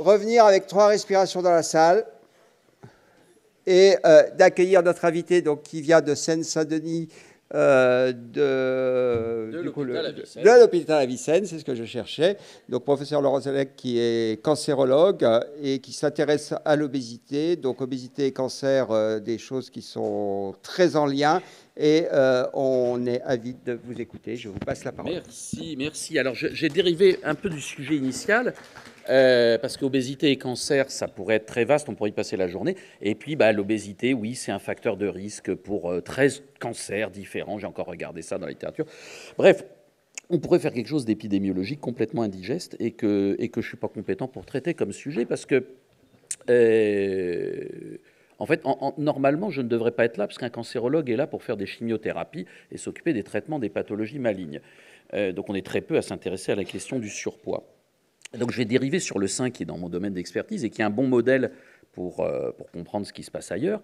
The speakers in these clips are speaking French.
revenir avec 3 respirations dans la salle et d'accueillir notre invité donc, qui vient de Seine-Saint-Denis, de l'hôpital Avicenne, c'est ce que je cherchais. Donc, professeur Laurent Zelec, qui est cancérologue et qui s'intéresse à l'obésité. Donc, obésité et cancer, des choses qui sont très en lien. Et on est avide de vous écouter. Je vous passe la parole. Merci, merci. Alors, j'ai dérivé un peu du sujet initial. Parce qu'obésité et cancer, ça pourrait être très vaste, on pourrait y passer la journée. Et puis, l'obésité, oui, c'est un facteur de risque pour 13 cancers différents. J'ai encore regardé ça dans la littérature. Bref, on pourrait faire quelque chose d'épidémiologique complètement indigeste et que je ne suis pas compétent pour traiter comme sujet parce que, en fait, normalement, je ne devrais pas être là parce qu'un cancérologue est là pour faire des chimiothérapies et s'occuper des traitements des pathologies malignes. Donc, on est très peu à s'intéresser à la question du surpoids. Donc je vais dériver sur le sein qui est dans mon domaine d'expertise et qui est un bon modèle pour comprendre ce qui se passe ailleurs.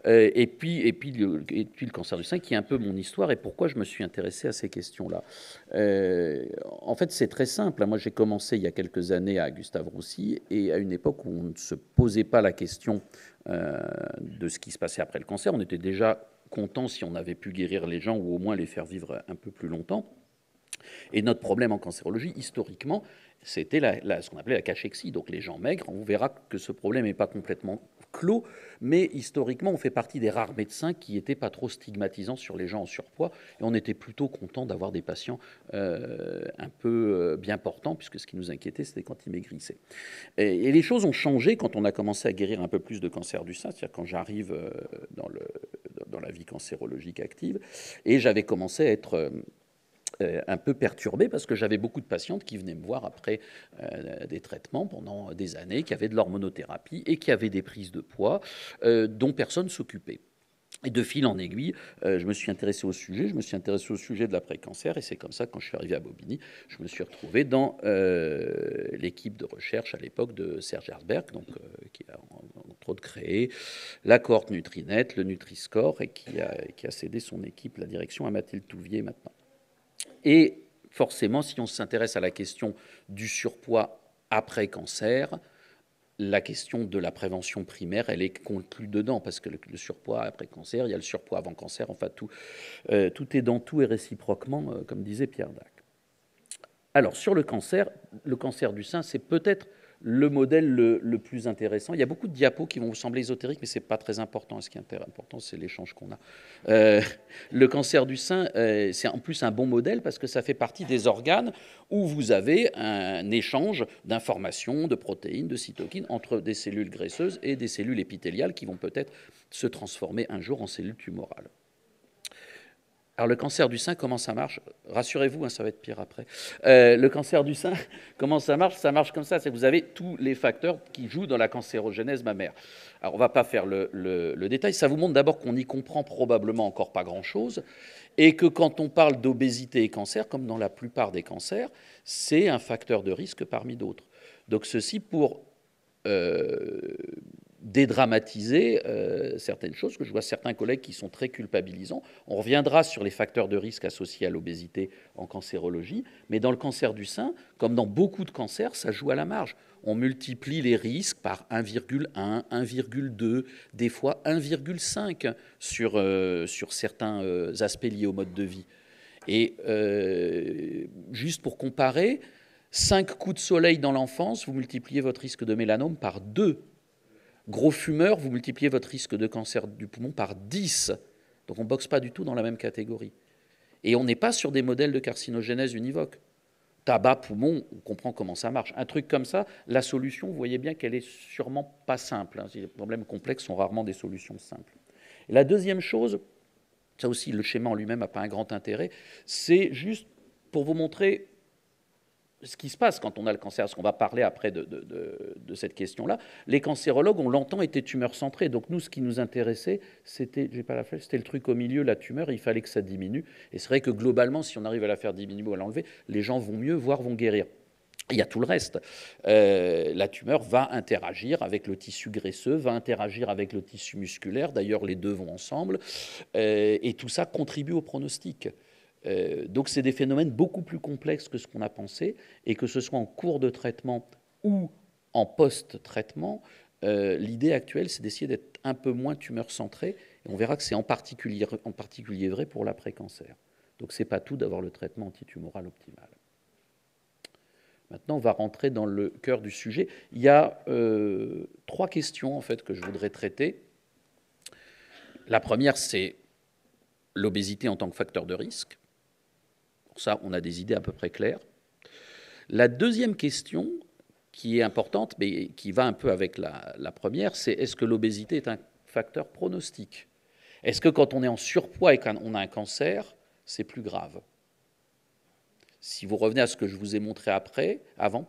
Et puis le cancer du sein qui est un peu mon histoire et pourquoi je me suis intéressé à ces questions-là. En fait, c'est très simple. Moi, j'ai commencé il y a quelques années à Gustave-Roussy et à une époque où on ne se posait pas la question de ce qui se passait après le cancer. On était déjà content si on avait pu guérir les gens ou au moins les faire vivre un peu plus longtemps. Et notre problème en cancérologie, historiquement, c'était ce qu'on appelait la cachexie, donc les gens maigres. On verra que ce problème n'est pas complètement clos, mais historiquement, on fait partie des rares médecins qui n'étaient pas trop stigmatisants sur les gens en surpoids, et on était plutôt content d'avoir des patients un peu bien portants, puisque ce qui nous inquiétait, c'était quand ils maigrissaient. Et les choses ont changé quand on a commencé à guérir un peu plus de cancer du sein, c'est-à-dire quand j'arrive dans la vie cancérologique active, et j'avais commencé à être un peu perturbé parce que j'avais beaucoup de patientes qui venaient me voir après des traitements pendant des années, qui avaient de l'hormonothérapie et qui avaient des prises de poids dont personne ne s'occupait. Et de fil en aiguille, je me suis intéressé au sujet, de l'après-cancer, et c'est comme ça, quand je suis arrivé à Bobigny, je me suis retrouvé dans l'équipe de recherche à l'époque de Serge Herzberg, donc, qui a entre autres créé la cohorte Nutrinet, le Nutri-Score, et qui a cédé son équipe, la direction, à Mathilde Touvier maintenant. Et forcément, si on s'intéresse à la question du surpoids après cancer, la question de la prévention primaire, elle est conclue dedans, parce que le surpoids après cancer, il y a le surpoids avant cancer, enfin tout est dans tout et réciproquement, comme disait Pierre Dac. Alors, sur le cancer du sein, c'est peut-être le modèle le plus intéressant. Il y a beaucoup de diapos qui vont vous sembler ésotériques, mais ce n'est pas très important. Ce qui est important, c'est l'échange qu'on a. Le cancer du sein, c'est en plus un bon modèle parce que ça fait partie des organes où vous avez un échange d'informations, de protéines, de cytokines entre des cellules graisseuses et des cellules épithéliales qui vont peut-être se transformer un jour en cellules tumorales. Alors, le cancer du sein, comment ça marche? Rassurez-vous, hein, ça va être pire après. Le cancer du sein, comment ça marche? Ça marche comme ça, c'est que vous avez tous les facteurs qui jouent dans la cancérogénèse mammaire. Alors, on ne va pas faire le détail. Ça vous montre d'abord qu'on n'y comprend probablement encore pas grand-chose et que quand on parle d'obésité et cancer, comme dans la plupart des cancers, c'est un facteur de risque parmi d'autres. Donc, ceci pour dédramatiser certaines choses, que je vois certains collègues qui sont très culpabilisants. On reviendra sur les facteurs de risque associés à l'obésité en cancérologie, mais dans le cancer du sein, comme dans beaucoup de cancers, ça joue à la marge. On multiplie les risques par 1,1, 1,2, des fois 1,5 sur certains aspects liés au mode de vie. Et juste pour comparer, 5 coups de soleil dans l'enfance, vous multipliez votre risque de mélanome par 2. Gros fumeur, vous multipliez votre risque de cancer du poumon par 10. Donc on ne boxe pas du tout dans la même catégorie. Et on n'est pas sur des modèles de carcinogénèse univoque. Tabac, poumon, on comprend comment ça marche. Un truc comme ça, la solution, vous voyez bien qu'elle est sûrement pas simple. Les problèmes complexes sont rarement des solutions simples. Et la deuxième chose, ça aussi, le schéma en lui-même n'a pas un grand intérêt, c'est juste pour vous montrer ce qui se passe quand on a le cancer, parce qu'on va parler après de cette question-là. Les cancérologues, on l'entend, étaient tumeurs centrées. Donc nous, ce qui nous intéressait, c'était le truc au milieu, la tumeur, il fallait que ça diminue. Et c'est vrai que globalement, si on arrive à la faire diminuer ou à l'enlever, les gens vont mieux, voire vont guérir. Il y a tout le reste. La tumeur va interagir avec le tissu graisseux, va interagir avec le tissu musculaire. D'ailleurs, les deux vont ensemble. Et tout ça contribue au pronostic. Donc c'est des phénomènes beaucoup plus complexes que ce qu'on a pensé, et que ce soit en cours de traitement ou en post-traitement, l'idée actuelle, c'est d'essayer d'être un peu moins tumeur-centré. Et on verra que c'est en particulier vrai pour l'après-cancer. Donc, ce n'est pas tout d'avoir le traitement antitumoral optimal. Maintenant, on va rentrer dans le cœur du sujet. Il y a 3 questions, en fait, que je voudrais traiter. La première, c'est l'obésité en tant que facteur de risque. Pour ça, on a des idées à peu près claires. La deuxième question, qui est importante, mais qui va un peu avec la première, c'est est-ce que l'obésité est un facteur pronostic? Est-ce que quand on est en surpoids et qu'on a un cancer, c'est plus grave? Si vous revenez à ce que je vous ai montré avant,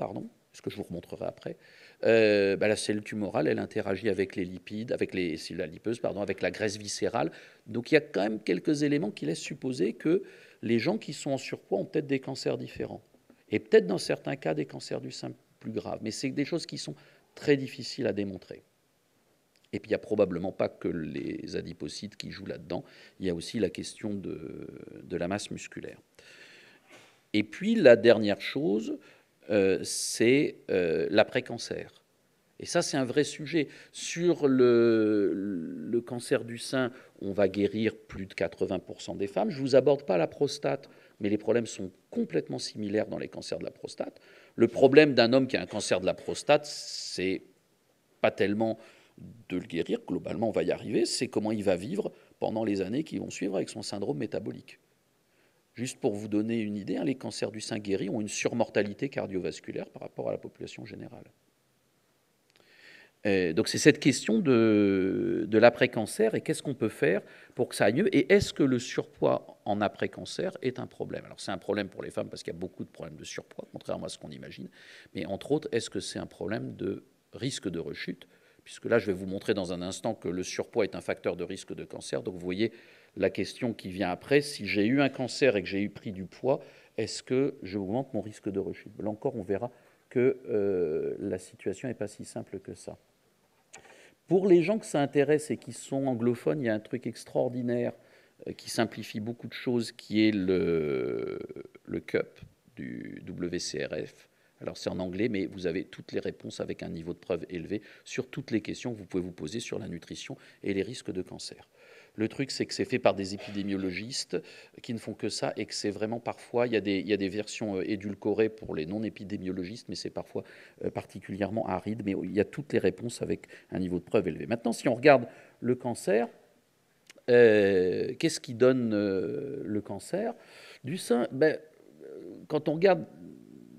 ce que je vous remontrerai après, la cellule tumorale, elle interagit avec les lipides, avec les cellules adipeuses, avec la graisse viscérale. Donc il y a quand même quelques éléments qui laissent supposer que les gens qui sont en surpoids ont peut-être des cancers différents. Et peut-être dans certains cas des cancers du sein plus graves. Mais c'est des choses qui sont très difficiles à démontrer. Et puis il n'y a probablement pas que les adipocytes qui jouent là-dedans. Il y a aussi la question de la masse musculaire. Et puis la dernière chose, c'est l'après-cancer. Et ça, c'est un vrai sujet. Sur le cancer du sein, on va guérir plus de 80% des femmes. Je ne vous aborde pas la prostate, mais les problèmes sont complètement similaires dans les cancers de la prostate. Le problème d'un homme qui a un cancer de la prostate, c'est pas tellement de le guérir, globalement on va y arriver, c'est comment il va vivre pendant les années qui vont suivre avec son syndrome métabolique. Juste pour vous donner une idée, les cancers du sein guéris ont une surmortalité cardiovasculaire par rapport à la population générale. Donc c'est cette question de l'après-cancer et qu'est-ce qu'on peut faire pour que ça aille mieux, et est-ce que le surpoids en après-cancer est un problème? Alors c'est un problème pour les femmes parce qu'il y a beaucoup de problèmes de surpoids, contrairement à ce qu'on imagine, mais entre autres, est-ce que c'est un problème de risque de rechute? Puisque là, je vais vous montrer dans un instant que le surpoids est un facteur de risque de cancer. Donc vous voyez la question qui vient après, si j'ai eu un cancer et que j'ai pris du poids, est-ce que je augmente mon risque de rechute? Là encore, on verra que la situation n'est pas si simple que ça. Pour les gens que ça intéresse et qui sont anglophones, il y a un truc extraordinaire qui simplifie beaucoup de choses, qui est le CUP du WCRF. Alors c'est en anglais, mais vous avez toutes les réponses avec un niveau de preuve élevé sur toutes les questions que vous pouvez vous poser sur la nutrition et les risques de cancer. Le truc, c'est que c'est fait par des épidémiologistes qui ne font que ça et que c'est vraiment parfois, il y a des versions édulcorées pour les non-épidémiologistes, mais c'est parfois particulièrement aride, mais il y a toutes les réponses avec un niveau de preuve élevé. Maintenant, si on regarde le cancer, qu'est-ce qui donne le cancer du sein? Quand on regarde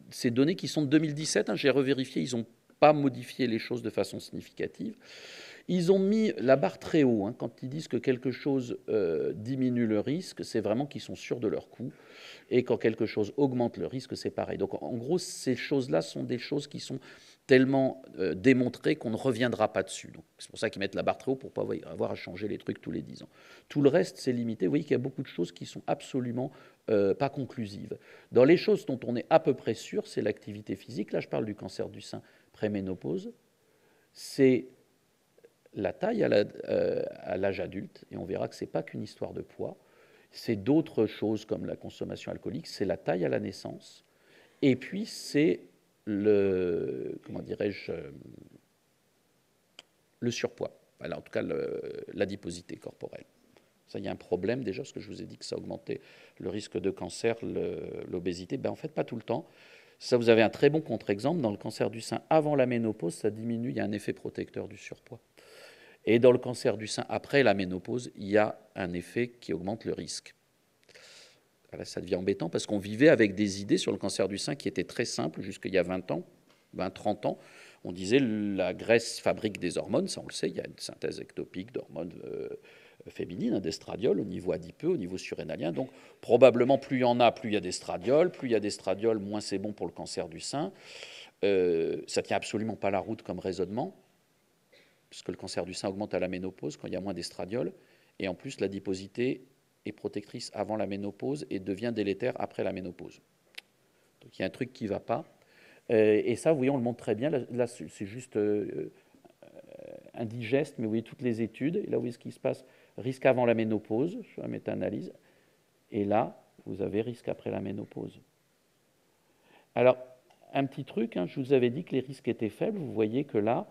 ces données qui sont de 2017, j'ai revérifié, ils n'ont pas modifié les choses de façon significative. Ils ont mis la barre très haut. Quand ils disent que quelque chose diminue le risque, c'est vraiment qu'ils sont sûrs de leur coût. Et quand quelque chose augmente le risque, c'est pareil. Donc en gros, ces choses-là sont des choses qui sont tellement démontrées qu'on ne reviendra pas dessus. C'est pour ça qu'ils mettent la barre très haut pour ne pas avoir à changer les trucs tous les 10 ans. Tout le reste, c'est limité. Vous voyez qu'il y a beaucoup de choses qui sont absolument pas conclusives. Dans les choses dont on est à peu près sûr, c'est l'activité physique. Là, je parle du cancer du sein préménopause. C'est la taille à l'âge adulte, et on verra que ce n'est pas qu'une histoire de poids, c'est d'autres choses comme la consommation alcoolique, c'est la taille à la naissance, et puis c'est le surpoids, alors, en tout cas l'adiposité corporelle. Ça, il y a un problème déjà, parce que je vous ai dit que ça augmentait le risque de cancer, l'obésité. En fait, pas tout le temps. Ça, vous avez un très bon contre-exemple. Dans le cancer du sein avant la ménopause, ça diminue, il y a un effet protecteur du surpoids. Et dans le cancer du sein après la ménopause, il y a un effet qui augmente le risque. Là, ça devient embêtant parce qu'on vivait avec des idées sur le cancer du sein qui étaient très simples jusqu'il y a 20 ans, 30 ans. On disait la graisse fabrique des hormones, ça on le sait, il y a une synthèse ectopique d'hormones féminines, d'estradiol au niveau adipeux, au niveau surrénalien. Donc probablement plus il y en a, plus il y a d'estradiol. Plus il y a d'estradiol, moins c'est bon pour le cancer du sein. Ça ne tient absolument pas la route comme raisonnement, puisque le cancer du sein augmente à la ménopause quand il y a moins d'estradiol. Et en plus, l'adiposité est protectrice avant la ménopause et devient délétère après la ménopause. Donc il y a un truc qui ne va pas. Et ça, vous voyez, on le montre très bien. Là c'est juste indigeste, mais vous voyez toutes les études. Et là, vous voyez ce qui se passe. Risque avant la ménopause, je fais la méta-analyse. Et là, vous avez risque après la ménopause. Alors, un petit truc, hein, je vous avais dit que les risques étaient faibles. Vous voyez que là,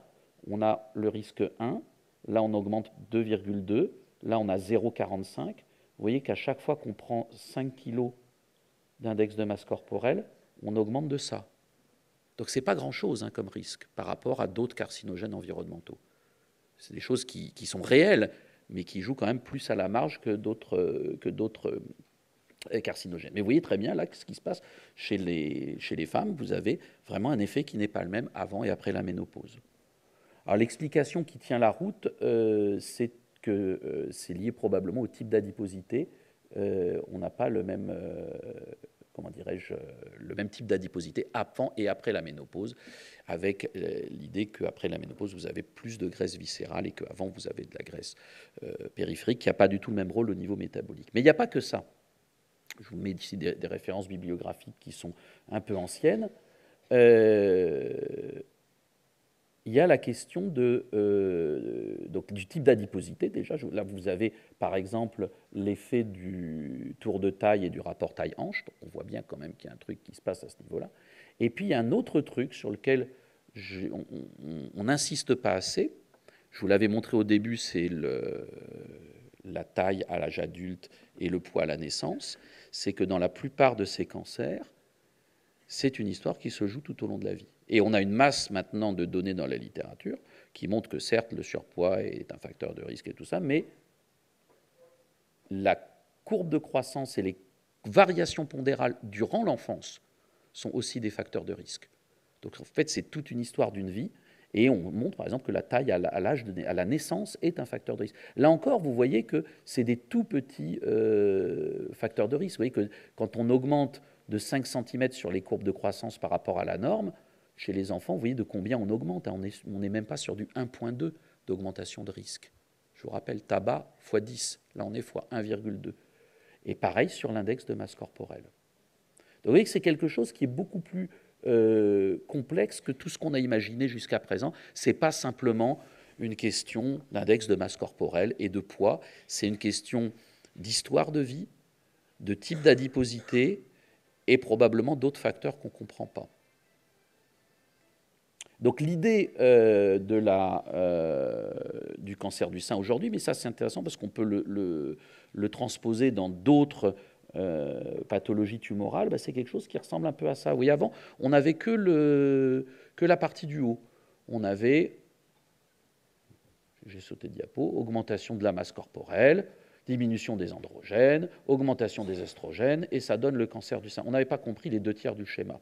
on a le risque 1, là on augmente 2,2, là on a 0,45. Vous voyez qu'à chaque fois qu'on prend 5 kg d'index de masse corporelle, on augmente de ça. Donc ce n'est pas grand-chose hein, comme risque par rapport à d'autres carcinogènes environnementaux. C'est des choses qui sont réelles, mais qui jouent quand même plus à la marge que d'autres carcinogènes. Mais vous voyez très bien là ce qui se passe chez les femmes. Vous avez vraiment un effet qui n'est pas le même avant et après la ménopause. Alors l'explication qui tient la route, c'est que c'est lié probablement au type d'adiposité. On n'a pas le même, comment dirais-je, le même type d'adiposité avant et après la ménopause, avec l'idée qu'après la ménopause, vous avez plus de graisse viscérale et qu'avant, vous avez de la graisse périphérique, qui n'a pas du tout le même rôle au niveau métabolique. Mais il n'y a pas que ça. Je vous mets ici des références bibliographiques qui sont un peu anciennes. Il y a la question donc, du type d'adiposité. Déjà, là, vous avez, par exemple, l'effet du tour de taille et du rapport taille-hanche. On voit bien quand même qu'il y a un truc qui se passe à ce niveau-là. Et puis, il y a un autre truc sur lequel on n'insiste pas assez. Je vous l'avais montré au début, c'est la taille à l'âge adulte et le poids à la naissance. C'est que dans la plupart de ces cancers, c'est une histoire qui se joue tout au long de la vie. Et on a une masse maintenant de données dans la littérature qui montrent que certes, le surpoids est un facteur de risque et tout ça, mais la courbe de croissance et les variations pondérales durant l'enfance sont aussi des facteurs de risque. Donc en fait, c'est toute une histoire d'une vie. Et on montre par exemple que la taille à la naissance est un facteur de risque. Là encore, vous voyez que c'est des tout petits facteurs de risque. Vous voyez que quand on augmente de 5 cm sur les courbes de croissance par rapport à la norme, chez les enfants, vous voyez de combien on augmente. On n'est même pas sur du 1,2 d'augmentation de risque. Je vous rappelle, tabac x 10. Là, on est x 1,2. Et pareil sur l'index de masse corporelle. Donc vous voyez que c'est quelque chose qui est beaucoup plus complexe que tout ce qu'on a imaginé jusqu'à présent. Ce n'est pas simplement une question d'index de masse corporelle et de poids. C'est une question d'histoire de vie, de type d'adiposité et probablement d'autres facteurs qu'on ne comprend pas. Donc l'idée du cancer du sein aujourd'hui, mais ça c'est intéressant parce qu'on peut le transposer dans d'autres pathologies tumorales, bah, c'est quelque chose qui ressemble un peu à ça. Oui, avant, on n'avait que la partie du haut. On avait, j'ai sauté de diapo, augmentation de la masse corporelle, diminution des androgènes, augmentation des estrogènes, et ça donne le cancer du sein. On n'avait pas compris les 2 tiers du schéma.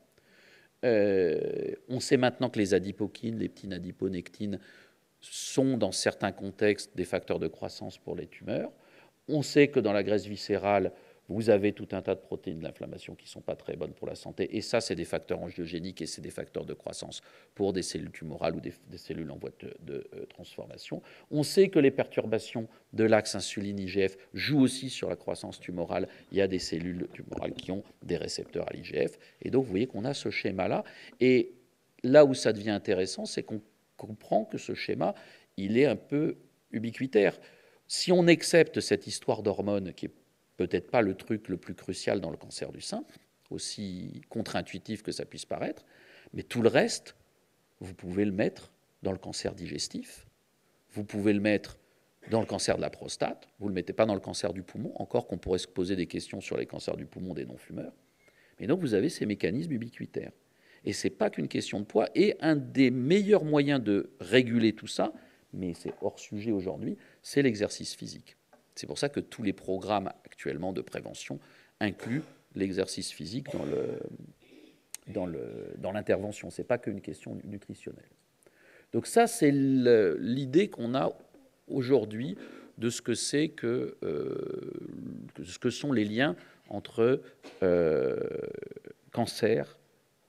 On sait maintenant que les adipokines, les ptinadiponectines, sont dans certains contextes des facteurs de croissance pour les tumeurs. On sait que dans la graisse viscérale, vous avez tout un tas de protéines d'inflammation qui ne sont pas très bonnes pour la santé. Et ça, c'est des facteurs angiogéniques et c'est des facteurs de croissance pour des cellules tumorales ou des cellules en voie de transformation. On sait que les perturbations de l'axe insuline-IGF jouent aussi sur la croissance tumorale. Il y a des cellules tumorales qui ont des récepteurs à l'IGF. Et donc, vous voyez qu'on a ce schéma-là. Et là où ça devient intéressant, c'est qu'on comprend que ce schéma, il est un peu ubiquitaire. Si on accepte cette histoire d'hormones qui est peut-être pas le truc le plus crucial dans le cancer du sein, aussi contre-intuitif que ça puisse paraître, mais tout le reste, vous pouvez le mettre dans le cancer digestif, vous pouvez le mettre dans le cancer de la prostate, vous ne le mettez pas dans le cancer du poumon, encore qu'on pourrait se poser des questions sur les cancers du poumon des non-fumeurs. Mais donc vous avez ces mécanismes ubiquitaires. Et ce n'est pas qu'une question de poids, et un des meilleurs moyens de réguler tout ça, mais c'est hors sujet aujourd'hui, c'est l'exercice physique. C'est pour ça que tous les programmes actuellement de prévention incluent l'exercice physique dans l'intervention. Ce n'est pas qu'une question nutritionnelle. Donc ça, c'est l'idée qu'on a aujourd'hui de ce que c'est ce que sont les liens entre cancer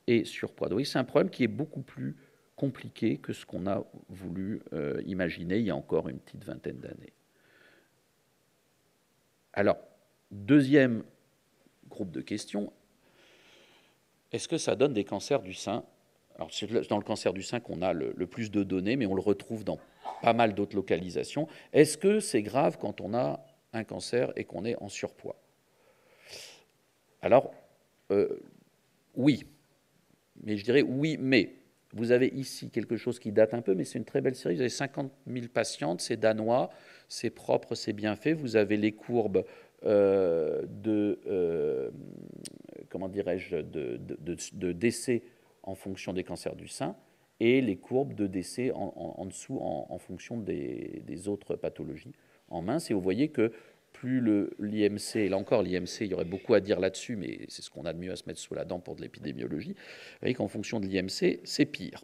et surpoids. Donc c'est un problème qui est beaucoup plus compliqué que ce qu'on a voulu imaginer il y a encore une petite vingtaine d'années. Alors, deuxième groupe de questions, est-ce que ça donne des cancers du sein? Alors, c'est dans le cancer du sein qu'on a le plus de données, mais on le retrouve dans pas mal d'autres localisations. Est-ce que c'est grave quand on a un cancer et qu'on est en surpoids? Alors, oui. Mais je dirais oui, mais. Vous avez ici quelque chose qui date un peu, mais c'est une très belle série. Vous avez 50 000 patientes, c'est danois, c'est propre, c'est bien fait. Vous avez les courbes comment dirais-je, de décès en fonction des cancers du sein et les courbes de décès en dessous en fonction des autres pathologies en mince. Et vous voyez que plus l'IMC, et là encore l'IMC, il y aurait beaucoup à dire là-dessus, mais c'est ce qu'on a de mieux à se mettre sous la dent pour de l'épidémiologie, vous voyez qu'en fonction de l'IMC, c'est pire.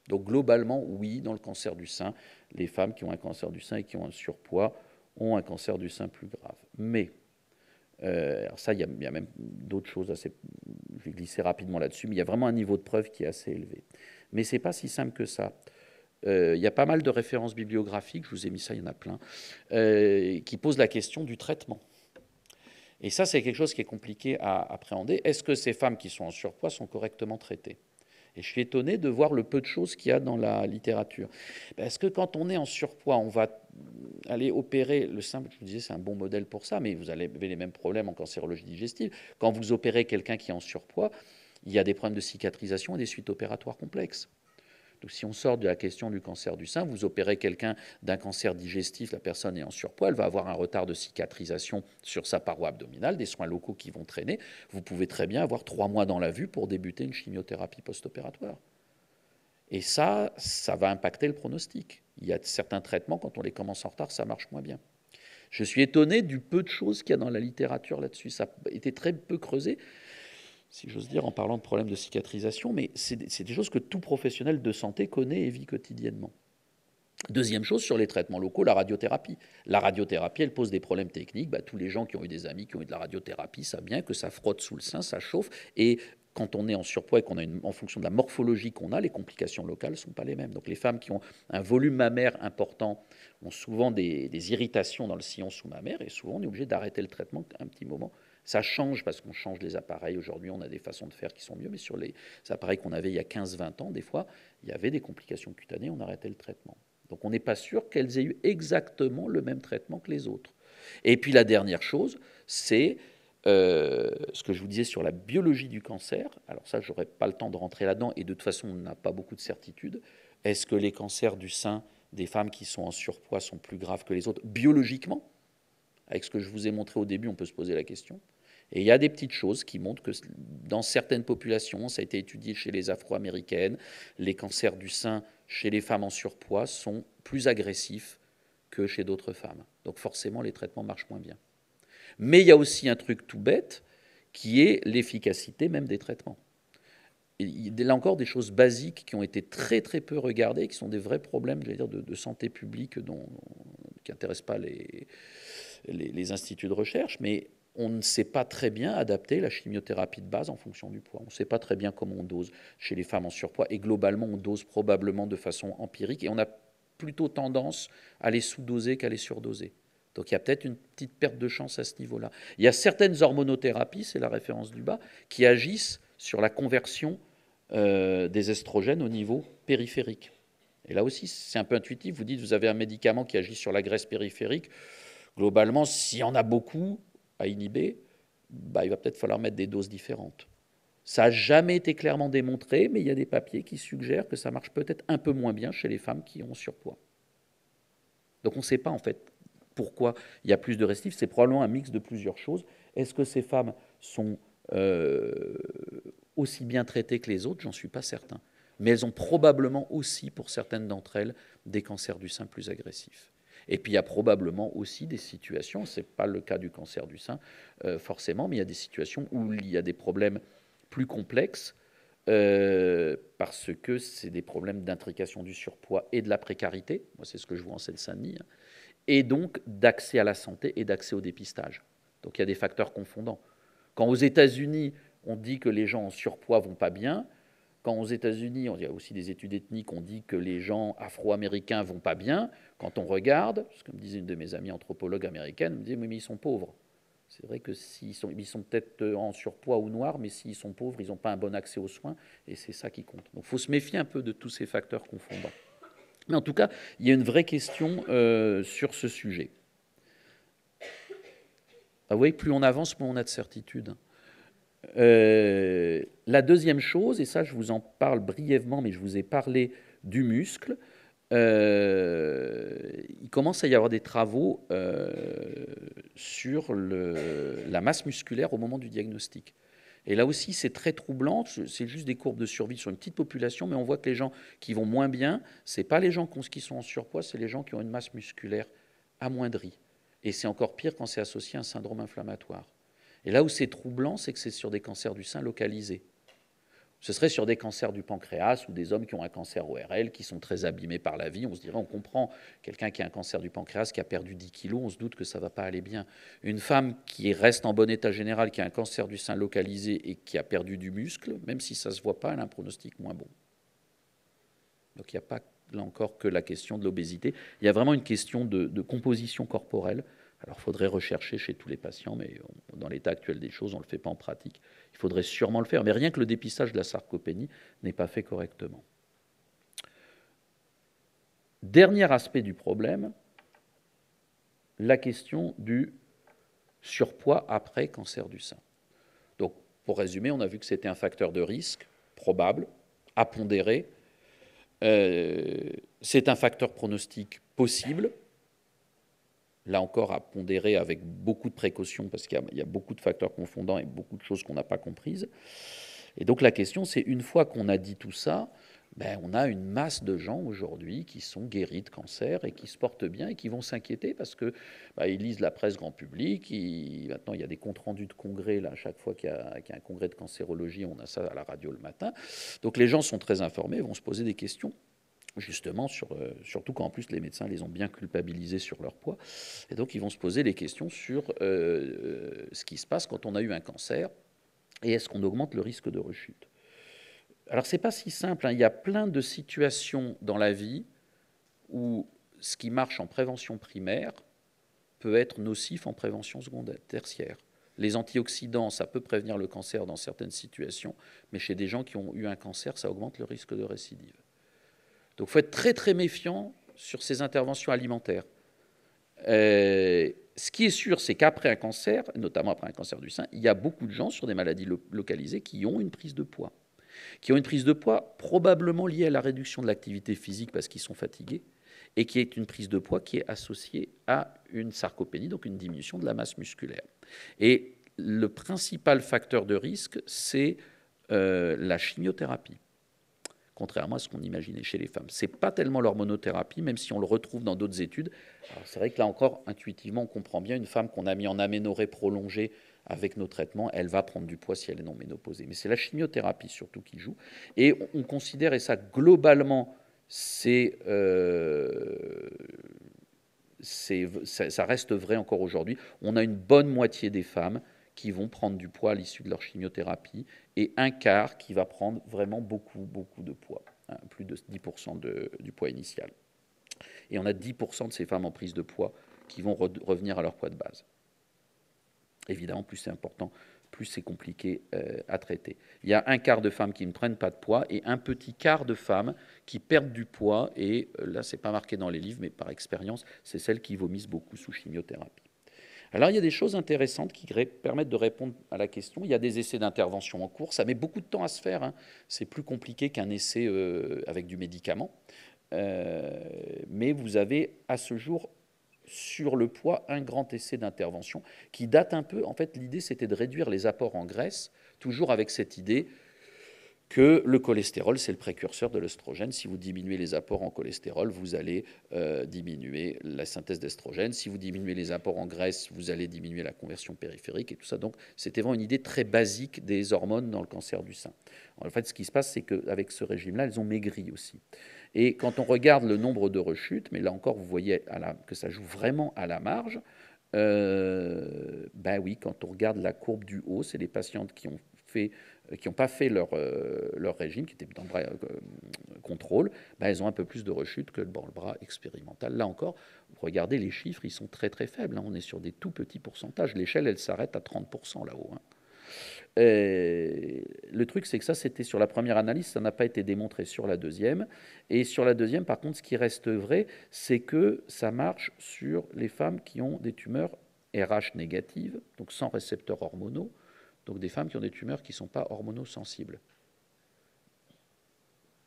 Donc globalement, oui, dans le cancer du sein, les femmes qui ont un cancer du sein et qui ont un surpoids ont un cancer du sein plus grave. Mais, alors ça, il y a même d'autres choses, je vais glisser rapidement là-dessus, mais il y a vraiment un niveau de preuve qui est assez élevé. Mais ce n'est pas si simple que ça. Il y a pas mal de références bibliographiques, je vous ai mis ça, il y en a plein, qui posent la question du traitement. Et ça, c'est quelque chose qui est compliqué à appréhender. Est-ce que ces femmes qui sont en surpoids sont correctement traitées ? Et je suis étonné de voir le peu de choses qu'il y a dans la littérature. Parce que quand on est en surpoids, on va aller opérer le sein, je vous disais, c'est un bon modèle pour ça, mais vous avez les mêmes problèmes en cancérologie digestive. Quand vous opérez quelqu'un qui est en surpoids, il y a des problèmes de cicatrisation et des suites opératoires complexes. Donc, si on sort de la question du cancer du sein, vous opérez quelqu'un d'un cancer digestif, la personne est en surpoids, elle va avoir un retard de cicatrisation sur sa paroi abdominale, des soins locaux qui vont traîner. Vous pouvez très bien avoir 3 mois dans la vue pour débuter une chimiothérapie post-opératoire. Et ça va impacter le pronostic. Il y a certains traitements, quand on les commence en retard, ça marche moins bien. Je suis étonné du peu de choses qu'il y a dans la littérature là-dessus. Ça a été très peu creusé, si j'ose dire, en parlant de problèmes de cicatrisation, mais c'est des choses que tout professionnel de santé connaît et vit quotidiennement. Deuxième chose, sur les traitements locaux, la radiothérapie. La radiothérapie, elle pose des problèmes techniques. Tous les gens qui ont eu des amis qui ont eu de la radiothérapie savent bien que ça frotte sous le sein, ça chauffe, et quand on est en surpoids et qu'on a en fonction de la morphologie qu'on a, les complications locales ne sont pas les mêmes. Donc les femmes qui ont un volume mammaire important ont souvent des irritations dans le sillon sous-mammaire, et souvent on est obligé d'arrêter le traitement un petit moment. Ça change parce qu'on change les appareils. Aujourd'hui, on a des façons de faire qui sont mieux, mais sur les appareils qu'on avait il y a 15-20 ans, des fois, il y avait des complications cutanées, on arrêtait le traitement. Donc on n'est pas sûr qu'elles aient eu exactement le même traitement que les autres. Et puis la dernière chose, c'est ce que je vous disais sur la biologie du cancer. Alors ça, je n'aurai pas le temps de rentrer là-dedans, et de toute façon, on n'a pas beaucoup de certitude. Est-ce que les cancers du sein des femmes qui sont en surpoids sont plus graves que les autres biologiquement ? Avec ce que je vous ai montré au début, on peut se poser la question. Et il y a des petites choses qui montrent que dans certaines populations, ça a été étudié chez les Afro-Américaines, les cancers du sein chez les femmes en surpoids sont plus agressifs que chez d'autres femmes. Donc forcément, les traitements marchent moins bien. Mais il y a aussi un truc tout bête qui est l'efficacité même des traitements. Et là encore, des choses basiques qui ont été très très peu regardées, qui sont des vrais problèmes, je vais dire, de santé publique qui n'intéressent pas les instituts de recherche, mais on ne sait pas très bien adapter la chimiothérapie de base en fonction du poids. On ne sait pas très bien comment on dose chez les femmes en surpoids, et globalement, on dose probablement de façon empirique, et on a plutôt tendance à les sous-doser qu'à les surdoser. Donc il y a peut-être une petite perte de chance à ce niveau-là. Il y a certaines hormonothérapies, c'est la référence du bas, qui agissent sur la conversion des estrogènes au niveau périphérique. Et là aussi, c'est un peu intuitif. Vous dites, vous avez un médicament qui agit sur la graisse périphérique. Globalement, s'il y en a beaucoup à inhiber, il va peut-être falloir mettre des doses différentes. Ça n'a jamais été clairement démontré, mais il y a des papiers qui suggèrent que ça marche peut-être un peu moins bien chez les femmes qui ont surpoids. Donc on ne sait pas en fait pourquoi il y a plus de récidives. C'est probablement un mix de plusieurs choses. Est-ce que ces femmes sont aussi bien traitées que les autres? J'en suis pas certain. Mais elles ont probablement aussi, pour certaines d'entre elles, des cancers du sein plus agressifs. Et puis il y a probablement aussi des situations, ce n'est pas le cas du cancer du sein forcément, mais il y a des situations où il y a des problèmes plus complexes parce que c'est des problèmes d'intrication du surpoids et de la précarité. Moi, c'est ce que je vois en Seine-Saint-Denis. Et donc d'accès à la santé et d'accès au dépistage. Donc il y a des facteurs confondants. Quand aux États-Unis, on dit que les gens en surpoids vont pas bien, quand aux États-Unis, il y a aussi des études ethniques, on dit que les gens afro-américains vont pas bien, quand on regarde, ce que me disait une de mes amies anthropologues américaines, elle me disait, mais ils sont pauvres. C'est vrai que ils sont peut-être en surpoids ou noirs, mais s'ils sont pauvres, ils n'ont pas un bon accès aux soins, et c'est ça qui compte. Donc il faut se méfier un peu de tous ces facteurs confondants. Mais en tout cas, il y a une vraie question sur ce sujet. Vous voyez, plus on avance, moins on a de certitude. La deuxième chose, et ça je vous en parle brièvement, mais je vous ai parlé du muscle, il commence à y avoir des travaux sur la masse musculaire au moment du diagnostic. Et là aussi, c'est très troublant. C'est juste des courbes de survie sur une petite population, mais on voit que les gens qui vont moins bien, ce n'est pas les gens qui sont en surpoids, c'est les gens qui ont une masse musculaire amoindrie. Et c'est encore pire quand c'est associé à un syndrome inflammatoire. Et là où c'est troublant, c'est que c'est sur des cancers du sein localisés. Ce serait sur des cancers du pancréas ou des hommes qui ont un cancer ORL, qui sont très abîmés par la vie. On se dirait, on comprend, quelqu'un qui a un cancer du pancréas, qui a perdu 10 kilos, on se doute que ça ne va pas aller bien. Une femme qui reste en bon état général, qui a un cancer du sein localisé et qui a perdu du muscle, même si ça ne se voit pas, elle a un pronostic moins bon. Donc il n'y a pas, là encore, que la question de l'obésité. Il y a vraiment une question de composition corporelle. Alors, il faudrait rechercher chez tous les patients, mais dans l'état actuel des choses, on ne le fait pas en pratique. Il faudrait sûrement le faire, mais rien que le dépistage de la sarcopénie n'est pas fait correctement. Dernier aspect du problème, la question du surpoids après cancer du sein. Donc, pour résumer, on a vu que c'était un facteur de risque probable, à pondérer. C'est un facteur pronostic possible. Là encore, à pondérer avec beaucoup de précautions, parce qu'il y a beaucoup de facteurs confondants et beaucoup de choses qu'on n'a pas comprises. Et donc la question, c'est une fois qu'on a dit tout ça, on a une masse de gens aujourd'hui qui sont guéris de cancer et qui se portent bien et qui vont s'inquiéter parce que ils lisent la presse grand public. Maintenant, il y a des comptes rendus de congrès. Là, à chaque fois qu'il y a un congrès de cancérologie, on a ça à la radio le matin. Donc les gens sont très informés, vont se poser des questions. Justement, surtout quand en plus les médecins les ont bien culpabilisés sur leur poids. Et donc ils vont se poser les questions sur ce qui se passe quand on a eu un cancer et est-ce qu'on augmente le risque de rechute. Alors c'est pas si simple, hein. Il y a plein de situations dans la vie où ce qui marche en prévention primaire peut être nocif en prévention secondaire, tertiaire. Les antioxydants, ça peut prévenir le cancer dans certaines situations, mais chez des gens qui ont eu un cancer, ça augmente le risque de récidive. Donc, il faut être très, très méfiant sur ces interventions alimentaires. Ce qui est sûr, c'est qu'après un cancer, notamment après un cancer du sein, il y a beaucoup de gens sur des maladies localisées qui ont une prise de poids. Qui ont une prise de poids probablement liée à la réduction de l'activité physique parce qu'ils sont fatigués, et qui est une prise de poids qui est associée à une sarcopénie, donc une diminution de la masse musculaire. Et le principal facteur de risque, c'est la chimiothérapie. Contrairement à ce qu'on imaginait chez les femmes. Ce n'est pas tellement l'hormonothérapie, même si on le retrouve dans d'autres études. C'est vrai que là encore, intuitivement, on comprend bien, une femme qu'on a mis en aménorrhée prolongée avec nos traitements, elle va prendre du poids si elle est non ménopausée. Mais c'est la chimiothérapie surtout qui joue. Et on considère, et ça globalement, ça reste vrai encore aujourd'hui, on a une bonne moitié des femmes qui vont prendre du poids à l'issue de leur chimiothérapie, et un quart qui va prendre vraiment beaucoup, beaucoup de poids, hein, plus de 10% du poids initial. Et on a 10% de ces femmes en prise de poids qui vont revenir à leur poids de base. Évidemment, plus c'est important, plus c'est compliqué à traiter. Il y a un quart de femmes qui ne prennent pas de poids et un petit quart de femmes qui perdent du poids, et là, ce n'est pas marqué dans les livres, mais par expérience, c'est celles qui vomissent beaucoup sous chimiothérapie. Alors, il y a des choses intéressantes qui permettent de répondre à la question. Il y a des essais d'intervention en cours. Ça met beaucoup de temps à se faire, hein. C'est plus compliqué qu'un essai avec du médicament. Mais vous avez, à ce jour, sur le poids, un grand essai d'intervention qui date un peu. En fait, l'idée, c'était de réduire les apports en graisse, toujours avec cette idée que le cholestérol, c'est le précurseur de l'œstrogène. Si vous diminuez les apports en cholestérol, vous allez diminuer la synthèse d'estrogène. Si vous diminuez les apports en graisse, vous allez diminuer la conversion périphérique et tout ça. Donc, c'était vraiment une idée très basique des hormones dans le cancer du sein. En fait, ce qui se passe, c'est qu'avec ce régime-là, elles ont maigri aussi. Et quand on regarde le nombre de rechutes, mais là encore, vous voyez que ça joue vraiment à la marge. Oui, quand on regarde la courbe du haut, c'est les patientes qui n'ont pas fait leur régime, qui étaient dans le bras contrôle, elles ont un peu plus de rechutes que dans le bras expérimental. Là encore, vous regardez les chiffres, ils sont très très faibles, hein. On est sur des tout petits pourcentages. L'échelle, elle s'arrête à 30% là-haut, hein. Le truc, c'est que ça, c'était sur la première analyse, ça n'a pas été démontré sur la deuxième. Et sur la deuxième, par contre, ce qui reste vrai, c'est que ça marche sur les femmes qui ont des tumeurs RH négatives, donc sans récepteurs hormonaux, donc des femmes qui ont des tumeurs qui ne sont pas hormonosensibles.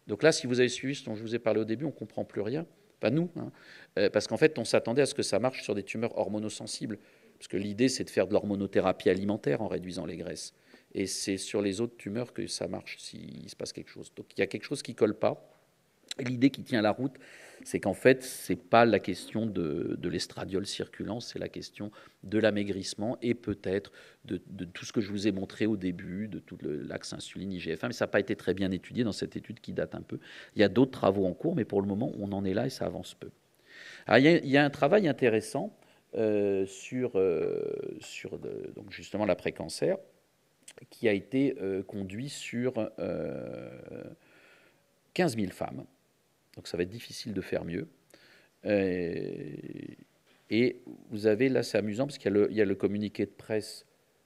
Donc là, si vous avez suivi ce dont je vous ai parlé au début, on ne comprend plus rien. Pas nous, hein, parce qu'en fait, on s'attendait à ce que ça marche sur des tumeurs hormonosensibles, parce que l'idée, c'est de faire de l'hormonothérapie alimentaire en réduisant les graisses. Et c'est sur les autres tumeurs que ça marche s'il se passe quelque chose. Donc il y a quelque chose qui ne colle pas. Et l'idée qui tient la route, c'est qu'en fait, ce n'est pas la question de l'estradiol circulant, c'est la question de l'amaigrissement et peut-être de tout ce que je vous ai montré au début, de tout l'axe insuline, IGF-1, mais ça n'a pas été très bien étudié dans cette étude qui date un peu. Il y a d'autres travaux en cours, mais pour le moment, on en est là et ça avance peu. Alors, il y a un travail intéressant sur donc justement l'après-cancer qui a été conduit sur 15 000 femmes. Donc ça va être difficile de faire mieux. Et vous avez, là c'est amusant, parce qu'il y a le communiqué de presse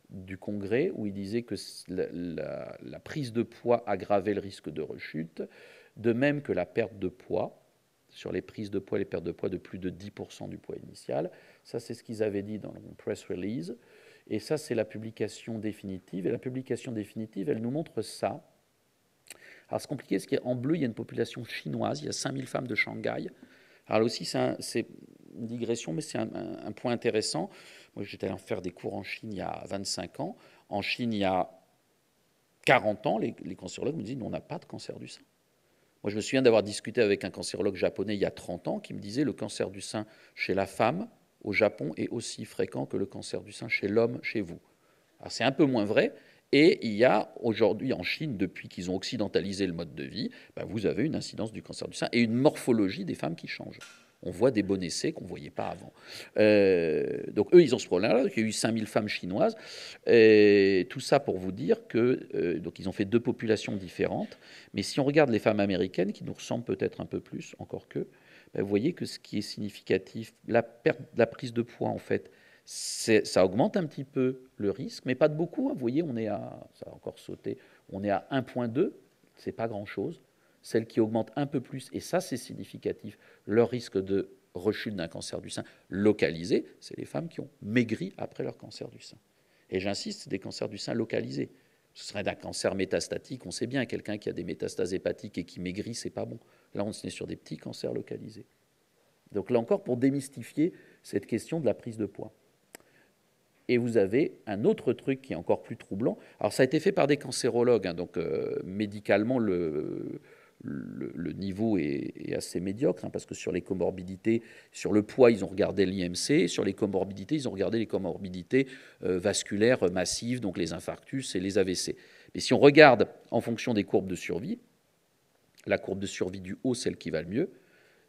du Congrès où il disait que la prise de poids aggravait le risque de rechute, de même que la perte de poids, sur les prises de poids, les pertes de poids de plus de 10% du poids initial. Ça, c'est ce qu'ils avaient dit dans le press release. Et ça, c'est la publication définitive. Et la publication définitive, elle nous montre ça. Alors, c'est compliqué, parce qu'en bleu, il y a une population chinoise. Il y a 5000 femmes de Shanghai. Alors là aussi, c'est une digression, mais c'est un point intéressant. Moi, j'étais allé en faire des cours en Chine il y a 25 ans. En Chine, il y a 40 ans, les cancérologues me disaient, nous, on n'a pas de cancer du sein. Moi, je me souviens d'avoir discuté avec un cancérologue japonais il y a 30 ans qui me disait le cancer du sein chez la femme au Japon est aussi fréquent que le cancer du sein chez l'homme chez vous. Alors, c'est un peu moins vrai. Et il y a aujourd'hui en Chine, depuis qu'ils ont occidentalisé le mode de vie, vous avez une incidence du cancer du sein et une morphologie des femmes qui change. On voit des bons essais qu'on ne voyait pas avant. Donc eux, ils ont ce problème-là. Il y a eu 5000 femmes chinoises. Et tout ça pour vous dire que donc ils ont fait deux populations différentes. Mais si on regarde les femmes américaines, qui nous ressemblent peut-être un peu plus, encore que, vous voyez que ce qui est significatif, la prise de poids, en fait, ça augmente un petit peu le risque, mais pas de beaucoup. Vous voyez, ça a encore sauté, on est à 1,2, c'est pas grand-chose. Celles qui augmentent un peu plus, et ça c'est significatif, leur risque de rechute d'un cancer du sein localisé, c'est les femmes qui ont maigri après leur cancer du sein. Et j'insiste, c'est des cancers du sein localisés. Ce serait d'un cancer métastatique, on sait bien, quelqu'un qui a des métastases hépatiques et qui maigrit, c'est pas bon. Là, on est sur des petits cancers localisés. Donc là encore, pour démystifier cette question de la prise de poids. Et vous avez un autre truc qui est encore plus troublant. Alors, ça a été fait par des cancérologues, hein, donc médicalement, le niveau est assez médiocre, hein, parce que sur les comorbidités, sur le poids, ils ont regardé l'IMC, sur les comorbidités, ils ont regardé les comorbidités vasculaires massives, donc les infarctus et les AVC. Mais si on regarde en fonction des courbes de survie, la courbe de survie du haut, celle qui va le mieux,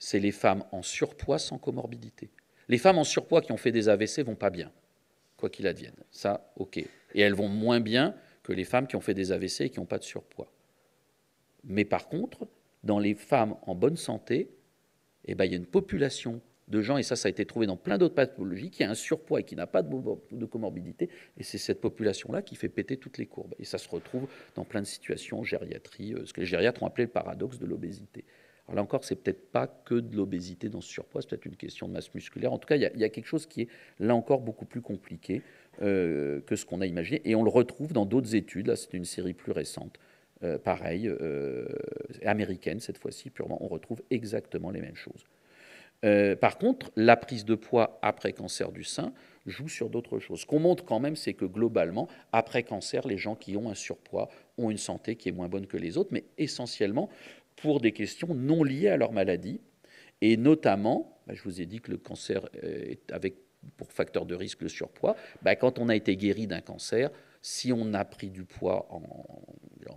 c'est les femmes en surpoids sans comorbidité. Les femmes en surpoids qui ont fait des AVC vont pas bien, quoi qu'il advienne. Ça, ok. Et elles vont moins bien que les femmes qui ont fait des AVC et qui n'ont pas de surpoids. Mais par contre, dans les femmes en bonne santé, il y a une population de gens, et ça a été trouvé dans plein d'autres pathologies, qui a un surpoids et qui n'a pas de comorbidité, et c'est cette population-là qui fait péter toutes les courbes. Et ça se retrouve dans plein de situations en gériatrie, ce que les gériatres ont appelé le paradoxe de l'obésité. Alors là encore, c'est peut-être pas que de l'obésité dans ce surpoids, c'est peut-être une question de masse musculaire. En tout cas, il y a quelque chose qui est là encore beaucoup plus compliqué que ce qu'on a imaginé, et on le retrouve dans d'autres études. Là, c'est une série plus récente. Pareil, américaine cette fois-ci, purement, on retrouve exactement les mêmes choses. Par contre, la prise de poids après cancer du sein joue sur d'autres choses. Ce qu'on montre quand même, c'est que globalement, après cancer, les gens qui ont un surpoids ont une santé qui est moins bonne que les autres, mais essentiellement pour des questions non liées à leur maladie. Et notamment, je vous ai dit que le cancer est avec pour facteur de risque le surpoids. Quand on a été guéri d'un cancer, si on a pris du poids en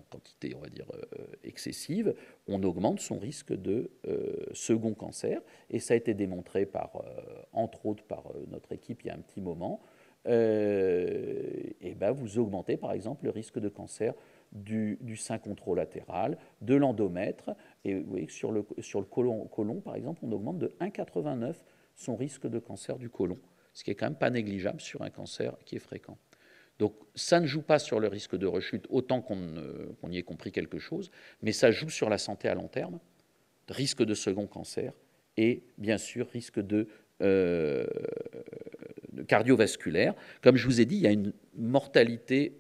quantité, on va dire, excessive, on augmente son risque de second cancer. Et ça a été démontré, entre autres, par notre équipe il y a un petit moment. Vous augmentez, par exemple, le risque de cancer du sein contralatéral, de l'endomètre. Et vous voyez que sur le côlon, par exemple, on augmente de 1,89 son risque de cancer du côlon, ce qui est quand même pas négligeable sur un cancer qui est fréquent. Donc ça ne joue pas sur le risque de rechute autant qu'on y ait compris quelque chose, mais ça joue sur la santé à long terme, risque de second cancer et bien sûr risque de cardiovasculaire. Comme je vous ai dit, il y a une mortalité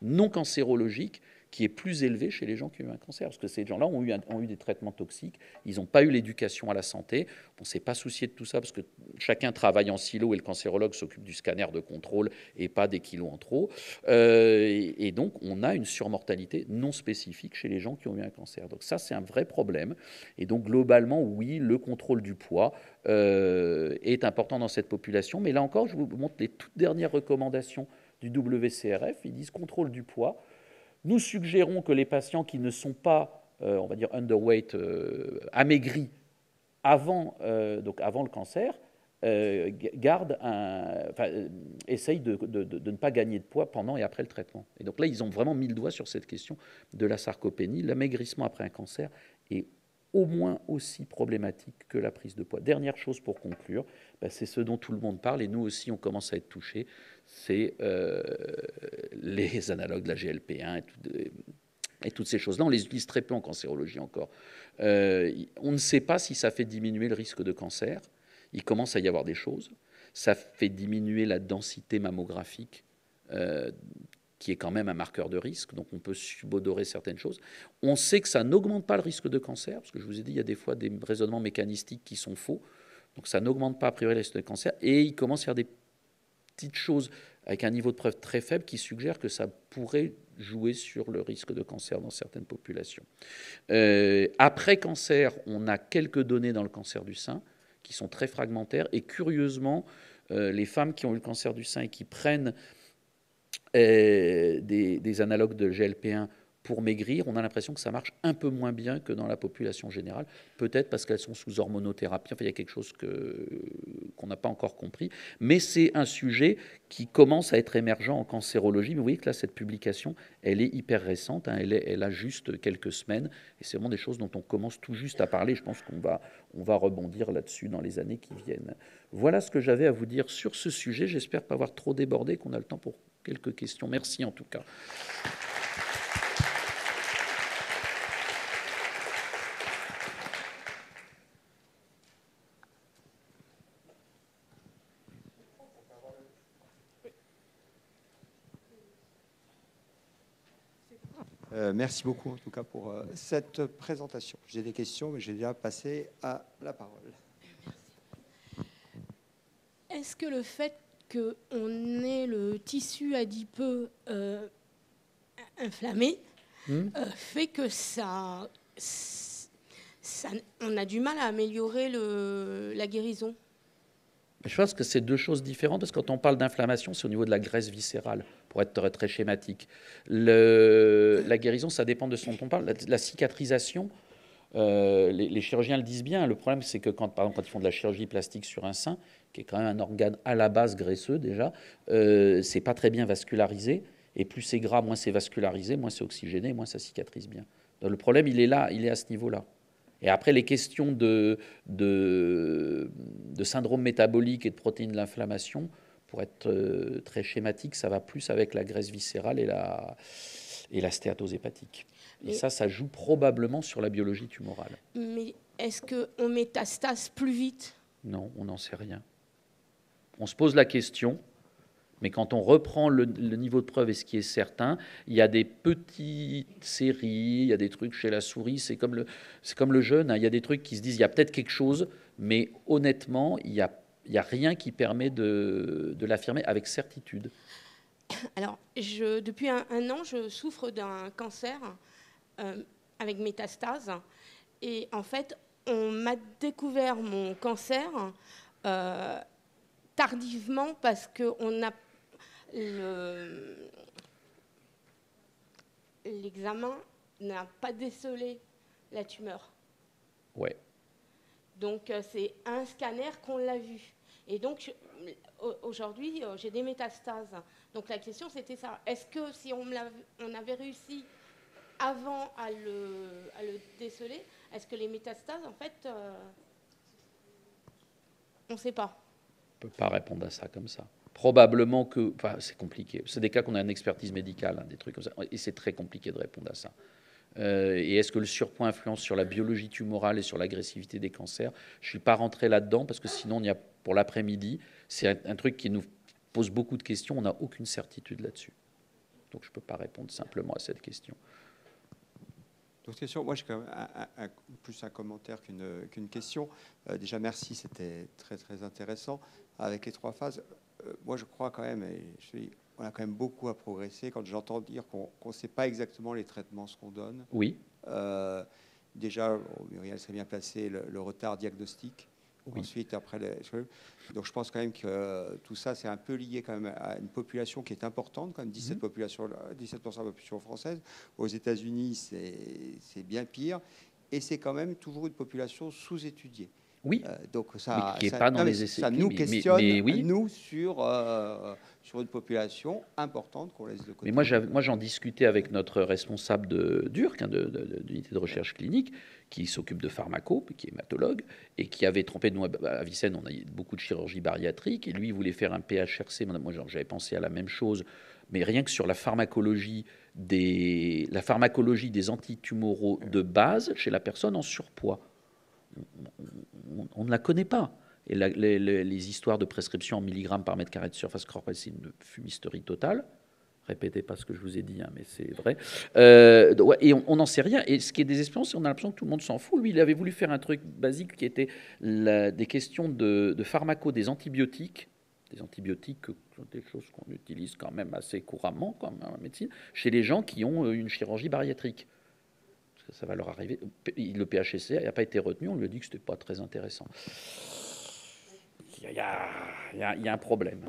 non cancérologique qui est plus élevé chez les gens qui ont eu un cancer. Parce que ces gens-là ont eu des traitements toxiques, ils n'ont pas eu l'éducation à la santé, on ne s'est pas soucié de tout ça parce que chacun travaille en silo et le cancérologue s'occupe du scanner de contrôle et pas des kilos en trop. Et donc, on a une surmortalité non spécifique chez les gens qui ont eu un cancer. Donc ça, c'est un vrai problème. Et donc, globalement, oui, le contrôle du poids est important dans cette population. Mais là encore, je vous montre les toutes dernières recommandations du WCRF. Ils disent contrôle du poids. Nous suggérons que les patients qui ne sont pas, on va dire, underweight, amaigris avant le cancer, essayent de ne pas gagner de poids pendant et après le traitement. Et donc là, ils ont vraiment mis le doigt sur cette question de la sarcopénie. L'amaigrissement après un cancer est au moins aussi problématique que la prise de poids. Dernière chose pour conclure, c'est ce dont tout le monde parle, et nous aussi on commence à être touchés, c'est les analogues de la GLP-1 et toutes ces choses-là. On les utilise très peu en cancérologie encore. On ne sait pas si ça fait diminuer le risque de cancer. Il commence à y avoir des choses. Ça fait diminuer la densité mammographique, qui est quand même un marqueur de risque, donc on peut subodorer certaines choses. On sait que ça n'augmente pas le risque de cancer, parce que je vous ai dit, il y a des fois des raisonnements mécanistiques qui sont faux, donc ça n'augmente pas a priori le risque de cancer, et il commence à y avoir des petites choses avec un niveau de preuve très faible qui suggèrent que ça pourrait jouer sur le risque de cancer dans certaines populations. Après cancer, on a quelques données dans le cancer du sein qui sont très fragmentaires, et curieusement, les femmes qui ont eu le cancer du sein et qui prennent des analogues de GLP-1 pour maigrir, on a l'impression que ça marche un peu moins bien que dans la population générale, peut-être parce qu'elles sont sous hormonothérapie. Enfin, il y a quelque chose qu'on n'a pas encore compris, mais c'est un sujet qui commence à être émergent en cancérologie. Mais vous voyez que là, cette publication, elle est hyper récente, hein, elle a juste quelques semaines, et c'est vraiment des choses dont on commence tout juste à parler. Je pense qu'on va rebondir là-dessus dans les années qui viennent. Voilà ce que j'avais à vous dire sur ce sujet. J'espère pas avoir trop débordé, qu'on a le temps pour quelques questions. Merci en tout cas. Merci beaucoup en tout cas pour cette présentation. J'ai des questions, mais j'ai déjà passé à la parole. Est-ce que le fait qu'on ait le tissu adipeux inflammé fait que on a du mal à améliorer la guérison? Je pense que c'est deux choses différentes, parce que quand on parle d'inflammation, c'est au niveau de la graisse viscérale, pour être très schématique. La guérison, ça dépend de ce dont on parle. La cicatrisation, les chirurgiens le disent bien. Le problème, c'est que par exemple, quand ils font de la chirurgie plastique sur un sein, qui est quand même un organe à la base graisseux déjà, c'est pas très bien vascularisé. Et plus c'est gras, moins c'est vascularisé, moins c'est oxygéné, moins ça cicatrise bien. Donc le problème, il est là, il est à ce niveau-là. Et après, les questions de syndrome métabolique et de protéines de l'inflammation, pour être très schématique, ça va plus avec la graisse viscérale et la stéatose hépatique. Et ça joue probablement sur la biologie tumorale. Mais est-ce qu'on métastase plus vite? Non, on n'en sait rien. On se pose la question, mais quand on reprend le niveau de preuve et ce qui est certain, il y a des petites séries, il y a des trucs chez la souris, c'est comme le jeûne, hein, il y a des trucs qui se disent il y a peut-être quelque chose, mais honnêtement, il n'y a rien qui permet de l'affirmer avec certitude. Alors, depuis un an, je souffre d'un cancer avec métastase. Et en fait, on m'a découvert mon cancer tardivement parce qu'on a l'examen n'a pas décelé la tumeur. Ouais. Donc, c'est un scanner qu'on l'a vu. Et donc, aujourd'hui, j'ai des métastases. Donc, la question, c'était ça. Est-ce que si on avait réussi avant à le déceler, est-ce que les métastases, en fait, on ne sait pas? On ne peut pas répondre à ça comme ça. Probablement que... Enfin, c'est compliqué. C'est des cas qu'on a une expertise médicale, hein, des trucs comme ça. Et c'est très compliqué de répondre à ça. Et est-ce que le surpoids influence sur la biologie tumorale et sur l'agressivité des cancers? Je ne suis pas rentré là-dedans parce que sinon, on y a pour l'après-midi. C'est un truc qui nous pose beaucoup de questions. On n'a aucune certitude là-dessus. Donc je ne peux pas répondre simplement à cette question. D'autres questions? Moi, j'ai quand même plus un commentaire qu'une question. Déjà, merci, c'était très, très intéressant. Avec les 3 phases, moi, je crois quand même, on a quand même beaucoup à progresser quand j'entends dire qu'on ne sait pas exactement les traitements ce qu'on donne. Oui. Déjà, Muriel serait bien placé, le retard diagnostique. Oui. Ensuite, après donc je pense quand même que tout ça, c'est un peu lié quand même à une population qui est importante, quand même 17% de la population française. Aux États-Unis, c'est bien pire. Et c'est quand même toujours une population sous-étudiée. Oui, donc ça, mais qui n'est pas dans les essais. Ça nous questionne, oui. nous, sur une population importante qu'on laisse de côté. Mais moi, j'en discutais avec notre responsable d'URC, d'unité de recherche clinique, qui s'occupe de pharmaco, qui est hématologue, et qui avait trompé, nous, à Vicenne, on a beaucoup de chirurgie bariatrique, et lui, il voulait faire un PHRC. Moi, j'avais pensé à la même chose, mais rien que sur la pharmacologie des antitumoraux de base chez la personne en surpoids. On ne la connaît pas. Et les histoires de prescription en milligrammes par mètre carré de surface corporelle, c'est une fumisterie totale. Répétez pas ce que je vous ai dit, mais c'est vrai. Et on n'en sait rien. Et ce qui est désespérant, c'est qu'on a l'impression que tout le monde s'en fout. Lui, il avait voulu faire un truc basique qui était des questions de pharmaco, des antibiotiques des choses qu'on utilise quand même assez couramment comme en médecine, chez les gens qui ont une chirurgie bariatrique. Ça va leur arriver. Le PHSC n'a pas été retenu. On lui a dit que ce n'était pas très intéressant. Il y a un problème.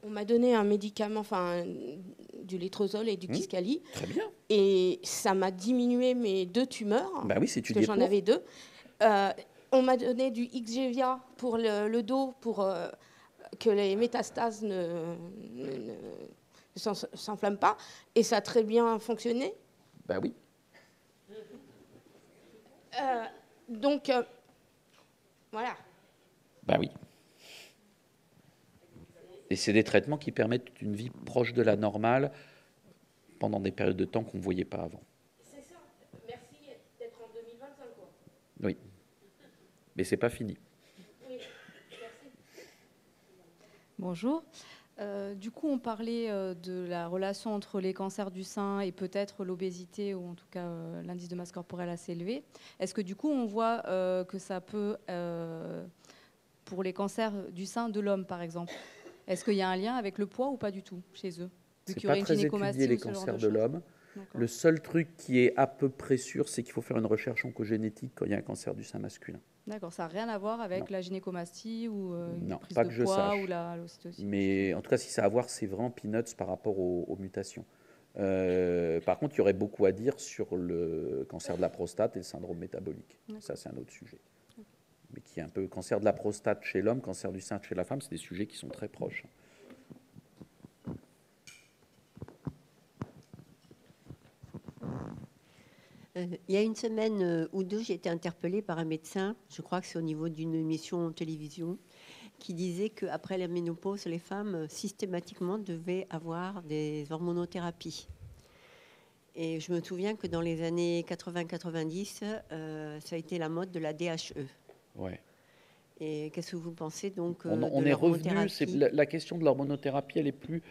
On m'a donné un médicament, du létrozole et du Kisqali. Très bien. Et ça m'a diminué mes 2 tumeurs. Bah oui, c'est parce que j'en avais 2. On m'a donné du Xgevia pour le dos, pour que les métastases ne s'enflamme pas, et ça a très bien fonctionné. Ben oui. Donc, voilà. Ben oui. Et c'est des traitements qui permettent une vie proche de la normale pendant des périodes de temps qu'on ne voyait pas avant. C'est ça. Merci d'être en 2025, quoi. Oui. Mais c'est pas fini. Oui, merci. Bonjour. Du coup, on parlait de la relation entre les cancers du sein et peut-être l'obésité, ou en tout cas l'indice de masse corporelle assez élevé. Est-ce que du coup, on voit que ça peut, pour les cancers du sein de l'homme, par exemple, est-ce qu'il y a un lien avec le poids ou pas du tout chez eux? C'est pas très étudié les cancers de l'homme. Le seul truc qui est à peu près sûr, c'est qu'il faut faire une recherche oncogénétique quand il y a un cancer du sein masculin. D'accord, ça n'a rien à voir avec la gynécomastie ou une prise pas de que poids je ou l'ocytocine. Mais en tout cas, si ça a à voir, c'est vraiment peanuts par rapport aux mutations. Par contre, il y aurait beaucoup à dire sur le cancer de la prostate et le syndrome métabolique. Ça, c'est un autre sujet. Mais qui est un peu cancer de la prostate chez l'homme, cancer du sein chez la femme, c'est des sujets qui sont très proches. Il y a une semaine ou 2, j'ai été interpellée par un médecin, je crois que c'est au niveau d'une émission télévision, qui disait qu'après la ménopause, les femmes systématiquement devaient avoir des hormonothérapies. Et je me souviens que dans les années 80-90, ça a été la mode de la DHE. Ouais. Et qu'est-ce que vous pensez donc on est revenu, la question de l'hormonothérapie, elle est plus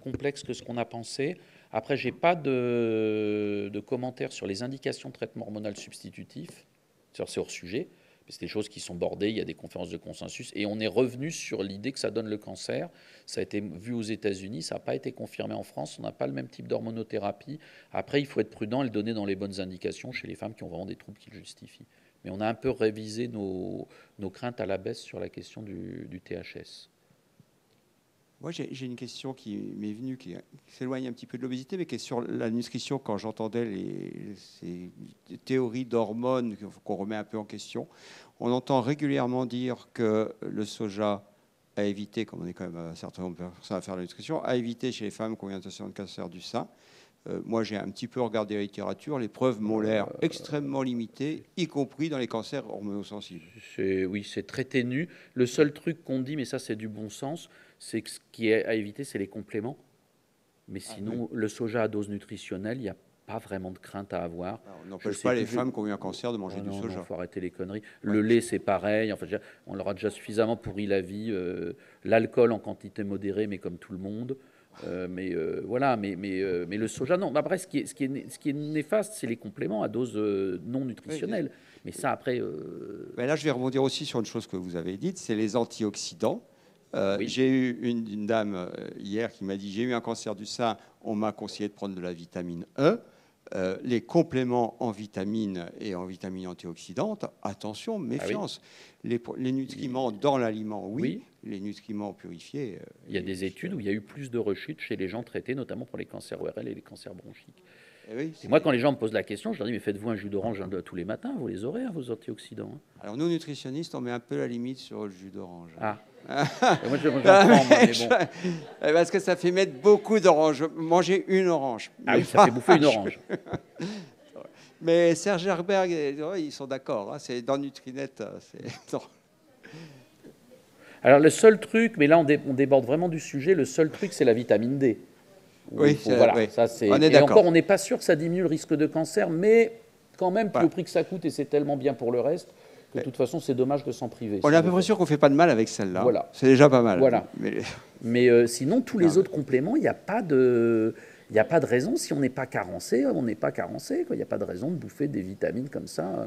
complexe que ce qu'on a pensé. Après, je n'ai pas de commentaires sur les indications de traitement hormonal substitutif. C'est hors sujet. C'est des choses qui sont bordées, il y a des conférences de consensus. Et on est revenu sur l'idée que ça donne le cancer. Ça a été vu aux États-Unis, ça n'a pas été confirmé en France. On n'a pas le même type d'hormonothérapie. Après, il faut être prudent et le donner dans les bonnes indications chez les femmes qui ont vraiment des troubles qui le justifient. Mais on a un peu révisé nos craintes à la baisse sur la question du THS. Moi, j'ai une question qui m'est venue, qui s'éloigne un petit peu de l'obésité, mais qui est sur la nutrition. Quand j'entendais ces théories d'hormones qu'on remet un peu en question, on entend régulièrement dire que le soja à éviter, comme on est quand même un certain nombre de personnes à faire de la nutrition, à éviter chez les femmes qui ont une orientation de cancer du sein. Moi, j'ai un petit peu regardé la littérature. Les preuves m'ont l'air extrêmement limitées, y compris dans les cancers hormonosensibles. Oui, c'est très ténu. Le seul truc qu'on dit, mais ça, c'est du bon sens, c'est que ce qui est à éviter, c'est les compléments. Mais sinon, le soja à dose nutritionnelle, il n'y a pas vraiment de crainte à avoir. On n'empêche pas les femmes qui ont eu un cancer de manger du soja. Il faut arrêter les conneries. Le lait, c'est pareil. Enfin, on leur a déjà suffisamment pourri la vie. L'alcool en quantité modérée, mais comme tout le monde. Voilà, mais le soja, non. Après, ce qui est néfaste, c'est les compléments à dose non nutritionnelle. Mais ça, après... Là, je vais rebondir aussi sur une chose que vous avez dite, c'est les antioxydants. Oui. J'ai eu une dame hier qui m'a dit « J'ai eu un cancer du sein, on m'a conseillé de prendre de la vitamine E ». Les compléments en vitamines et en vitamines antioxydantes, attention, méfiance. Les nutriments dans l'aliment, oui. Les nutriments purifiés. Il y a des études où il y a eu plus de rechutes chez les gens traités, notamment pour les cancers ORL et les cancers bronchiques. Et moi, quand les gens me posent la question, je leur dis, mais faites-vous un jus d'orange tous les matins, vous les aurez, vos antioxydants. Alors nous, nutritionnistes, on met un peu la limite sur le jus d'orange. Ah. Moi, j'en prends, mais bon. Parce que ça fait mettre beaucoup d'oranges. Manger une orange. Ah oui, ça fait bouffer une orange. Mais Serge Herberg, ils sont d'accord. Hein, c'est dans Nutrinet. Alors le seul truc, mais là on déborde vraiment du sujet, le seul truc c'est la vitamine D. Oui, voilà, ça c'est. On est et d'accord. encore, on n'est pas sûr que ça diminue le risque de cancer, mais quand même, puis au prix que ça coûte, et c'est tellement bien pour le reste, que de toute façon, c'est dommage de s'en priver. On est à peu près sûr qu'on ne fait pas de mal avec celle-là. Voilà. C'est déjà pas mal. Voilà. Mais sinon, tous les autres compléments, il n'y a pas de raison. Si on n'est pas carencé, on n'est pas carencé. Il n'y a pas de raison de bouffer des vitamines comme ça.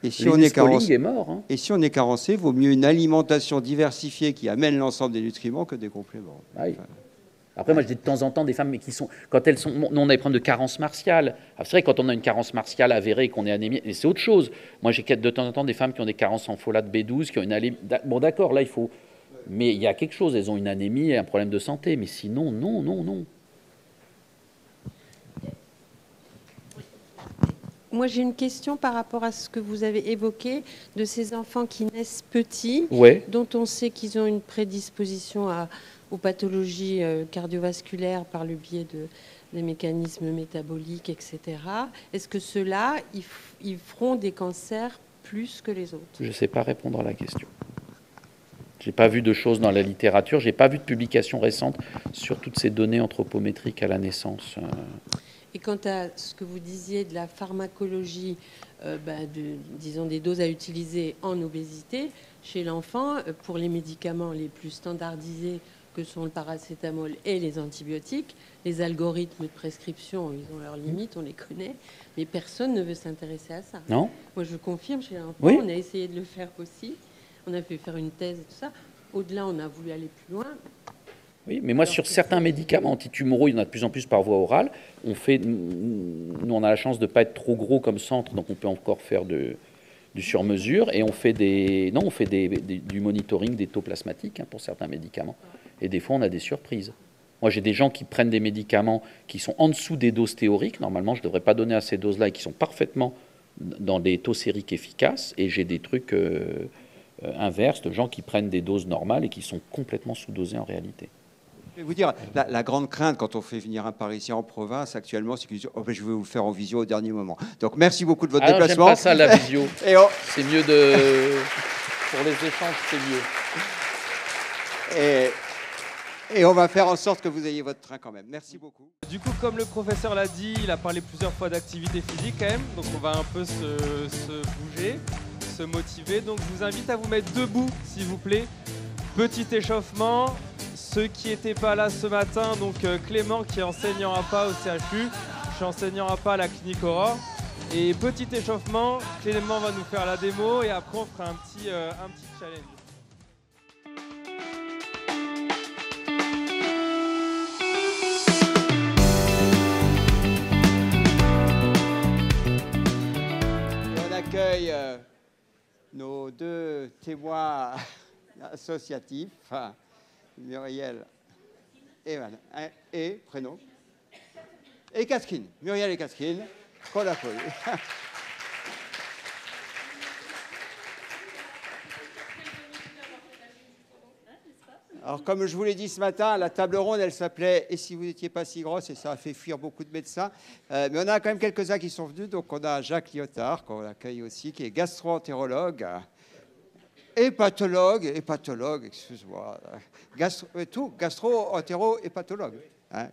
Et si on est carencé, est mort. Hein. Et si on est carencé, vaut mieux une alimentation diversifiée qui amène l'ensemble des nutriments que des compléments. Oui. Après, moi, je dis de temps en temps des femmes mais qui sont, quand elles sont, nous, on a des problèmes de carence martiale. C'est vrai, quand on a une carence martiale avérée et qu'on est anémique, mais c'est autre chose. Moi, j'ai de temps en temps des femmes qui ont des carences en folate B12, qui ont une anémie. Bon, d'accord, là, il faut. Mais il y a quelque chose. Elles ont une anémie et un problème de santé. Mais sinon, non. Moi, j'ai une question par rapport à ce que vous avez évoqué de ces enfants qui naissent petits, dont on sait qu'ils ont une prédisposition aux pathologies cardiovasculaires par le biais des mécanismes métaboliques, etc. Est-ce que ceux-là, ils feront des cancers plus que les autres? Je ne sais pas répondre à la question. Je n'ai pas vu de choses dans la littérature, je n'ai pas vu de publication récente sur toutes ces données anthropométriques à la naissance. Et quant à ce que vous disiez de la pharmacologie, disons des doses à utiliser en obésité, chez l'enfant, pour les médicaments les plus standardisés que sont le paracétamol et les antibiotiques, les algorithmes de prescription, ils ont leurs limites, on les connaît, mais personne ne veut s'intéresser à ça. Non. Moi, je confirme, chez l'enfant, on a essayé de le faire aussi, on a fait faire une thèse et tout ça. Au-delà, on a voulu aller plus loin. Oui, mais moi, sur certains médicaments antitumoraux, il y en a de plus en plus par voie orale. Nous, on a la chance de ne pas être trop gros comme centre, donc on peut encore faire du sur-mesure. Et on fait du monitoring des taux plasmatiques pour certains médicaments. Et des fois, on a des surprises. Moi, j'ai des gens qui prennent des médicaments qui sont en dessous des doses théoriques. Normalement, je ne devrais pas donner à ces doses-là et qui sont parfaitement dans des taux sériques efficaces. Et j'ai des trucs inverses de gens qui prennent des doses normales et qui sont complètement sous-dosés en réalité. Je vais vous dire, la grande crainte quand on fait venir un Parisien en province actuellement, c'est qu'ils disent je vais vous le faire en visio au dernier moment. Donc merci beaucoup de votre déplacement. J'aime pas ça, la visio. C'est mieux pour les échanges, c'est mieux. Et on va faire en sorte que vous ayez votre train quand même. Merci beaucoup. Du coup, comme le professeur l'a dit, il a parlé plusieurs fois d'activité physique quand même. Donc on va un peu se bouger, se motiver. Donc je vous invite à vous mettre debout, s'il vous plaît. Petit échauffement. Ceux qui n'étaient pas là ce matin, donc Clément qui est enseignant APA au CHU, je suis enseignant APA à la clinique Aurore. Et petit échauffement, Clément va nous faire la démo et après on fera un petit challenge. Et on accueille nos deux témoins associatifs. Muriel et prénom. Et Casquine. Muriel et Casquine. Qu'on applaudit. Alors, comme je vous l'ai dit ce matin, la table ronde, elle s'appelait « Et si vous n'étiez pas si grosse ?» et ça a fait fuir beaucoup de médecins. Mais on a quand même quelques-uns qui sont venus. Donc, on a Jacques Lyotard, qu'on accueille aussi, qui est gastro-entérologue. Hépatologue, excuse-moi, gastro-entéro-hépatologue. Hein,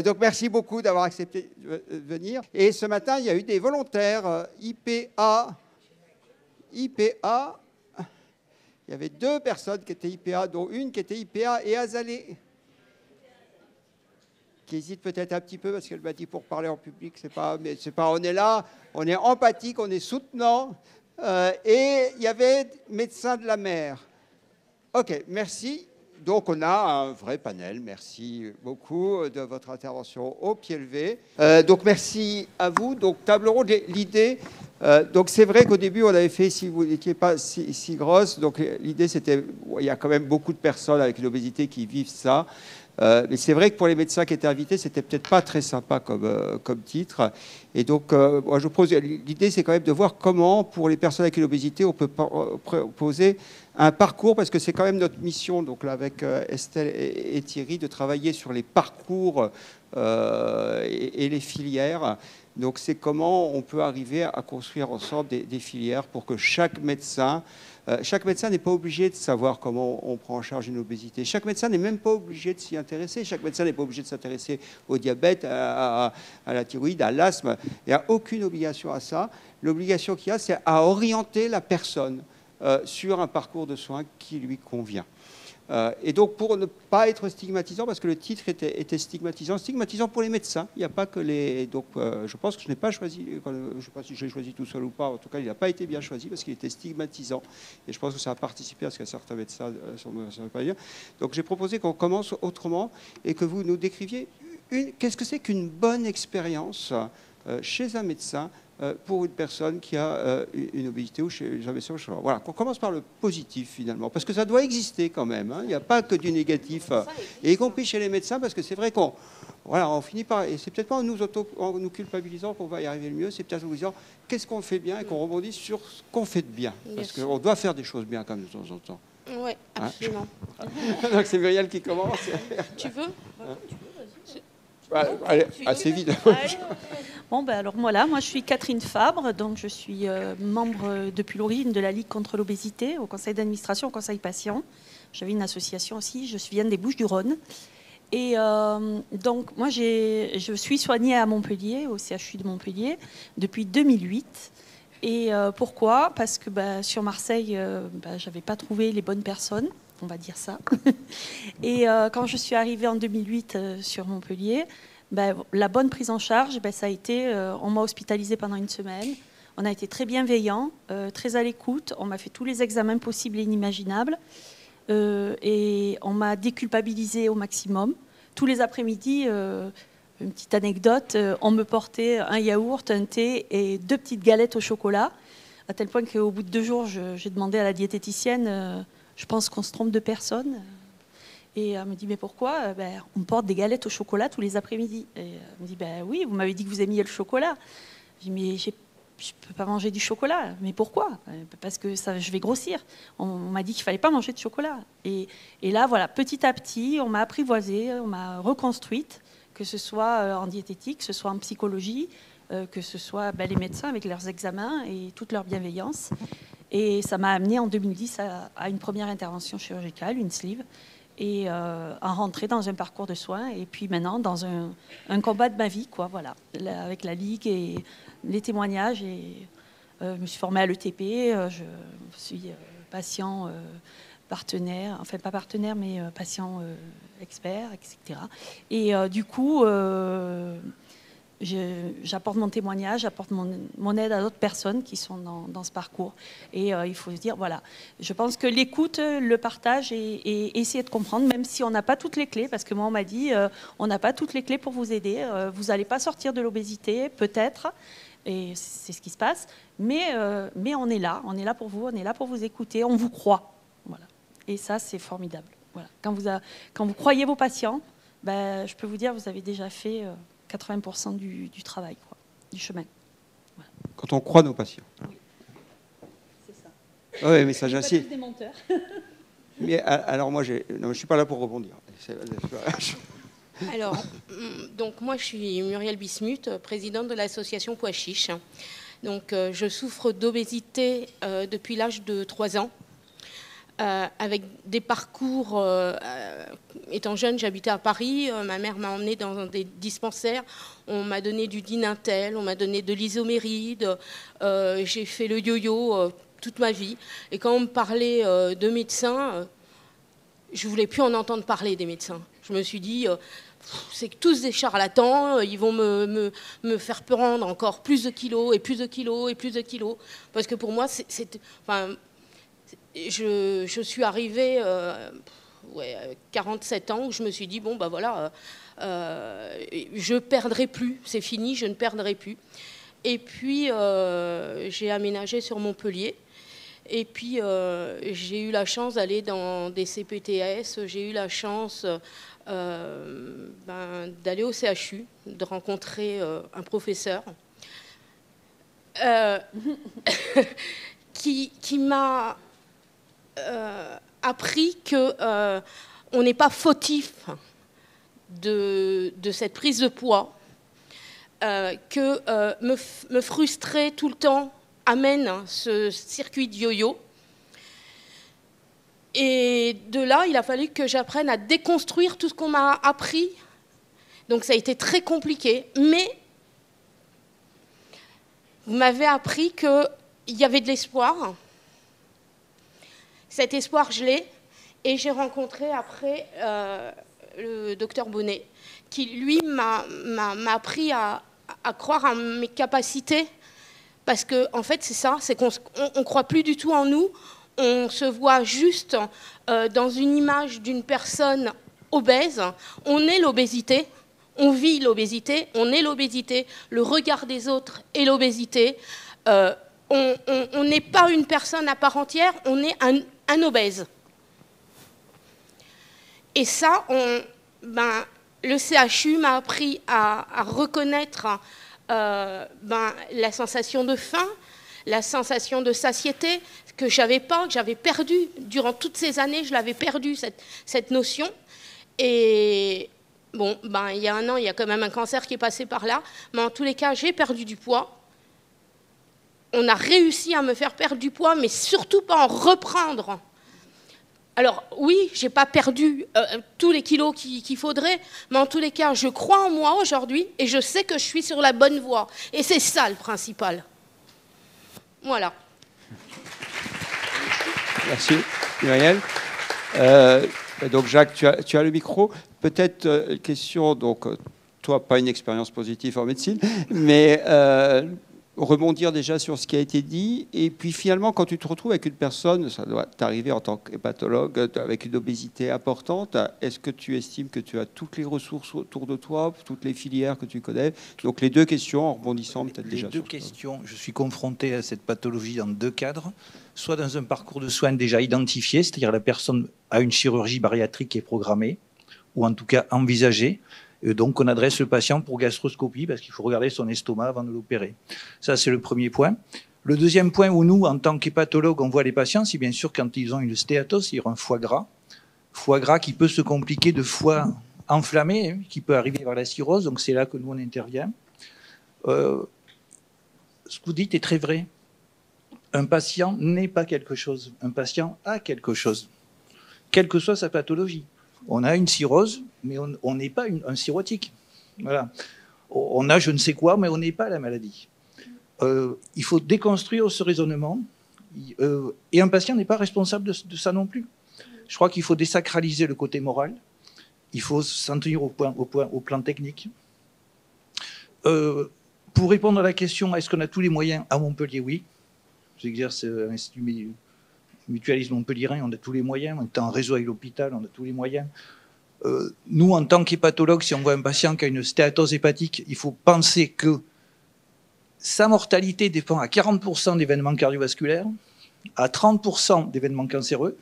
donc merci beaucoup d'avoir accepté de venir. Et ce matin, il y a eu des volontaires IPA. Il y avait 2 personnes qui étaient IPA, dont une qui était IPA et Azalée, qui hésite peut-être un petit peu parce qu'elle m'a dit pour parler en public, mais c'est pas, on est là, on est empathique, on est soutenant. Et il y avait médecin de la mer. Ok, merci. Donc, on a un vrai panel. Merci beaucoup de votre intervention au pied levé. Donc, merci à vous. Donc, table ronde, l'idée... donc, c'est vrai qu'au début, on avait fait, si vous n'étiez pas si grosse, donc l'idée, c'était... Il y a quand même beaucoup de personnes avec une obésité qui vivent ça. Mais c'est vrai que pour les médecins qui étaient invités, c'était peut-être pas très sympa comme titre. Et donc, moi, je pose... L'idée, c'est quand même de voir comment, pour les personnes avec une obésité, on peut proposer un parcours, parce que c'est quand même notre mission, donc là, avec Estelle et Thierry, de travailler sur les parcours et les filières. Donc, c'est comment on peut arriver à construire ensemble des filières pour que chaque médecin n'est pas obligé de savoir comment on prend en charge une obésité. Chaque médecin n'est même pas obligé de s'y intéresser. Chaque médecin n'est pas obligé de s'intéresser au diabète, à la thyroïde, à l'asthme. Il n'y a aucune obligation à ça. L'obligation qu'il y a, c'est à orienter la personne sur un parcours de soins qui lui convient. Et donc, pour ne pas être stigmatisant, parce que le titre était stigmatisant pour les médecins. Il n'y a pas que les... Donc, je pense que je n'ai pas choisi, je ne sais pas si j'ai choisi tout seul ou pas, en tout cas, il n'a pas été bien choisi parce qu'il était stigmatisant. Et je pense que ça a participé à ce que certains médecins ne savent pas dire. Donc, j'ai proposé qu'on commence autrement et que vous nous décriviez qu'est-ce que c'est qu'une bonne expérience chez un médecin pour une personne qui a une obésité ou chez un médecin. Voilà, qu'on commence par le positif finalement, parce que ça doit exister quand même. Hein. Il n'y a pas que du négatif, et y compris chez les médecins, parce que c'est vrai qu'on finit par, et c'est peut-être pas en nous culpabilisant qu'on va y arriver le mieux, c'est peut-être en nous disant qu'est-ce qu'on fait bien et qu'on rebondit sur ce qu'on fait de bien, parce qu'on doit faire des choses bien quand même de temps en temps. Oui, absolument. Hein. Donc c'est Muriel qui commence. Tu veux Allez, assez vite. Bon, ben alors voilà, moi je suis Catherine Fabre, donc je suis membre depuis l'origine de la Ligue contre l'obésité au conseil d'administration, au conseil patient. J'avais une association aussi, je viens des Bouches-du-Rhône. Et donc moi je suis soignée à Montpellier, au CHU de Montpellier, depuis 2008. Et pourquoi ? Parce que sur Marseille, je n'avais pas trouvé les bonnes personnes, on va dire ça. Et quand je suis arrivée en 2008 sur Montpellier, la bonne prise en charge, ça a été, on m'a hospitalisée pendant une semaine, on a été très bienveillants, très à l'écoute, on m'a fait tous les examens possibles et inimaginables, et on m'a déculpabilisée au maximum. Tous les après-midi, une petite anecdote, on me portait un yaourt, un thé et 2 petites galettes au chocolat, à tel point qu'au bout de 2 jours, j'ai demandé à la diététicienne, je pense qu'on se trompe de personne. Et elle me dit, mais pourquoi ? On me porte des galettes au chocolat tous les après-midi. Et elle me dit, oui, vous m'avez dit que vous aimiez le chocolat. Je dis, mais je ne peux pas manger du chocolat. Mais pourquoi ? Parce que je vais grossir. On m'a dit qu'il ne fallait pas manger de chocolat. Et là, voilà, petit à petit, on m'a apprivoisée, on m'a reconstruite, que ce soit en diététique, que ce soit en psychologie, que ce soit les médecins avec leurs examens et toute leur bienveillance. Et ça m'a amenée en 2010 à une première intervention chirurgicale, une sleeve, et à rentrer dans un parcours de soins, et puis maintenant dans un combat de ma vie, quoi, voilà, avec la Ligue et les témoignages. Et je me suis formée à l'ETP, je suis patient partenaire, enfin pas partenaire, mais patient expert, etc. Et du coup, j'apporte mon témoignage, j'apporte mon aide à d'autres personnes qui sont dans ce parcours. Et il faut se dire, voilà, je pense que l'écoute, le partage et essayer de comprendre, même si on n'a pas toutes les clés, parce que moi on m'a dit, on n'a pas toutes les clés pour vous aider, vous n'allez pas sortir de l'obésité, peut-être, et c'est ce qui se passe, mais on est là pour vous, on est là pour vous écouter, on vous croit. Voilà. Et ça, c'est formidable. Voilà. Quand vous croyez vos patients, je peux vous dire, vous avez déjà fait 80% du travail, quoi, du chemin. Voilà. Quand on croit nos patients. Oui, c'est ça. Oui, mais ça j'insiste. Pas tous des menteurs. Mais alors moi, je ne suis pas là pour rebondir. Alors, donc moi je suis Muriel Bismuth, présidente de l'association Pois Chiche. Donc je souffre d'obésité depuis l'âge de 3 ans. Avec des parcours étant jeune, j'habitais à Paris. Ma mère m'a emmenée dans des dispensaires. On m'a donné du Dinatel, on m'a donné de l'isoméride. J'ai fait le yo-yo toute ma vie. Et quand on me parlait de médecins, je ne voulais plus en entendre parler des médecins. Je me suis dit, c'est tous des charlatans, ils vont me faire prendre encore plus de kilos et plus de kilos et plus de kilos. Parce que pour moi, je suis arrivée à 47 ans où je me suis dit, bon, bah voilà, je ne perdrai plus, c'est fini, je ne perdrai plus. Et puis, j'ai aménagé sur Montpellier. Et puis, j'ai eu la chance d'aller dans des CPTS, j'ai eu la chance d'aller au CHU, de rencontrer un professeur qui m'a appris qu'on n'est pas fautif de cette prise de poids, que me frustrer tout le temps amène ce circuit de yo-yo. Et de là, il a fallu que j'apprenne à déconstruire tout ce qu'on m'a appris. Donc ça a été très compliqué. Mais vous m'avez appris qu'il y avait de l'espoir. Cet espoir, je l'ai. Et j'ai rencontré après le docteur Bonnet, qui, lui, m'a appris à croire en mes capacités. Parce que, en fait, c'est ça, c'est qu'on ne croit plus du tout en nous. On se voit juste dans une image d'une personne obèse. On est l'obésité, on vit l'obésité, on est l'obésité. Le regard des autres est l'obésité. On n'est pas une personne à part entière, on est un obèse. Et ça, le CHU m'a appris à reconnaître la sensation de faim, la sensation de satiété que j'avais pas, que j'avais perdu. Durant toutes ces années, je l'avais perdu, cette notion. Et bon, il y a un an, il y a quand même un cancer qui est passé par là. Mais en tous les cas, j'ai perdu du poids. On a réussi à me faire perdre du poids, mais surtout pas en reprendre. Alors oui, j'ai pas perdu tous les kilos qu'il faudrait, mais en tous les cas, je crois en moi aujourd'hui et je sais que je suis sur la bonne voie. Et c'est ça le principal. Voilà. Merci, Muriel. Donc Jacques, tu as le micro. Peut-être une question, donc toi, pas une expérience positive en médecine, mais rebondir déjà sur ce qui a été dit. Et puis finalement, quand tu te retrouves avec une personne, ça doit t'arriver en tant qu'hépatologue, avec une obésité importante, est-ce que tu estimes que tu as toutes les ressources autour de toi, toutes les filières que tu connais? Donc les deux questions, en rebondissant peut-être déjà. Les deux questions, je suis confronté à cette pathologie dans deux cadres. Soit dans un parcours de soins déjà identifié, c'est-à-dire la personne a une chirurgie bariatrique qui est programmée, ou en tout cas envisagée. Et donc, on adresse le patient pour gastroscopie parce qu'il faut regarder son estomac avant de l'opérer. Ça, c'est le premier point. Le deuxième point où nous, en tant qu'hépatologue, on voit les patients, c'est bien sûr quand ils ont une stéatose, c'est-à-dire un foie gras qui peut se compliquer de foie enflammé, qui peut arriver vers la cirrhose. Donc, c'est là que nous, on intervient. Ce que vous dites est très vrai. Un patient n'est pas quelque chose. Un patient a quelque chose, quelle que soit sa pathologie. On a une cirrhose, mais on n'est pas un cirrhotique. Voilà. On a je ne sais quoi, mais on n'est pas la maladie. Il faut déconstruire ce raisonnement. Et un patient n'est pas responsable de ça non plus. Je crois qu'il faut désacraliser le côté moral. Il faut s'en tenir au plan technique. Pour répondre à la question, est-ce qu'on a tous les moyens? À Montpellier, oui. J'exerce à l'Institut Mutualisme montpellierin, on a tous les moyens. On est en réseau avec l'hôpital, on a tous les moyens. Nous, en tant qu'hépatologue, si on voit un patient qui a une stéatose hépatique, il faut penser que sa mortalité dépend à 40% d'événements cardiovasculaires, à 30% d'événements cancéreux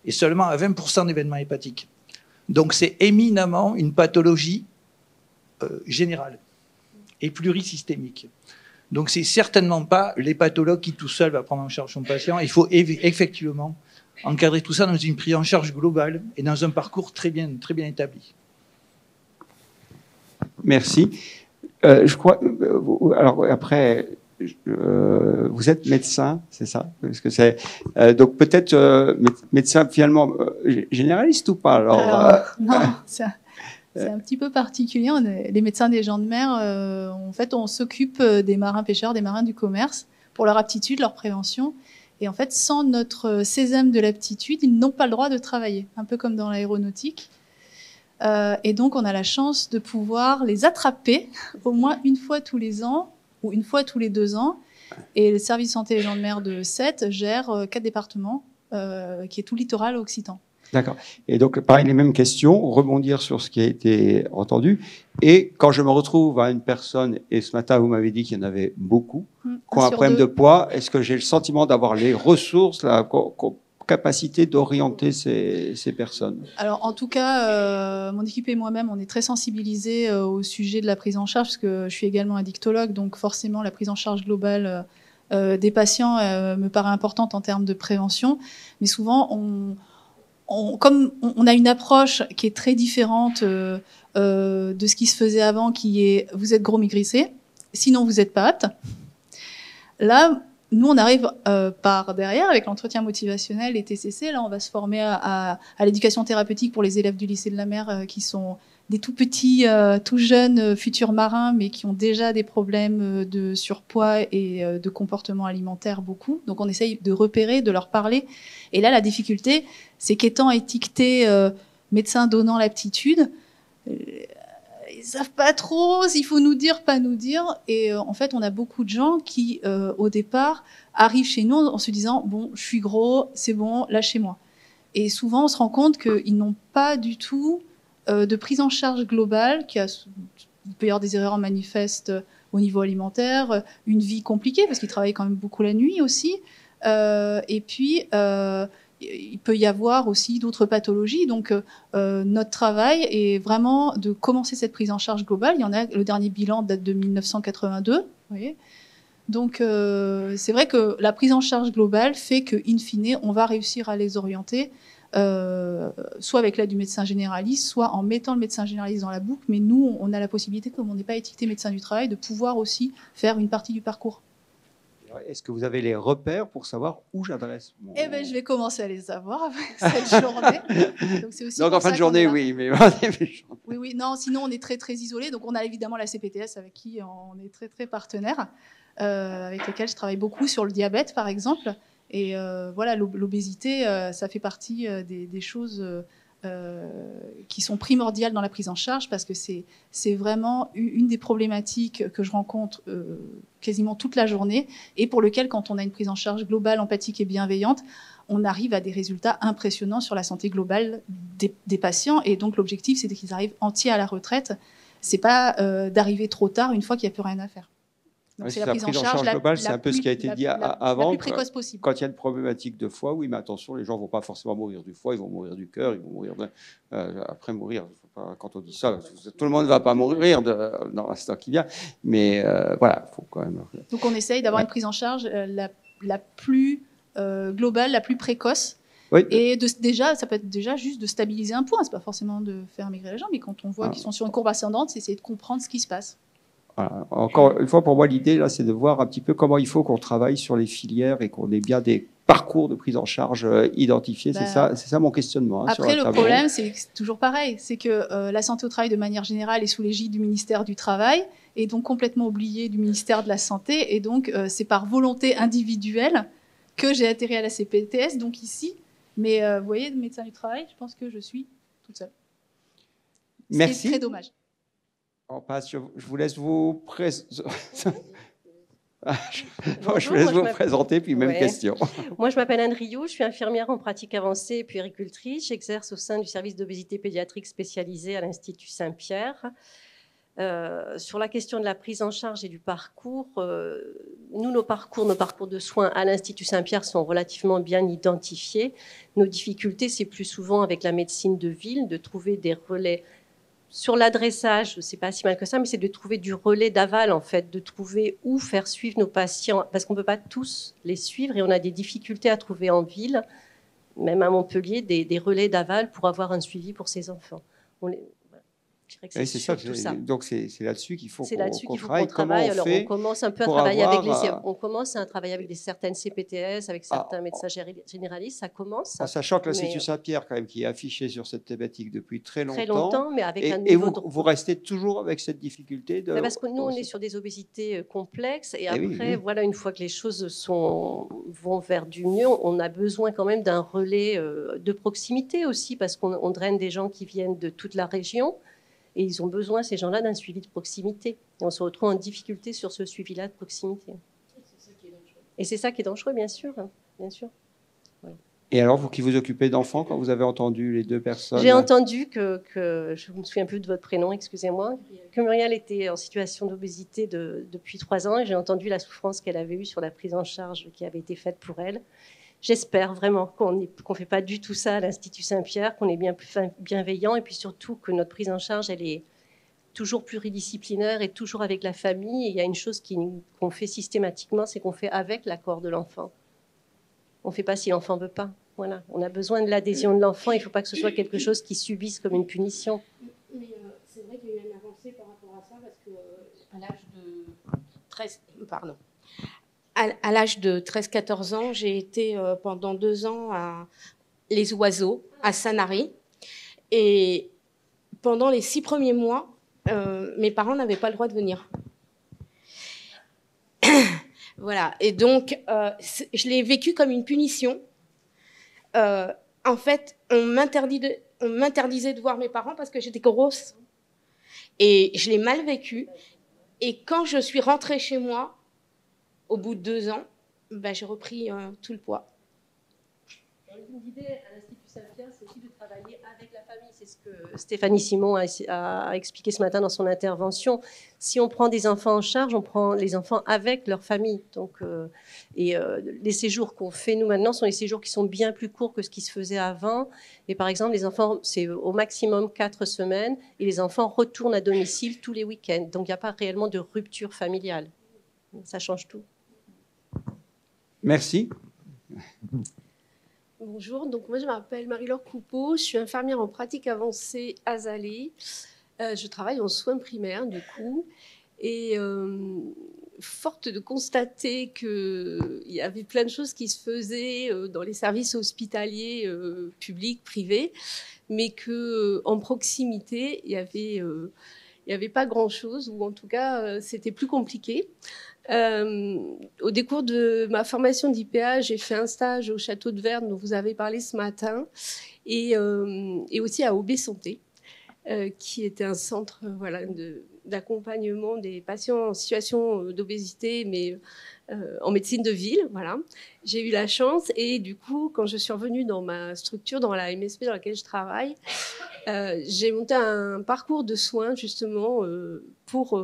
et seulement à 20% d'événements hépatiques. Donc c'est éminemment une pathologie générale et plurisystémique. Donc c'est certainement pas l'hépatologue qui tout seul va prendre en charge son patient. Il faut effectivement encadrer tout ça dans une prise en charge globale et dans un parcours très bien établi. Merci. Je crois. Alors après, vous êtes médecin, c'est ça? Parce que c'est donc peut-être médecin finalement généraliste ou pas? Alors, non, c'est un petit peu particulier. Les médecins des gens de mer, en fait, on s'occupe des marins pêcheurs, des marins du commerce, pour leur aptitude, leur prévention. Et en fait, sans notre sésame de l'aptitude, ils n'ont pas le droit de travailler, un peu comme dans l'aéronautique. Et donc, on a la chance de pouvoir les attraper au moins une fois tous les ans ou une fois tous les 2 ans. Et le service santé des gens de mer de Sète gère 4 départements, qui est tout littoral occitan. D'accord. Et donc, pareil, les mêmes questions, rebondir sur ce qui a été entendu. Et quand je me retrouve à une personne, et ce matin, vous m'avez dit qu'il y en avait beaucoup, qui ont un problème de poids, est-ce que j'ai le sentiment d'avoir les ressources, la capacité d'orienter ces personnes? Alors, en tout cas, mon équipe et moi-même, on est très sensibilisés au sujet de la prise en charge, parce que je suis également addictologue, donc forcément, la prise en charge globale des patients me paraît importante en termes de prévention. Mais souvent, comme on a une approche qui est très différente de ce qui se faisait avant, qui est « vous êtes gros maigrissez, sinon vous n'êtes pas apte ». Là, nous, on arrive par derrière avec l'entretien motivationnel et TCC. Là, on va se former à l'éducation thérapeutique pour les élèves du lycée de la mer qui sont des tout petits, tout jeunes futurs marins, mais qui ont déjà des problèmes de surpoids et de comportement alimentaire beaucoup. Donc, on essaye de repérer, de leur parler. Et là, la difficulté, c'est qu'étant étiqueté médecin donnant l'aptitude, ils savent pas trop s'il faut nous dire, pas nous dire. Et en fait, on a beaucoup de gens qui, au départ, arrivent chez nous en se disant « bon, je suis gros, c'est bon, lâchez-moi ». Et souvent, on se rend compte qu'ils n'ont pas du tout de prise en charge globale. Il peut y avoir des erreurs manifestes au niveau alimentaire, une vie compliquée, parce qu'ils travaillent quand même beaucoup la nuit aussi. Et puis, il peut y avoir aussi d'autres pathologies. Donc, notre travail est vraiment de commencer cette prise en charge globale. Il y en a, le dernier bilan date de 1982. Vous voyez. Donc, c'est vrai que la prise en charge globale fait que, in fine, on va réussir à les orienter, soit avec l'aide du médecin généraliste, soit en mettant le médecin généraliste dans la boucle. Mais nous, on a la possibilité, comme on n'est pas étiqueté médecin du travail, de pouvoir aussi faire une partie du parcours. Est-ce que vous avez les repères pour savoir où j'adresse Eh bien, je vais commencer à les avoir après cette journée. Donc en fin de journée, oui. Mais... oui, non, sinon on est très, très isolés. Donc on a évidemment la CPTS avec qui on est très, très partenaire, avec lesquels je travaille beaucoup sur le diabète, par exemple. Et voilà, l'obésité, ça fait partie des choses qui sont primordiales dans la prise en charge, parce que c'est vraiment une des problématiques que je rencontre quasiment toute la journée, et pour lequel, quand on a une prise en charge globale, empathique et bienveillante, on arrive à des résultats impressionnants sur la santé globale des patients. Et donc l'objectif, c'est qu'ils arrivent entiers à la retraite. C'est pas d'arriver trop tard une fois qu'il n'y a plus rien à faire. Donc c'est la prise en charge globale, c'est un peu ce qui a été dit avant. La plus précoce possible. Quand il y a une problématique de foie, oui, mais attention, les gens ne vont pas forcément mourir du foie, ils vont mourir du cœur, ils vont mourir après mourir. Quand on dit ça, tout le monde ne va pas mourir dans l'instant qui vient, mais voilà, il faut quand même. Donc on essaye d'avoir une prise en charge la plus globale, la plus précoce. Oui. Et déjà, ça peut être déjà juste de stabiliser un poids. C'est pas forcément de faire maigrir les gens, mais quand on voit qu'ils sont sur une courbe ascendante, c'est essayer de comprendre ce qui se passe. Voilà. Encore une fois, pour moi, l'idée, là, c'est de voir un petit peu comment il faut qu'on travaille sur les filières et qu'on ait bien des parcours de prise en charge identifiés. C'est ça mon questionnement. Après, le problème, c'est toujours pareil. C'est que la santé au travail, de manière générale, est sous l'égide du ministère du Travail, et donc complètement oubliée du ministère de la Santé. Et donc, c'est par volonté individuelle que j'ai atterri à la CPTS, donc ici. Mais vous voyez, le médecin du travail, je pense que je suis toute seule. Merci. C'est très dommage. On passe, je vous laisse vous présenter. Bonjour, je vous laisse vous présenter, puis même question. Moi, je m'appelle Anne Rioux, je suis infirmière en pratique avancée et puéricultrice. J'exerce au sein du service d'obésité pédiatrique spécialisé à l'Institut Saint-Pierre. Sur la question de la prise en charge et du parcours, nos parcours de soins à l'Institut Saint-Pierre sont relativement bien identifiés. Nos difficultés, c'est plus souvent avec la médecine de ville, de trouver des relais. Sur l'adressage, c'est pas si mal que ça, mais c'est de trouver du relais d'aval, en fait, de trouver où faire suivre nos patients, parce qu'on ne peut pas tous les suivre et on a des difficultés à trouver en ville, même à Montpellier, des relais d'aval pour avoir un suivi pour ces enfants. dirais que c'est surtout ça. Donc c'est là-dessus qu'il faut qu'on travaille. Alors on commence un peu à travailler avec certaines CPTS, avec certains médecins généralistes, ça commence. En sachant que l'Institut Saint-Pierre, quand même, qui est affiché sur cette thématique depuis très longtemps. Très longtemps, mais avec un niveau vous restez toujours avec cette difficulté de... Parce que nous, on est sur des obésités complexes, et après, voilà, une fois que les choses vont vers du mieux, on a besoin quand même d'un relais de proximité aussi, parce qu'on draine des gens qui viennent de toute la région, et ils ont besoin, ces gens-là, d'un suivi de proximité. Et on se retrouve en difficulté sur ce suivi-là de proximité. Et c'est ça qui est dangereux, bien sûr. Bien sûr. Voilà. Et alors, vous qui vous occupez d'enfants, quand vous avez entendu les deux personnes... J'ai entendu que je ne me souviens plus de votre prénom, excusez-moi, que Muriel était en situation d'obésité depuis 3 ans, et j'ai entendu la souffrance qu'elle avait eue sur la prise en charge qui avait été faite pour elle. J'espère vraiment qu'on ne fait pas du tout ça à l'Institut Saint-Pierre, qu'on est bien plus bienveillant, et puis surtout que notre prise en charge, elle est toujours pluridisciplinaire et toujours avec la famille. Et il y a une chose qu'on fait systématiquement, c'est qu'on fait avec l'accord de l'enfant. On ne fait pas si l'enfant ne veut pas. Voilà. On a besoin de l'adhésion de l'enfant. Il ne faut pas que ce soit quelque chose qui subisse comme une punition. Mais c'est vrai qu'il y a eu une avancée par rapport à ça, parce qu'à l'âge de 13-14 ans, j'ai été pendant 2 ans à Les Oiseaux, à Sanary. Et pendant les 6 premiers mois, mes parents n'avaient pas le droit de venir. Voilà. Et donc, je l'ai vécu comme une punition. En fait, on m'interdisait de voir mes parents parce que j'étais grosse. Et je l'ai mal vécu. Et quand je suis rentrée chez moi, au bout de 2 ans, j'ai repris tout le poids. L'idée à l'Institut Saint-Pierre, c'est aussi de travailler avec la famille. C'est ce que Stéphanie Simon a expliqué ce matin dans son intervention. Si on prend des enfants en charge, on prend les enfants avec leur famille. Donc, les séjours qu'on fait, nous, maintenant, sont les séjours qui sont bien plus courts que ce qui se faisait avant. Et par exemple, les enfants, c'est au maximum 4 semaines. Et les enfants retournent à domicile tous les week-ends. Donc, il n'y a pas réellement de rupture familiale. Ça change tout. Merci. Bonjour, donc moi je m'appelle Marie-Laure Coupeau, je suis infirmière en pratique avancée à Zalé. Je travaille en soins primaires du coup, et forte de constater qu'il y avait plein de choses qui se faisaient dans les services hospitaliers publics, privés, mais qu'en proximité, il y avait pas grand-chose, ou en tout cas c'était plus compliqué. Au décours de ma formation d'IPA, j'ai fait un stage au Château de Verne dont vous avez parlé ce matin, et aussi à OB Santé, qui était un centre d'accompagnement des patients en situation d'obésité, mais en médecine de ville. Voilà. J'ai eu la chance, et du coup, quand je suis revenue dans ma structure, dans la MSP dans laquelle je travaille, j'ai monté un parcours de soins justement pour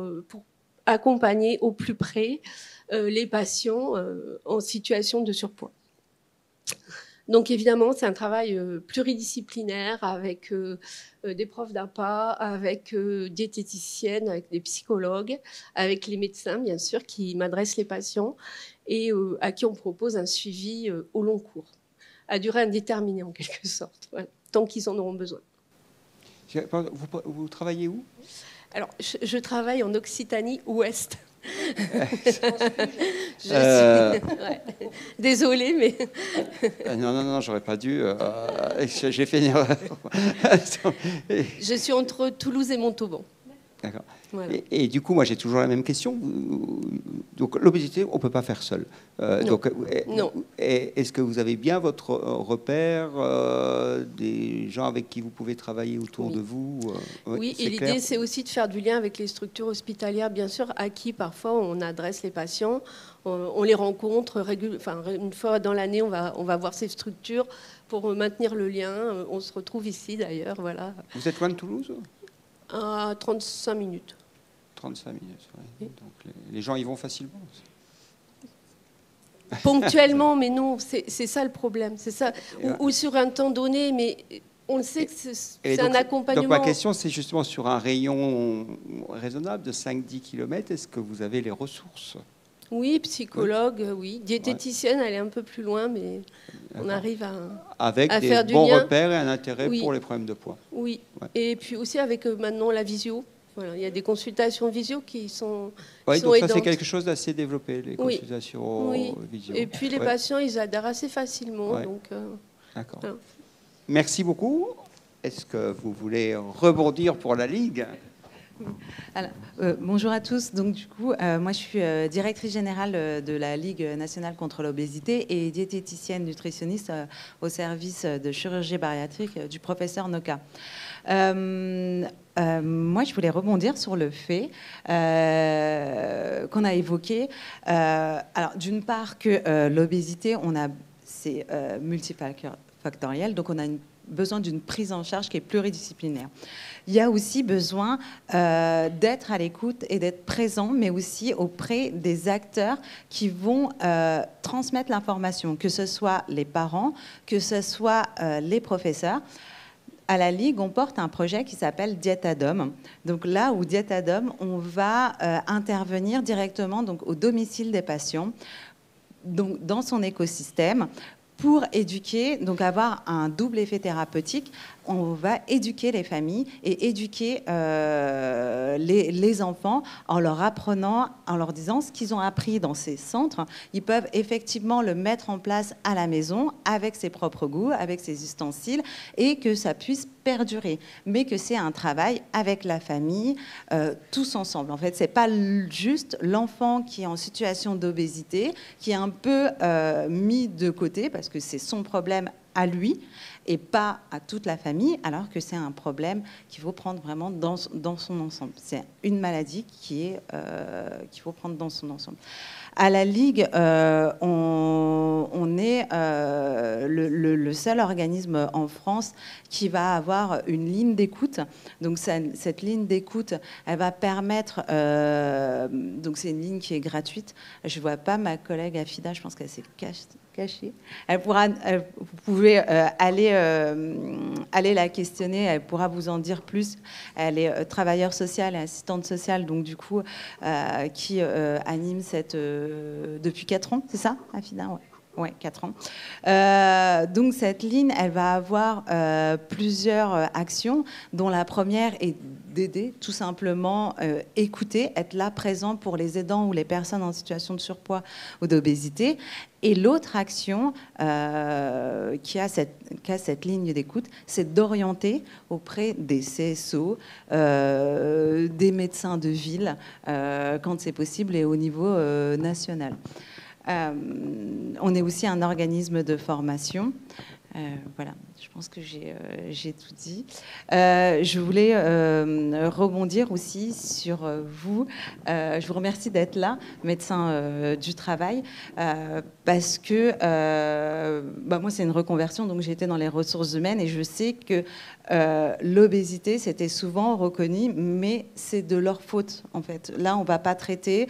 accompagner au plus près les patients en situation de surpoids. Donc évidemment, c'est un travail pluridisciplinaire avec des profs d'APA, avec diététiciennes, avec des psychologues, avec les médecins, bien sûr, qui m'adressent les patients et à qui on propose un suivi au long cours, à durée indéterminée en quelque sorte, voilà, tant qu'ils en auront besoin. Vous travaillez où ? Alors, je travaille en Occitanie ouest. Désolée, mais... non, j'aurais pas dû. J'ai fait une erreur. Je suis entre Toulouse et Montauban. D'accord. Voilà. Et du coup, moi, j'ai toujours la même question. Donc, l'obésité, on ne peut pas faire seul. Non. Est-ce que vous avez bien votre repère, des gens avec qui vous pouvez travailler autour de vous Oui, et l'idée, c'est aussi de faire du lien avec les structures hospitalières, bien sûr, à qui parfois on adresse les patients. On les rencontre une fois dans l'année, on va voir ces structures pour maintenir le lien. On se retrouve ici, d'ailleurs. Voilà. Vous êtes loin de Toulouse ? À 35 minutes. 35 minutes, oui. Donc les gens y vont facilement. Ponctuellement, mais non, c'est ça le problème. C'est ça. Ou sur un temps donné, mais on le sait que c'est un accompagnement. Donc ma question, c'est justement sur un rayon raisonnable de 5-10 km, est-ce que vous avez les ressources ? Oui, psychologue, oui. Diététicienne, elle est un peu plus loin, mais on arrive à faire du bons lien. repères et un intérêt pour les problèmes de poids. Oui, et puis aussi avec maintenant la visio. Voilà, il y a des consultations visio qui sont donc ça aidantes. c'est quelque chose d'assez développé, les consultations visio. Et puis les patients, ils adhèrent assez facilement. Donc, d'accord. Voilà. Merci beaucoup. Est-ce que vous voulez rebondir pour la Ligue ? Alors, bonjour à tous. Donc, du coup, moi, je suis directrice générale de la Ligue nationale contre l'obésité et diététicienne nutritionniste au service de chirurgie bariatrique du professeur Noka. Moi, je voulais rebondir sur le fait qu'on a évoqué. Alors, d'une part, que l'obésité, c'est multifactoriel, donc on a besoin d'une prise en charge qui est pluridisciplinaire. Il y a aussi besoin d'être à l'écoute et d'être présent, mais aussi auprès des acteurs qui vont transmettre l'information, que ce soit les parents, que ce soit les professeurs. À la Ligue, on porte un projet qui s'appelle Diétadom. Donc là où Diétadom, on va intervenir directement donc, au domicile des patients, donc dans son écosystème, pour éduquer, donc avoir un double effet thérapeutique. On va éduquer les familles et éduquer les enfants en leur apprenant, en leur disant ce qu'ils ont appris dans ces centres. Ils peuvent effectivement le mettre en place à la maison avec ses propres goûts, avec ses ustensiles et que ça puisse perdurer. Mais que c'est un travail avec la famille, tous ensemble. En fait, c'est pas juste l'enfant qui est en situation d'obésité, qui est un peu mis de côté parce que c'est son problème à lui et pas à toute la famille, alors que c'est un problème qu'il faut prendre vraiment dans son ensemble. C'est une maladie qu'il faut prendre dans son ensemble. À la Ligue, on est le seul organisme en France qui va avoir une ligne d'écoute. Donc cette ligne d'écoute, elle va permettre... donc c'est une ligne qui est gratuite. Je ne vois pas ma collègue Afida, je pense qu'elle s'est cachée. Vous pouvez aller la questionner, elle pourra vous en dire plus. Elle est travailleure sociale et assistante sociale, donc du coup, qui anime depuis 4 ans, c'est ça, Afida? Ouais, 4 ans. Donc cette ligne, elle va avoir plusieurs actions, dont la première est d'aider, tout simplement écouter, être là présent pour les aidants ou les personnes en situation de surpoids ou d'obésité. Et l'autre action qui a cette ligne d'écoute, c'est d'orienter auprès des CSO, des médecins de ville, quand c'est possible, et au niveau national. On est aussi un organisme de formation. Voilà, je pense que j'ai tout dit. Je voulais rebondir aussi sur vous. Je vous remercie d'être là, médecin du travail, parce que moi, c'est une reconversion, donc j'ai été dans les ressources humaines et je sais que l'obésité, c'était souvent reconnu, mais c'est de leur faute, en fait. Là, on ne va pas traiter,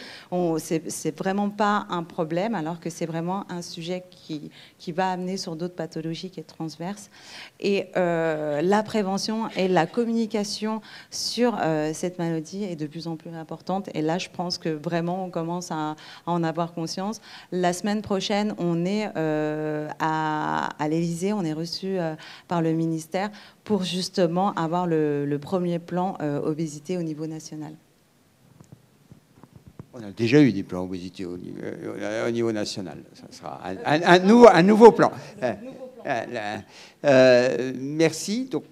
c'est vraiment pas un problème, alors que c'est vraiment un sujet qui va amener sur d'autres pathologies qui est transverse. Et la prévention et la communication sur cette maladie est de plus en plus importante. Et là, je pense que vraiment, on commence à en avoir conscience. La semaine prochaine, on est à l'Élysée, on est reçu par le ministère pour justement avoir le premier plan obésité au niveau national. On a déjà eu des plans obésité au niveau national. Ça sera un nouveau plan. Merci. Donc,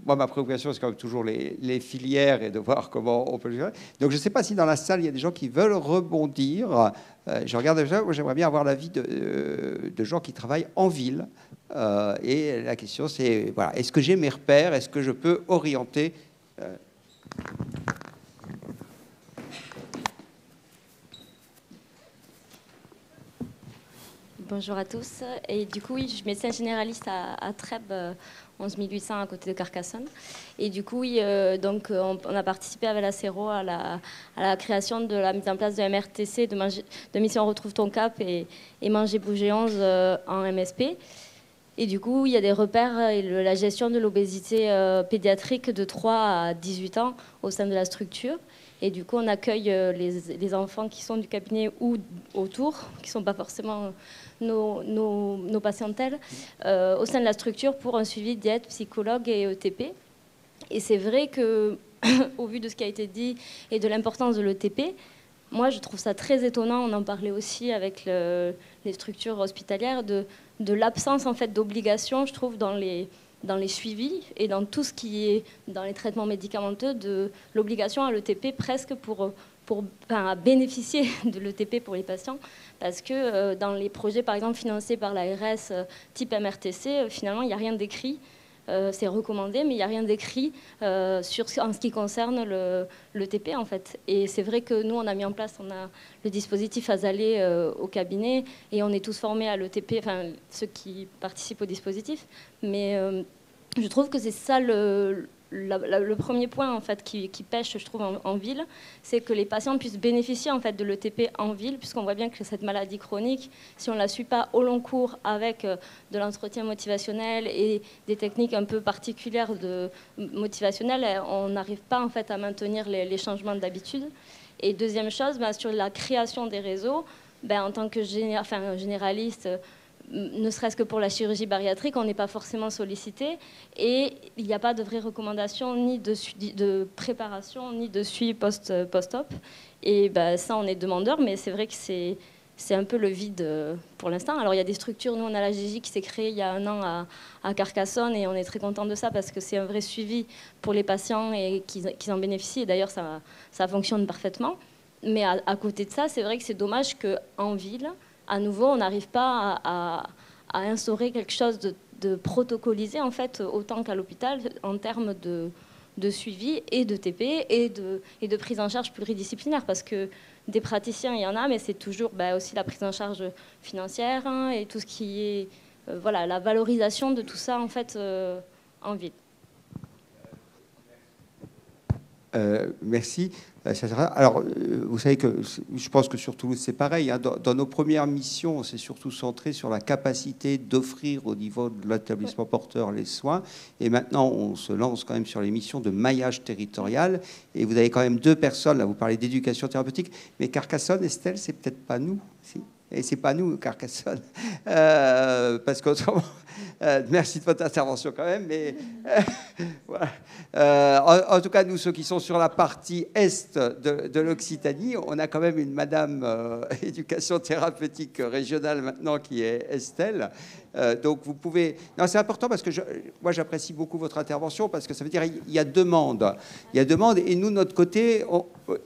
moi, ma préoccupation, c'est quand même toujours les filières et de voir comment on peut le gérer. Donc, je ne sais pas si dans la salle, il y a des gens qui veulent rebondir. Je regarde déjà, moi, j'aimerais bien avoir l'avis de gens qui travaillent en ville. Et la question, c'est, voilà, est-ce que j'ai mes repères? Est-ce que je peux orienter Bonjour à tous. Et du coup, oui, je suis médecin généraliste à Trèbes, 11 800 à côté de Carcassonne. Et du coup, oui, donc, on a participé avec la CERO à la création de la mise en place de MRTC, de Mission Retrouve ton Cap et Manger Bouger 11 en MSP. Et du coup, il y a des repères et la gestion de l'obésité pédiatrique de 3 à 18 ans au sein de la structure. Et du coup, on accueille les enfants qui sont du cabinet ou autour, qui ne sont pas forcément nos patientèles, au sein de la structure pour un suivi diète, psychologue et ETP. Et c'est vrai que, au vu de ce qui a été dit et de l'importance de l'ETP, moi, je trouve ça très étonnant, on en parlait aussi avec les structures hospitalières, de l'absence en fait, d'obligation, je trouve, dans les suivis et dans tout ce qui est dans les traitements médicamenteux, de l'obligation à l'ETP presque pour à bénéficier de l'ETP pour les patients, parce que dans les projets, par exemple, financés par l'ARS type MRTC, finalement, il n'y a rien d'écrit. C'est recommandé, mais il n'y a rien d'écrit en ce qui concerne l'ETP, en fait. Et c'est vrai que nous, on a mis en place le dispositif Azalée au cabinet, et on est tous formés à l'ETP, enfin, ceux qui participent au dispositif. Mais je trouve que c'est ça le premier point en fait, qui pêche, je trouve, en ville, c'est que les patients puissent bénéficier en fait, de l'ETP en ville, puisqu'on voit bien que cette maladie chronique, si on ne la suit pas au long cours avec de l'entretien motivationnel et des techniques un peu particulières motivationnelles, on n'arrive pas en fait, à maintenir les changements d'habitude. Et deuxième chose, sur la création des réseaux, en tant que généraliste, ne serait-ce que pour la chirurgie bariatrique, on n'est pas forcément sollicité et il n'y a pas de vraie recommandation ni de préparation ni de suivi post-op. Et ça, on est demandeur, mais c'est vrai que c'est un peu le vide pour l'instant. Alors il y a des structures, nous on a la GJ qui s'est créée il y a 1 an à Carcassonne et on est très content de ça parce que c'est un vrai suivi pour les patients et qu'ils en bénéficient. Et d'ailleurs, ça fonctionne parfaitement. Mais à côté de ça, c'est vrai que c'est dommage qu'en ville, à nouveau, on n'arrive pas à instaurer quelque chose de protocolisé, en fait, autant qu'à l'hôpital, en termes de suivi et de TP et de prise en charge pluridisciplinaire. Parce que des praticiens, il y en a, mais c'est toujours aussi la prise en charge financière et tout ce qui est la valorisation de tout ça, en fait, en ville. Merci. Alors, vous savez que je pense que sur Toulouse, c'est pareil. Hein. Dans nos premières missions, on s'est surtout centré sur la capacité d'offrir au niveau de l'établissement porteur les soins. Et maintenant, on se lance quand même sur les missions de maillage territorial. Et vous avez quand même 2 personnes, là, vous parlez d'éducation thérapeutique. Mais Carcassonne, Estelle, c'est peut-être pas nous, si. Et c'est pas nous, Carcassonne, parce qu'autrement, merci de votre intervention quand même, mais voilà. En tout cas, nous, ceux qui sont sur la partie est de l'Occitanie, on a quand même une madame éducation thérapeutique régionale maintenant qui est Estelle. Donc vous pouvez... Non, c'est important parce que moi j'apprécie beaucoup votre intervention parce que ça veut dire qu'il y a demande. Il y a demande et nous, de notre côté,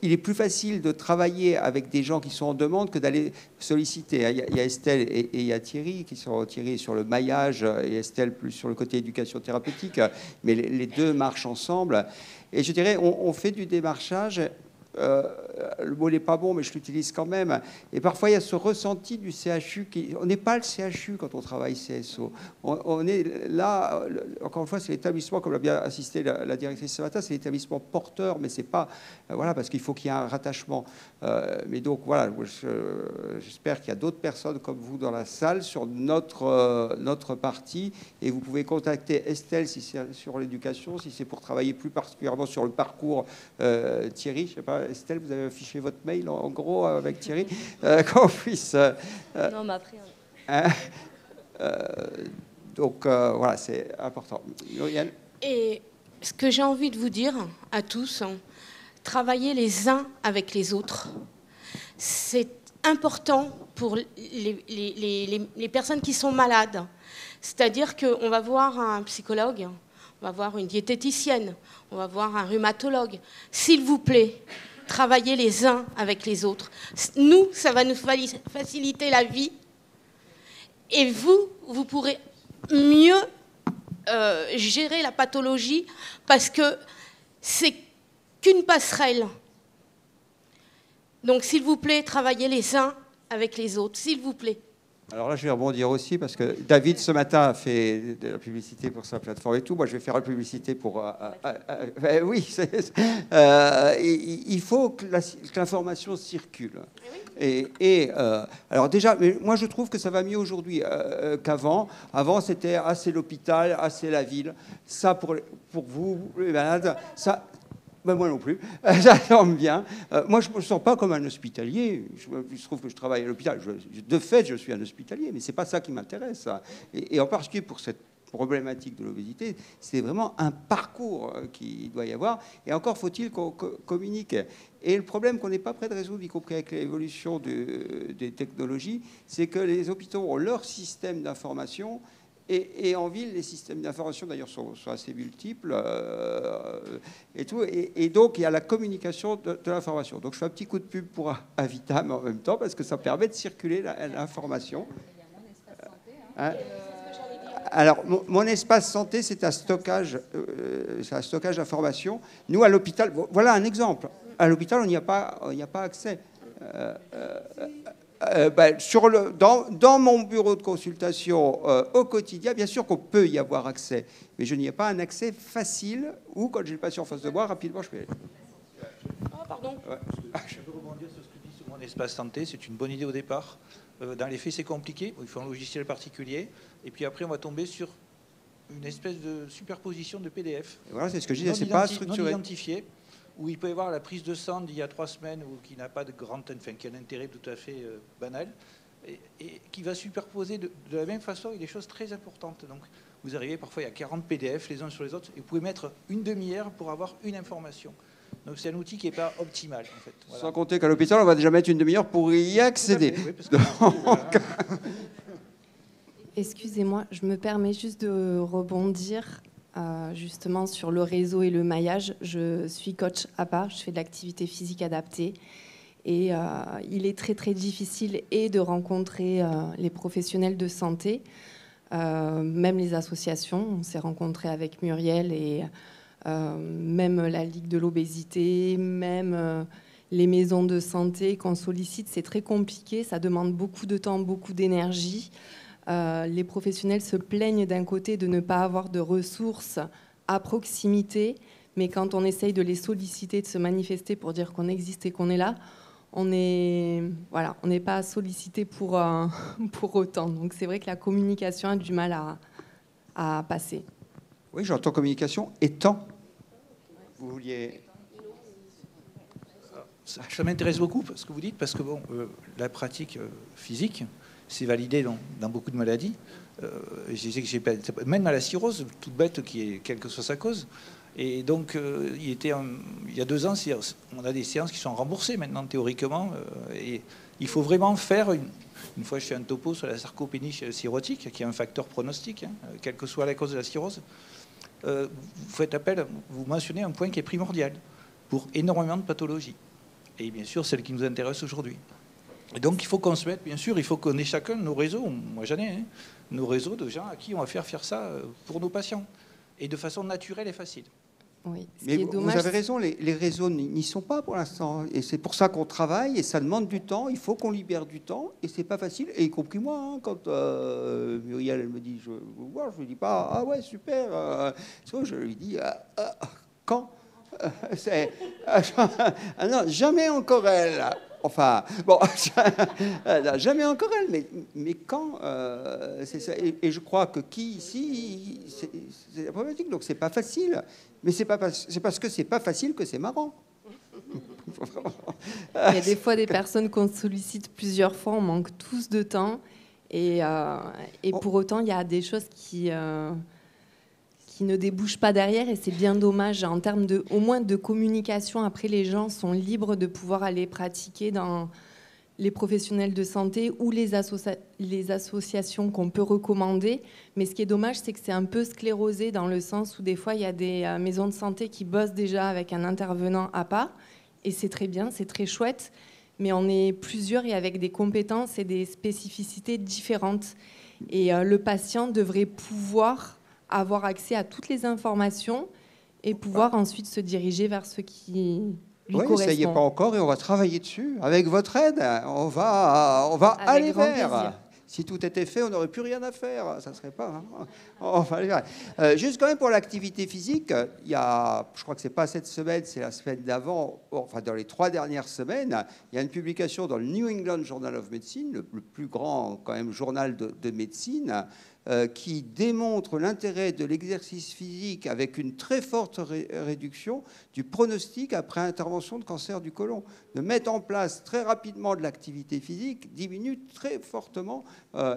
il est plus facile de travailler avec des gens qui sont en demande que d'aller solliciter. Il y a Estelle et il y a Thierry qui sont Thierry sur le maillage et Estelle plus sur le côté éducation thérapeutique, mais les 2 marchent ensemble. Et je dirais, on fait du démarchage... le mot n'est pas bon, mais je l'utilise quand même. Et parfois, il y a ce ressenti du CHU. On n'est pas le CHU quand on travaille CSO. On est là, encore une fois, c'est l'établissement, comme l'a bien insisté la directrice ce matin, c'est l'établissement porteur, mais c'est pas... voilà, parce qu'il faut qu'il y ait un rattachement. Mais donc, voilà, j'espère qu'il y a d'autres personnes comme vous dans la salle sur notre partie. Et vous pouvez contacter Estelle si c'est sur l'éducation, si c'est pour travailler plus particulièrement sur le parcours Thierry, je sais pas, Estelle, vous avez affiché votre mail en gros avec Thierry, qu'on puisse... non, mais après... donc voilà, c'est important. Lauriane ? Et ce que j'ai envie de vous dire à tous, travailler les uns avec les autres, c'est important pour les personnes qui sont malades. C'est-à-dire qu'on va voir un psychologue, on va voir une diététicienne, on va voir un rhumatologue. S'il vous plaît, travaillez les uns avec les autres. Nous, ça va nous faciliter la vie. Et vous pourrez mieux gérer la pathologie parce que c'est qu'une passerelle. Donc, s'il vous plaît, travaillez les uns avec les autres. S'il vous plaît. Alors là, je vais rebondir aussi parce que David, ce matin, a fait de la publicité pour sa plateforme et tout. Moi, je vais faire la publicité pour... oui, il faut que l'information circule. Alors déjà, mais moi, je trouve que ça va mieux aujourd'hui qu'avant. Avant, c'était assez l'hôpital, assez la ville. Ça, pour vous, les malades, ça... Ben moi non plus, ça tombe bien. Moi, je ne me sens pas comme un hospitalier. Je trouve que je travaille à l'hôpital. De fait, je suis un hospitalier, mais ce n'est pas ça qui m'intéresse. Et en particulier pour cette problématique de l'obésité, c'est vraiment un parcours qu'il doit y avoir. Et encore faut-il qu'on communique. Et le problème qu'on n'est pas prêt de résoudre, y compris avec l'évolution des technologies, c'est que les hôpitaux ont leur système d'information. Et en ville, les systèmes d'information, d'ailleurs, sont assez multiples. Et tout. Et donc, il y a la communication de l'information. Donc, je fais un petit coup de pub pour Avitam en même temps, parce que ça permet de circuler l'information. Alors, mon espace santé, c'est un stockage d'informations. Nous, à l'hôpital, voilà un exemple. À l'hôpital, on n'y a pas accès. Dans mon bureau de consultation au quotidien, bien sûr qu'on peut y avoir accès, mais je n'y ai pas un accès facile où, quand j'ai le patient en face de moi, rapidement, je peux y aller. Pardon. Je peux rebondir sur ce que tu dis sur mon espace santé. C'est une bonne idée au départ. Dans les faits, c'est compliqué. Il faut un logiciel particulier. Et puis après, on va tomber sur une espèce de superposition de PDF. Et voilà, c'est ce que je disais, c'est pas structuré. Non identifié, où il peut y avoir la prise de sang d'il y a 3 semaines, ou qui n'a pas de qui a un intérêt tout à fait banal, et qui va superposer de la même façon avec des choses très importantes. Donc, vous arrivez, parfois, il y a 40 PDF les uns sur les autres, et vous pouvez mettre une demi-heure pour avoir une information. Donc, c'est un outil qui n'est pas optimal, en fait. Voilà. Sans compter qu'à l'hôpital, on va déjà mettre une demi-heure pour y accéder. Oui, parce que, Excusez-moi, je me permets juste de rebondir justement sur le réseau et le maillage. Je suis coach APA, je fais de l'activité physique adaptée. Et il est très très difficile de rencontrer les professionnels de santé, même les associations. On s'est rencontrés avec Muriel et même la Ligue de l'obésité, même les maisons de santé qu'on sollicite. C'est très compliqué, ça demande beaucoup de temps, beaucoup d'énergie. Les professionnels se plaignent d'un côté de ne pas avoir de ressources à proximité, mais quand on essaye de les solliciter, de se manifester pour dire qu'on existe et qu'on est là, on n'est pas sollicité pour autant. Donc c'est vrai que la communication a du mal à passer. Oui, j'entends communication et temps. Vous vouliez... Ça m'intéresse beaucoup, ce que vous dites, parce que la pratique physique, c'est validé dans beaucoup de maladies. Je disais que j'ai même à la cirrhose, toute bête, quelle que soit sa cause. Et donc, il y a 2 ans, on a des séances qui sont remboursées maintenant, théoriquement. Et il faut vraiment faire, une fois je fais un topo sur la sarcopénie cirrhotique, qui est un facteur pronostic, quelle que soit la cause de la cirrhose. Vous faites appel, vous mentionnez un point qui est primordial pour énormément de pathologies. Et bien sûr, celle qui nous intéresse aujourd'hui. Et donc, il faut qu'on se mette, bien sûr, il faut qu'on ait chacun nos réseaux, moi j'en ai, nos réseaux de gens à qui on va faire ça pour nos patients, et de façon naturelle et facile. Oui, mais vous avez raison, les réseaux n'y sont pas pour l'instant, et c'est pour ça qu'on travaille, et ça demande du temps, il faut qu'on libère du temps, et c'est pas facile, et y compris moi, quand Muriel elle me dit, je veux vous voir, je lui dis pas, ah ouais, super, je lui dis, quand non, jamais encore elle. Enfin, bon, jamais encore elle, mais quand c'est ça. Et je crois que ici, c'est la problématique. Donc c'est pas facile, mais c'est parce que c'est pas facile que c'est marrant. Il y a des fois des personnes qu'on sollicite plusieurs fois, on manque tous de temps, et pour autant il y a des choses qui ne débouchent pas derrière, et c'est bien dommage en termes au moins de communication. Après, les gens sont libres de pouvoir aller pratiquer dans les professionnels de santé ou les associations qu'on peut recommander. Mais ce qui est dommage, c'est que c'est un peu sclérosé dans le sens où des fois, il y a des maisons de santé qui bossent déjà avec un intervenant APA, et c'est très bien, c'est très chouette, mais on est plusieurs et avec des compétences et des spécificités différentes. Et le patient devrait pouvoir avoir accès à toutes les informations et pouvoir ensuite se diriger vers ce qui lui correspond. Ça y est pas encore, et on va travailler dessus. Avec votre aide, on va aller vers. Si tout était fait, on n'aurait plus rien à faire. Ça serait pas. Hein. Enfin, juste quand même pour l'activité physique, il y a, je crois que c'est pas cette semaine, c'est la semaine d'avant, enfin dans les 3 dernières semaines, il y a une publication dans le New England Journal of Medicine, le plus grand quand même journal de médecine, qui démontre l'intérêt de l'exercice physique avec une très forte réduction du pronostic après intervention de cancer du côlon. De mettre en place très rapidement de l'activité physique diminue très fortement,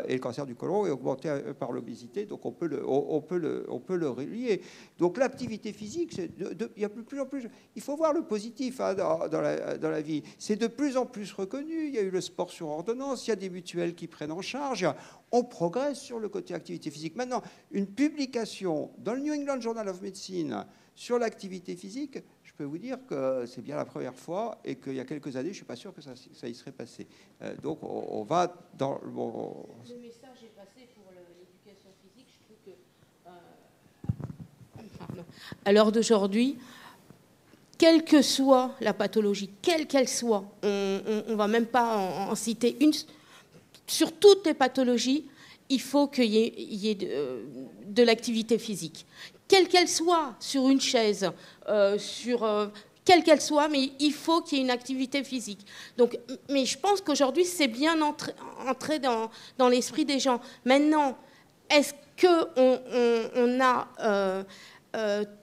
et le cancer du côlon est augmenté par l'obésité, donc on peut le relier. Donc l'activité physique, il y a de plus en plus... Il faut voir le positif hein, dans la vie. C'est de plus en plus reconnu. Il y a eu le sport sur ordonnance, il y a des mutuelles qui prennent en charge. On progresse sur le côté activité physique. Maintenant, une publication dans le New England Journal of Medicine sur l'activité physique, je peux vous dire que c'est bien la première fois et qu'il y a quelques années, je ne suis pas sûr que ça y serait passé. Donc, on va dans... Le message est passé pour l'éducation physique. Je trouve que, à l'heure d'aujourd'hui, quelle que soit la pathologie, quelle qu'elle soit, on ne va même pas en citer une... Sur toutes les pathologies, il faut qu'il y ait de l'activité physique. Quelle qu'elle soit, sur une chaise, quelle qu'elle soit, mais il faut qu'il y ait une activité physique. Donc, mais je pense qu'aujourd'hui, c'est bien entré dans l'esprit des gens. Maintenant, est-ce qu'on a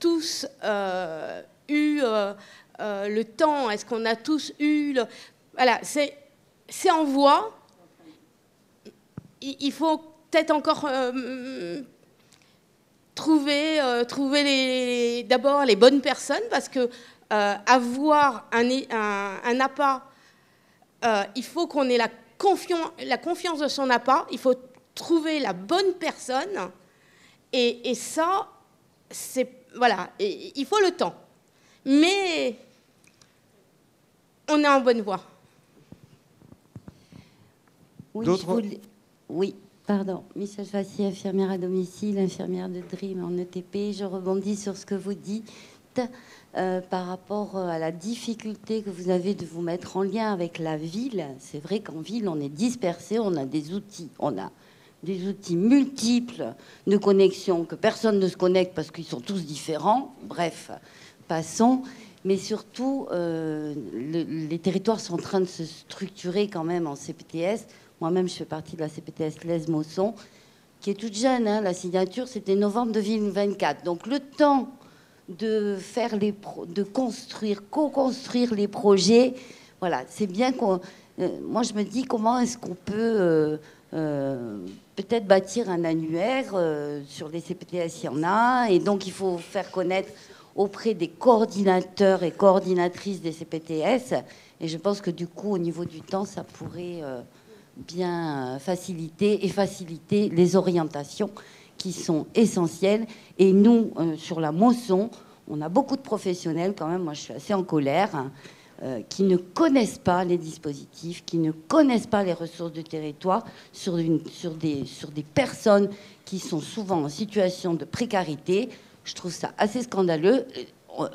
tous eu le temps? Est-ce qu'on a tous eu... Voilà, c'est en voie. Il faut peut-être encore trouver d'abord les bonnes personnes, parce que avoir un APA, il faut qu'on ait la confiance de son APA, il faut trouver la bonne personne, et ça, voilà, il faut le temps. Mais on est en bonne voie. Oui, oui, pardon. Michel Fassi, infirmière à domicile, infirmière de Dream en ETP. Je rebondis sur ce que vous dites par rapport à la difficulté que vous avez de vous mettre en lien avec la ville. C'est vrai qu'en ville, on est dispersé, on a des outils. On a des outils multiples de connexion, que personne ne se connecte parce qu'ils sont tous différents. Bref, passons. Mais surtout, les territoires sont en train de se structurer quand même en CPTS. Moi-même, je fais partie de la CPTS Lez-Mosson, qui est toute jeune. Hein. La signature, c'était novembre 2024. Donc, le temps de faire de construire, co-construire les projets, voilà, c'est bien qu'on... moi, je me dis, comment est-ce qu'on peut peut-être bâtir un annuaire sur les CPTS, il y en a. Et donc, il faut faire connaître auprès des coordinateurs et coordinatrices des CPTS. Et je pense que, du coup, au niveau du temps, ça pourrait... bien faciliter les orientations qui sont essentielles. Et nous, sur la Mosson, on a beaucoup de professionnels quand même, moi je suis assez en colère, hein, qui ne connaissent pas les dispositifs, qui ne connaissent pas les ressources du territoire sur des personnes qui sont souvent en situation de précarité. Je trouve ça assez scandaleux.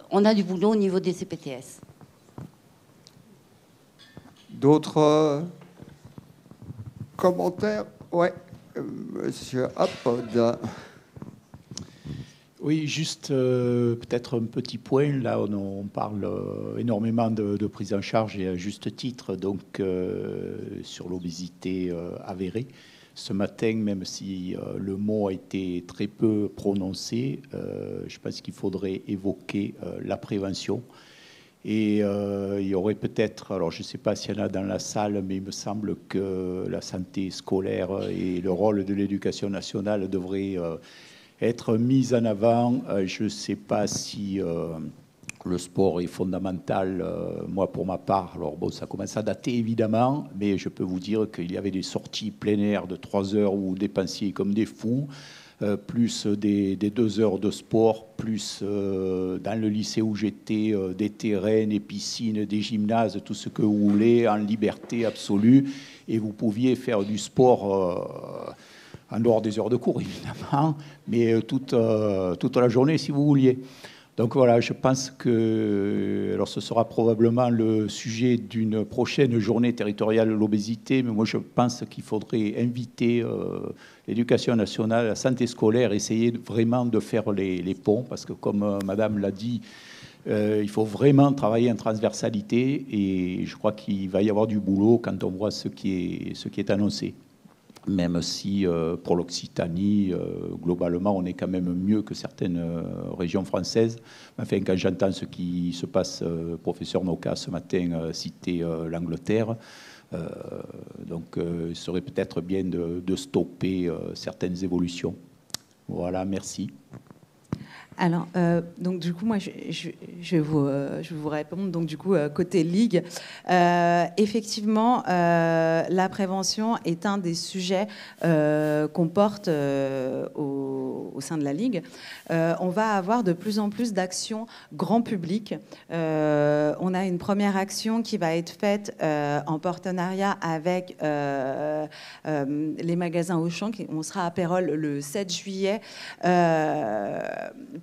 On a du boulot au niveau des CPTS. D'autres commentaires? Ouais, monsieur Apod. Oui, juste peut-être un petit point. Là, on parle énormément de prise en charge, et à juste titre, donc sur l'obésité avérée. Ce matin, même si le mot a été très peu prononcé, je pense qu'il faudrait évoquer la prévention. Et il y aurait peut-être, alors je ne sais pas s'il y en a dans la salle, mais il me semble que la santé scolaire et le rôle de l'éducation nationale devraient être mis en avant. Je ne sais pas si le sport est fondamental. Moi, pour ma part, alors bon, ça commence à dater évidemment, mais je peux vous dire qu'il y avait des sorties plein air de 3 heures où vous dépensiez comme des fous. Plus des 2 heures de sport, plus dans le lycée où j'étais, des terrains, des piscines, des gymnases, tout ce que vous voulez, en liberté absolue. Et vous pouviez faire du sport en dehors des heures de cours, évidemment, mais toute la journée, si vous vouliez. Donc voilà, je pense que alors ce sera probablement le sujet d'une prochaine journée territoriale de l'obésité, mais moi je pense qu'il faudrait inviter l'éducation nationale, la santé scolaire, essayer vraiment de faire les ponts, parce que comme Madame l'a dit, il faut vraiment travailler en transversalité, et je crois qu'il va y avoir du boulot quand on voit ce qui est annoncé. Même si pour l'Occitanie, globalement, on est quand même mieux que certaines régions françaises. Enfin, quand j'entends ce qui se passe, professeur Noca ce matin citait l'Angleterre, donc il serait peut-être bien de stopper certaines évolutions. Voilà, merci. Alors, donc du coup, moi, je vais vous répondre. Donc du coup, côté Ligue, effectivement, la prévention est un des sujets qu'on porte au sein de la Ligue. On va avoir de plus en plus d'actions grand public. On a une première action qui va être faite en partenariat avec les magasins Auchan. On sera à Pérols le 7 juillet.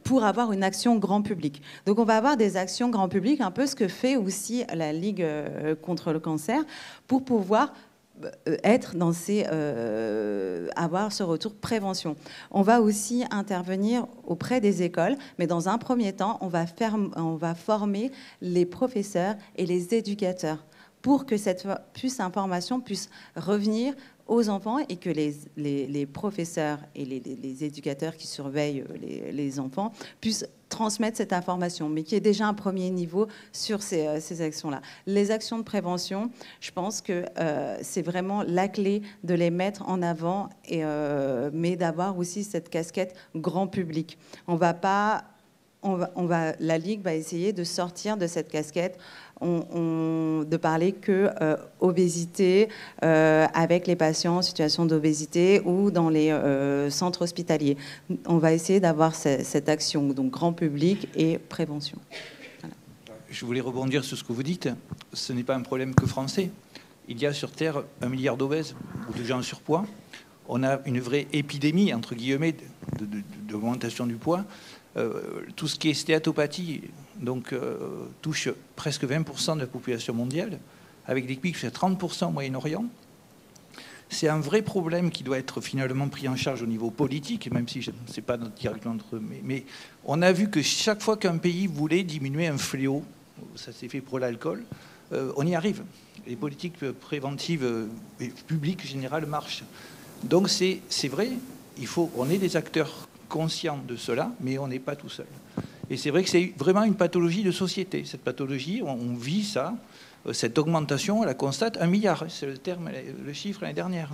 Pour avoir une action grand public. Donc on va avoir des actions grand public, un peu ce que fait aussi la Ligue contre le cancer, pour pouvoir être dans avoir ce retour prévention. On va aussi intervenir auprès des écoles, mais dans un premier temps, on va former les professeurs et les éducateurs pour que cette information puisse revenir aux enfants et que les professeurs et les éducateurs qui surveillent les enfants puissent transmettre cette information, mais qui est déjà un premier niveau sur ces actions-là. Les actions de prévention, je pense que c'est vraiment la clé de les mettre en avant, mais d'avoir aussi cette casquette grand public. La Ligue va essayer de sortir de cette casquette, de parler que obésité avec les patients en situation d'obésité ou dans les centres hospitaliers. On va essayer d'avoir cette action, donc grand public et prévention. Voilà. Je voulais rebondir sur ce que vous dites. Ce n'est pas un problème que français. Il y a sur Terre 1 milliard d'obèses ou de gens en surpoids. On a une vraie épidémie, entre guillemets, d'augmentation du poids. Tout ce qui est stéatopathie touche presque 20% de la population mondiale, avec des pics jusqu'à 30% au Moyen-Orient. C'est un vrai problème qui doit être finalement pris en charge au niveau politique, même si je ne sais pas directement entre eux. Mais on a vu que chaque fois qu'un pays voulait diminuer un fléau, ça s'est fait pour l'alcool, on y arrive. Les politiques préventives et publiques générales marchent. Donc c'est vrai, on est des acteurs conscients de cela, mais on n'est pas tout seul. Et c'est vrai que c'est vraiment une pathologie de société. Cette pathologie, on vit ça, cette augmentation, on la constate, 1 milliard, c'est le chiffre l'année dernière.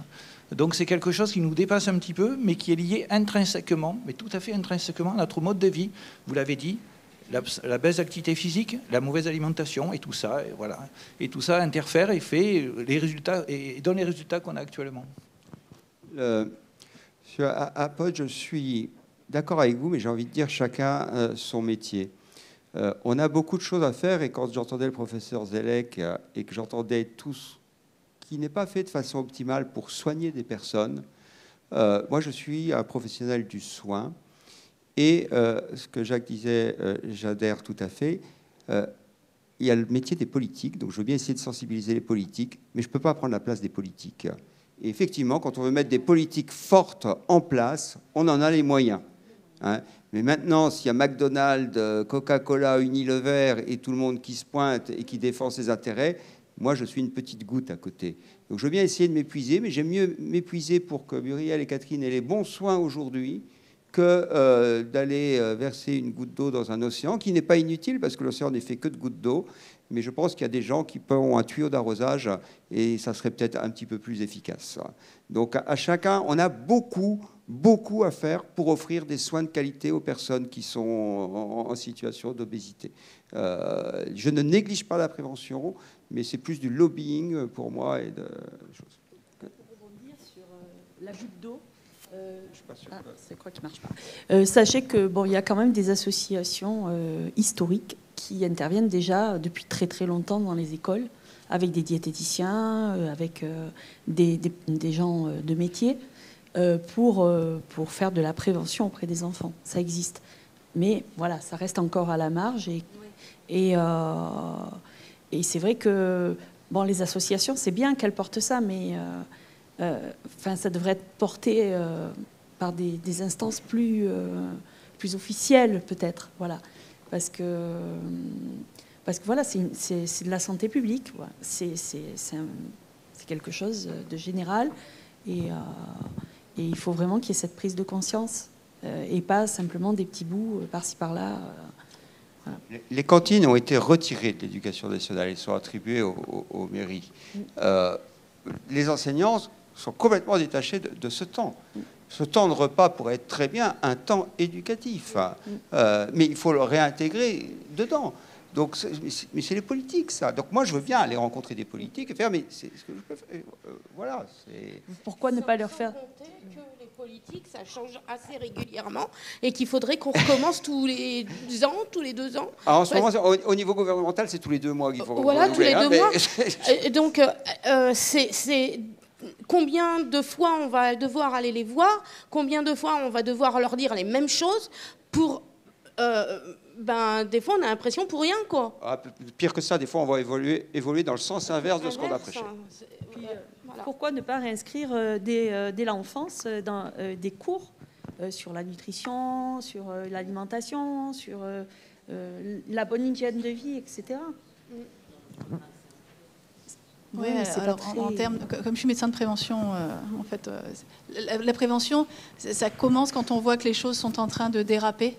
Donc c'est quelque chose qui nous dépasse un petit peu, mais qui est lié intrinsèquement, mais tout à fait intrinsèquement à notre mode de vie. Vous l'avez dit, la baisse d'activité physique, la mauvaise alimentation, et tout ça, et voilà. Et tout ça interfère et fait les résultats, et donne les résultats qu'on a actuellement. À Pod, je suis d'accord avec vous, mais j'ai envie de dire chacun son métier. On a beaucoup de choses à faire, et quand j'entendais le professeur Zellec et que j'entendais tout ce qui n'est pas fait de façon optimale pour soigner des personnes, moi je suis un professionnel du soin, et ce que Jacques disait, j'adhère tout à fait. Il y a le métier des politiques, donc je veux bien essayer de sensibiliser les politiques, mais je ne peux pas prendre la place des politiques. Et effectivement, quand on veut mettre des politiques fortes en place, on en a les moyens. Hein. Mais maintenant, s'il y a McDonald's, Coca-Cola, Unilever et tout le monde qui se pointe et qui défend ses intérêts, moi, je suis une petite goutte à côté. Donc, je veux bien essayer de m'épuiser, mais j'aime mieux m'épuiser pour que Muriel et Catherine aient les bons soins aujourd'hui que d'aller verser une goutte d'eau dans un océan, qui n'est pas inutile, parce que l'océan n'est fait que de gouttes d'eau. Mais je pense qu'il y a des gens qui ont un tuyau d'arrosage, et ça serait peut-être un petit peu plus efficace. Donc, à chacun, on a beaucoup à faire pour offrir des soins de qualité aux personnes qui sont en situation d'obésité. Je ne néglige pas la prévention, mais c'est plus du lobbying pour moi et de choses. Pour rebondir sur la goutte d'eau, c'est quoi qui marche pas. Sachez que il y a quand même des associations historiques qui interviennent déjà depuis très très longtemps dans les écoles, avec des diététiciens, avec des gens de métier, pour faire de la prévention auprès des enfants. Ça existe. Mais voilà, ça reste encore à la marge. Et c'est vrai que bon, les associations, c'est bien qu'elles portent ça, mais ça devrait être porté par des instances plus officielles, peut-être. Voilà. Parce que voilà, c'est de la santé publique. Voilà. C'est quelque chose de général. Et il faut vraiment qu'il y ait cette prise de conscience et pas simplement des petits bouts par-ci par-là. Voilà. Les cantines ont été retirées de l'éducation nationale. Elles sont attribuées aux mairies. Les enseignants sont complètement détachés de ce temps. Ce temps de repas pourrait être très bien un temps éducatif, mais il faut le réintégrer dedans. Donc, mais c'est les politiques, ça. Donc moi, je veux bien aller rencontrer des politiques et faire, mais c'est ce que je peux faire. Voilà. Pourquoi ne pas leur faire que les politiques, ça change assez régulièrement et qu'il faudrait qu'on recommence tous les ans, tous les 2 ans. Alors, en ce moment, au niveau gouvernemental, c'est tous les 2 mois qu'il faut voilà, tous les 2 mois. Mais... Donc, c'est combien de fois on va devoir aller les voir, combien de fois on va devoir leur dire les mêmes choses pour... des fois, on a l'impression pour rien, quoi. Pire que ça, des fois, on va évoluer dans le sens inverse de ce qu'on a prêché. Voilà. Pourquoi ne pas réinscrire dès l'enfance dans des cours sur la nutrition, sur l'alimentation, sur la bonne hygiène de vie, etc. Oui, alors en termes, comme je suis médecin de prévention, en fait, la prévention, ça commence quand on voit que les choses sont en train de déraper.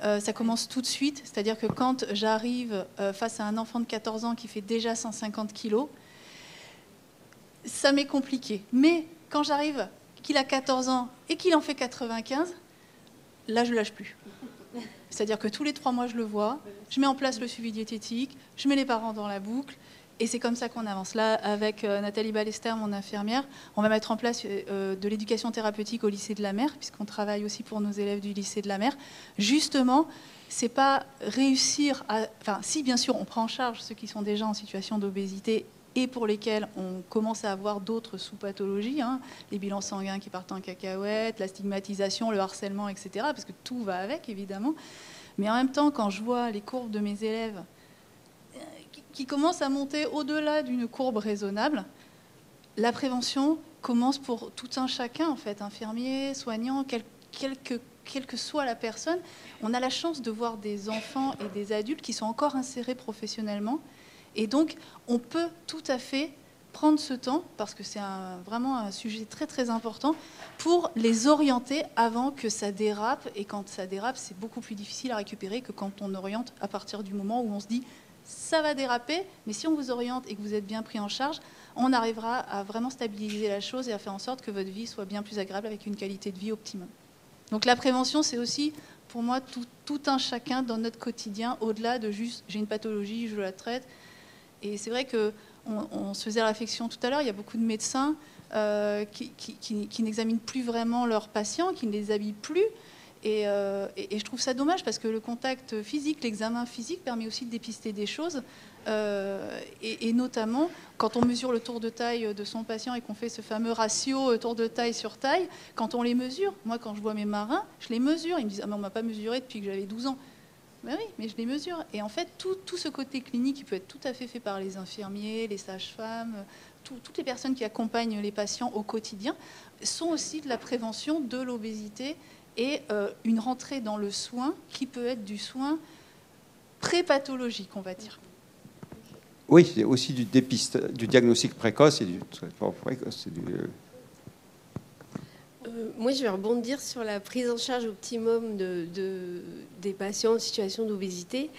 Ça commence tout de suite, c'est-à-dire que quand j'arrive face à un enfant de 14 ans qui fait déjà 150 kilos, ça m'est compliqué. Mais quand j'arrive qu'il a 14 ans et qu'il en fait 95, là, je ne lâche plus. C'est-à-dire que tous les 3 mois, je le vois, je mets en place le suivi diététique, je mets les parents dans la boucle, et c'est comme ça qu'on avance. Là, avec Nathalie Ballester, mon infirmière, on va mettre en place de l'éducation thérapeutique au lycée de la Mer, puisqu'on travaille aussi pour nos élèves du lycée de la Mer. Justement, c'est pas réussir à... Enfin, si, bien sûr, on prend en charge ceux qui sont déjà en situation d'obésité et pour lesquels on commence à avoir d'autres sous-pathologies, hein, les bilans sanguins qui partent en cacahuète, la stigmatisation, le harcèlement, etc., parce que tout va avec, évidemment. Mais en même temps, quand je vois les courbes de mes élèves qui commencent à monter au-delà d'une courbe raisonnable, la prévention commence pour tout un chacun, en fait, infirmier, soignant, quelle que soit la personne. On a la chance de voir des enfants et des adultes qui sont encore insérés professionnellement. Et donc, on peut tout à fait prendre ce temps, parce que c'est vraiment un sujet très, très important, pour les orienter avant que ça dérape. Et quand ça dérape, c'est beaucoup plus difficile à récupérer que quand on oriente à partir du moment où on se dit ça va déraper, mais si on vous oriente et que vous êtes bien pris en charge, on arrivera à vraiment stabiliser la chose et à faire en sorte que votre vie soit bien plus agréable avec une qualité de vie optimum. Donc la prévention, c'est aussi, pour moi, tout un chacun dans notre quotidien, au-delà de juste j'ai une pathologie, je la traite. Et c'est vrai qu'on se faisait réflexion tout à l'heure, il y a beaucoup de médecins qui n'examinent plus vraiment leurs patients, qui ne les habillent plus. Et je trouve ça dommage parce que le contact physique, l'examen physique permet aussi de dépister des choses. Et notamment, quand on mesure le tour de taille de son patient et qu'on fait ce fameux ratio tour de taille sur taille, quand on les mesure, moi quand je vois mes marins, je les mesure. Ils me disent « Ah mais on ne m'a pas mesuré depuis que j'avais 12 ans ». Ben oui, mais je les mesure. Et en fait, tout ce côté clinique qui peut être tout à fait fait par les infirmiers, les sages-femmes, toutes les personnes qui accompagnent les patients au quotidien, sont aussi de la prévention de l'obésité et une rentrée dans le soin qui peut être du soin pré-pathologique, on va dire. Oui, c'est aussi du diagnostic précoce et du traitement précoce. Moi, je vais rebondir sur la prise en charge optimum des patients en situation d'obésité.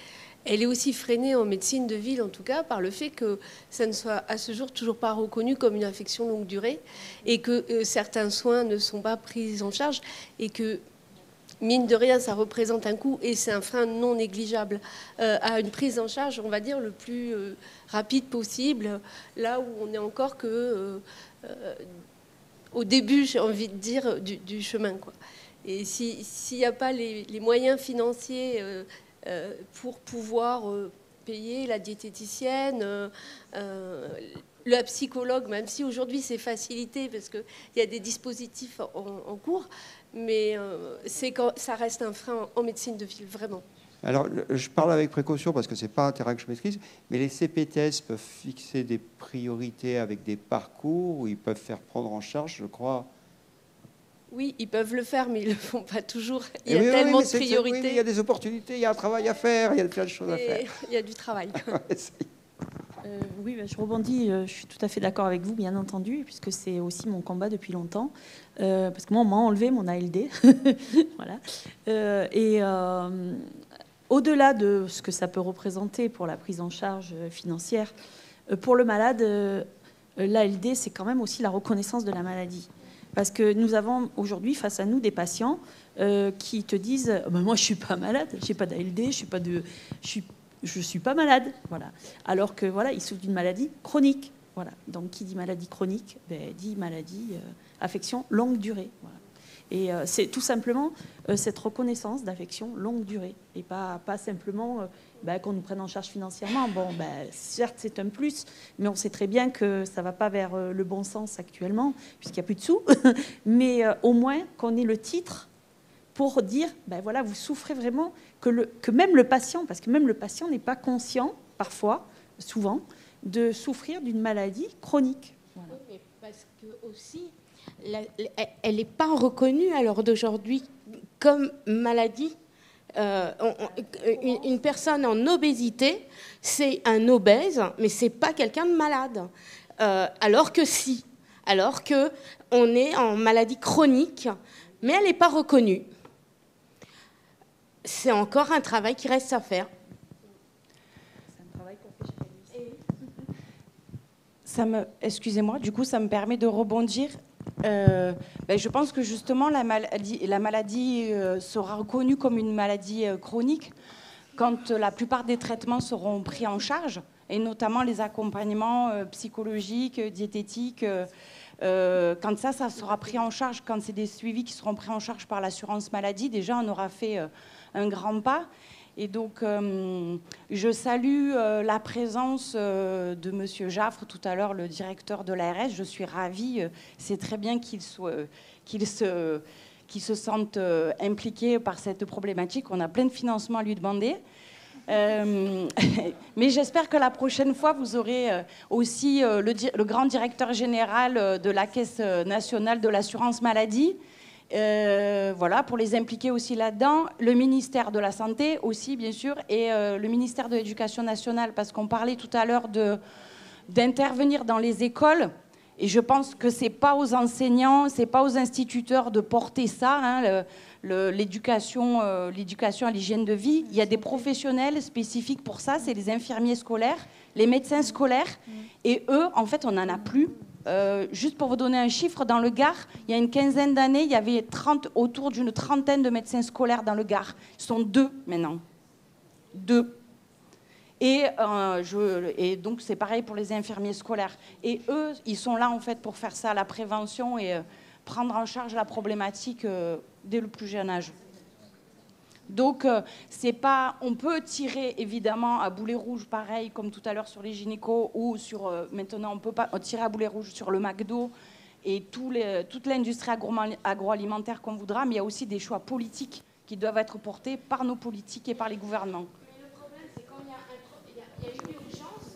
Elle est aussi freinée en médecine de ville, en tout cas, par le fait que ça ne soit à ce jour toujours pas reconnu comme une infection longue durée et que certains soins ne sont pas pris en charge et que, mine de rien, ça représente un coût et c'est un frein non négligeable à une prise en charge, on va dire, le plus rapide possible, là où on est encore au début, j'ai envie de dire, du chemin, quoi. Et s'il n'y a pas les moyens financiers pour pouvoir payer la diététicienne, la psychologue, même si aujourd'hui c'est facilité parce qu'il y a des dispositifs en cours, mais ça reste un frein en médecine de ville, vraiment. Alors, je parle avec précaution parce que ce n'est pas un terrain que je maîtrise, mais les CPTS peuvent fixer des priorités avec des parcours où ils peuvent faire prendre en charge, je crois. Oui, ils peuvent le faire, mais ils ne le font pas toujours. Il y a tellement de priorités. Oui, il y a des opportunités, il y a un travail à faire, il y a plein de choses à faire. Il y a du travail. Oui, je rebondis, je suis tout à fait d'accord avec vous, bien entendu, puisque c'est aussi mon combat depuis longtemps. Parce que moi, on m'a enlevé mon ALD. Voilà. Au-delà de ce que ça peut représenter pour la prise en charge financière, pour le malade, l'ALD, c'est quand même aussi la reconnaissance de la maladie. Parce que nous avons aujourd'hui face à nous des patients qui te disent moi je suis pas malade, j'ai pas d'ALD, je suis pas malade, voilà. Alors que voilà, ils souffrent d'une maladie chronique, voilà. Donc qui dit maladie chronique, dit maladie affection longue durée, voilà. Et c'est tout simplement cette reconnaissance d'affection longue durée et pas simplement qu'on nous prenne en charge financièrement. Bon, certes, c'est un plus, mais on sait très bien que ça ne va pas vers le bon sens actuellement, puisqu'il n'y a plus de sous. Mais au moins qu'on ait le titre pour dire, voilà, vous souffrez vraiment, que même le patient, parce que même le patient n'est pas conscient, parfois, souvent, de souffrir d'une maladie chronique. Voilà. Oui, mais parce que aussi, elle n'est pas reconnue à l'heure d'aujourd'hui comme maladie. Une personne en obésité, c'est un obèse, mais c'est pas quelqu'un de malade. Alors que si, alors que on est en maladie chronique, mais elle n'est pas reconnue. C'est encore un travail qui reste à faire. C'est un travail qu'on fait. Excusez-moi, du coup, ça me permet de rebondir. Je pense que justement la maladie sera reconnue comme une maladie chronique quand la plupart des traitements seront pris en charge, et notamment les accompagnements psychologiques, diététiques. Quand ça sera pris en charge, quand c'est des suivis qui seront pris en charge par l'assurance maladie, déjà on aura fait un grand pas. Et donc, je salue la présence de Monsieur Jaffre, tout à l'heure, le directeur de l'ARS. Je suis ravie. C'est très bien qu'il se sente impliqué par cette problématique. On a plein de financements à lui demander. Mais j'espère que la prochaine fois, vous aurez aussi le grand directeur général de la Caisse nationale de l'assurance maladie. Voilà, pour les impliquer aussi là-dedans, le ministère de la Santé aussi, bien sûr, et le ministère de l'Éducation nationale, parce qu'on parlait tout à l'heure d'intervenir dans les écoles, et je pense que c'est pas aux enseignants, c'est pas aux instituteurs de porter ça, hein, l'éducation à l'hygiène de vie. Il y a des professionnels spécifiques pour ça, c'est les infirmiers scolaires, les médecins scolaires, et eux, en fait, on n'en a plus. Juste pour vous donner un chiffre, dans le Gard, il y a une quinzaine d'années, il y avait autour d'une trentaine de médecins scolaires dans le Gard. Ils sont 2 maintenant. 2. Et donc, c'est pareil pour les infirmiers scolaires. Et eux, ils sont là, en fait, pour faire ça, la prévention et prendre en charge la problématique dès le plus jeune âge. Donc, c'est pas, on peut tirer évidemment à boulet rouge, pareil comme tout à l'heure sur les gynécos, ou sur, maintenant on peut pas tirer à boulet rouge sur le McDo et toute l'industrie agroalimentaire qu'on voudra, mais il y a aussi des choix politiques qui doivent être portés par nos politiques et par les gouvernements. Mais le problème, c'est quand il y a une urgence,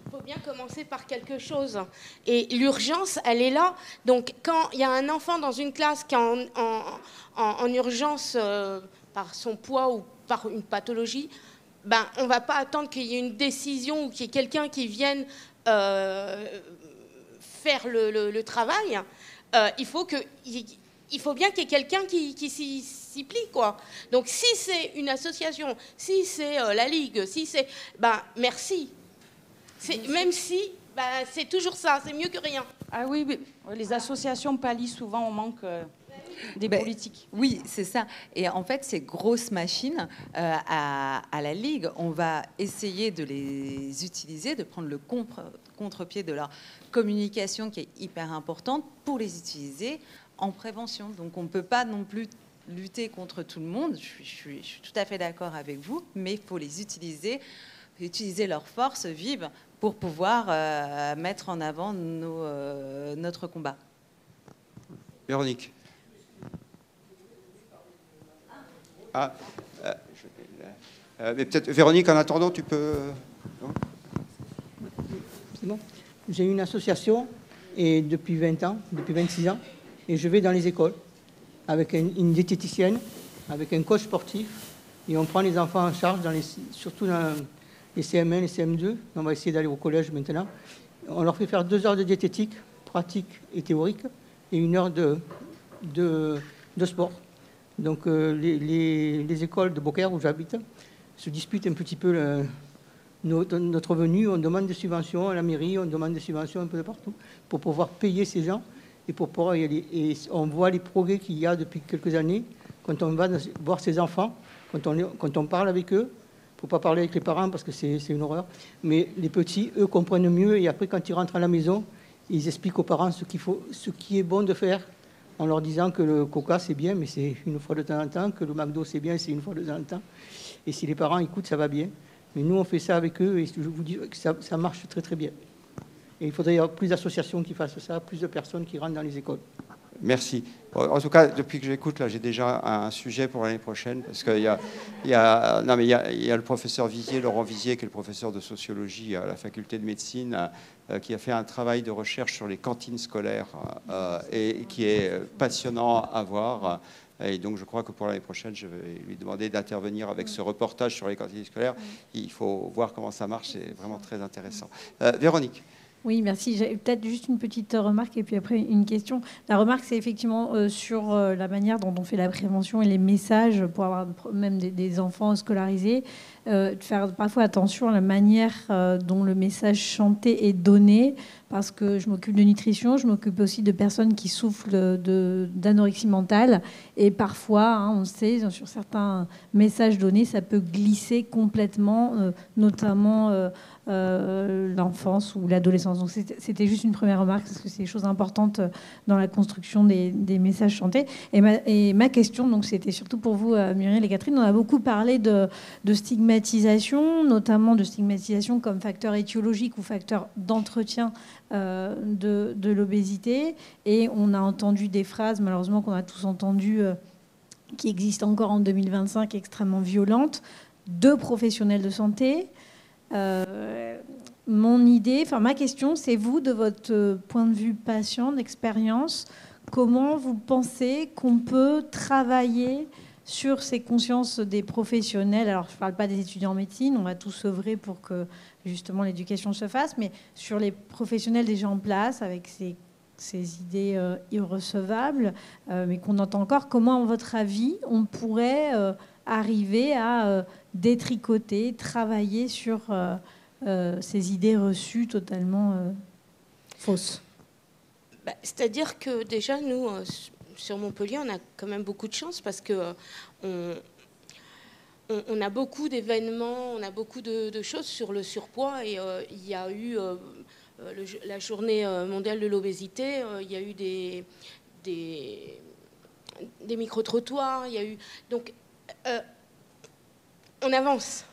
il faut bien commencer par quelque chose. Et l'urgence, elle est là. Donc, quand il y a un enfant dans une classe qui est en urgence par son poids ou par une pathologie, on ne va pas attendre qu'il y ait une décision ou qu'il y ait quelqu'un qui vienne faire le travail. Il faut bien qu'il y ait quelqu'un qui s'y plie, quoi. Donc si c'est une association, si c'est la Ligue, si c'est... merci. Même si c'est toujours ça, c'est mieux que rien. Ah oui, les associations pallient souvent au manque... des politiques. Oui, c'est ça. Et en fait, ces grosses machines, à la Ligue, on va essayer de les utiliser, de prendre le contre-pied de leur communication qui est hyper importante pour les utiliser en prévention. Donc, on ne peut pas non plus lutter contre tout le monde. Je suis tout à fait d'accord avec vous, mais il faut les utiliser leurs forces vives pour pouvoir mettre en avant notre combat. Véronique. Mais peut-être, Véronique, en attendant, tu peux... C'est bon. J'ai une association et depuis 20 ans, depuis 26 ans, et je vais dans les écoles avec une diététicienne, avec un coach sportif, et on prend les enfants en charge, surtout dans les CM1, les CM2. On va essayer d'aller au collège maintenant. On leur fait faire 2 heures de diététique, pratique et théorique, et 1 heure de sport. Donc les écoles de Beaucaire, où j'habite, se disputent un petit peu notre revenu. On demande des subventions à la mairie, on demande des subventions un peu de partout pour pouvoir payer ces gens et pour pouvoir y aller. Et on voit les progrès qu'il y a depuis quelques années quand on va voir ces enfants, quand on parle avec eux. Il ne faut pas parler avec les parents parce que c'est une horreur. Mais les petits, eux, comprennent mieux et après, quand ils rentrent à la maison, ils expliquent aux parents ce qui est bon de faire, en leur disant que le coca, c'est bien, mais c'est une fois de temps en temps, que le McDo, c'est bien, c'est une fois de temps en temps. Et si les parents écoutent, ça va bien. Mais nous, on fait ça avec eux et je vous dis que ça marche très, très bien. Et il faudrait y avoir plus d'associations qui fassent ça, plus de personnes qui rentrent dans les écoles. Merci. En tout cas, depuis que j'écoute, là, j'ai déjà un sujet pour l'année prochaine, parce qu'il y a le professeur Vizier, Laurent Vizier, qui est le professeur de sociologie à la faculté de médecine, qui a fait un travail de recherche sur les cantines scolaires et qui est passionnant à voir. Et donc, je crois que pour l'année prochaine, je vais lui demander d'intervenir avec ce reportage sur les cantines scolaires. Il faut voir comment ça marche, c'est vraiment très intéressant. Véronique. Oui, merci. J'ai peut-être juste une petite remarque et puis après une question. La remarque, c'est effectivement sur la manière dont on fait la prévention et les messages pour avoir même des enfants scolarisés, de faire parfois attention à la manière dont le message chanté est donné, parce que je m'occupe de nutrition, je m'occupe aussi de personnes qui souffrent d'anorexie mentale, et parfois, on sait, sur certains messages donnés, ça peut glisser complètement, notamment l'enfance ou l'adolescence. Donc c'était juste une première remarque, parce que c'est des choses importantes dans la construction des messages chantés. Et ma question, donc c'était surtout pour vous, Muriel et Catherine, on a beaucoup parlé de stigmatisation, notamment de stigmatisation comme facteur étiologique ou facteur d'entretien de l'obésité. Et on a entendu des phrases, malheureusement qu'on a tous entendues, qui existent encore en 2025, extrêmement violentes, de professionnels de santé. Ma question, c'est vous, de votre point de vue patient, d'expérience, comment vous pensez qu'on peut travailler sur ces consciences des professionnels? Alors, je ne parle pas des étudiants en médecine, on va tous œuvrer pour que justement l'éducation se fasse, mais sur les professionnels déjà en place, avec ces idées irrecevables, mais qu'on entend encore, comment, à votre avis, on pourrait arriver à détricoter, travailler sur ces idées reçues totalement fausses? C'est-à-dire que déjà, nous, sur Montpellier, on a quand même beaucoup de chance parce que on a beaucoup d'événements, on a beaucoup de choses sur le surpoids, et il y a eu la journée mondiale de l'obésité, il y a eu des micro-trottoirs, il y a eu... Donc, on avance,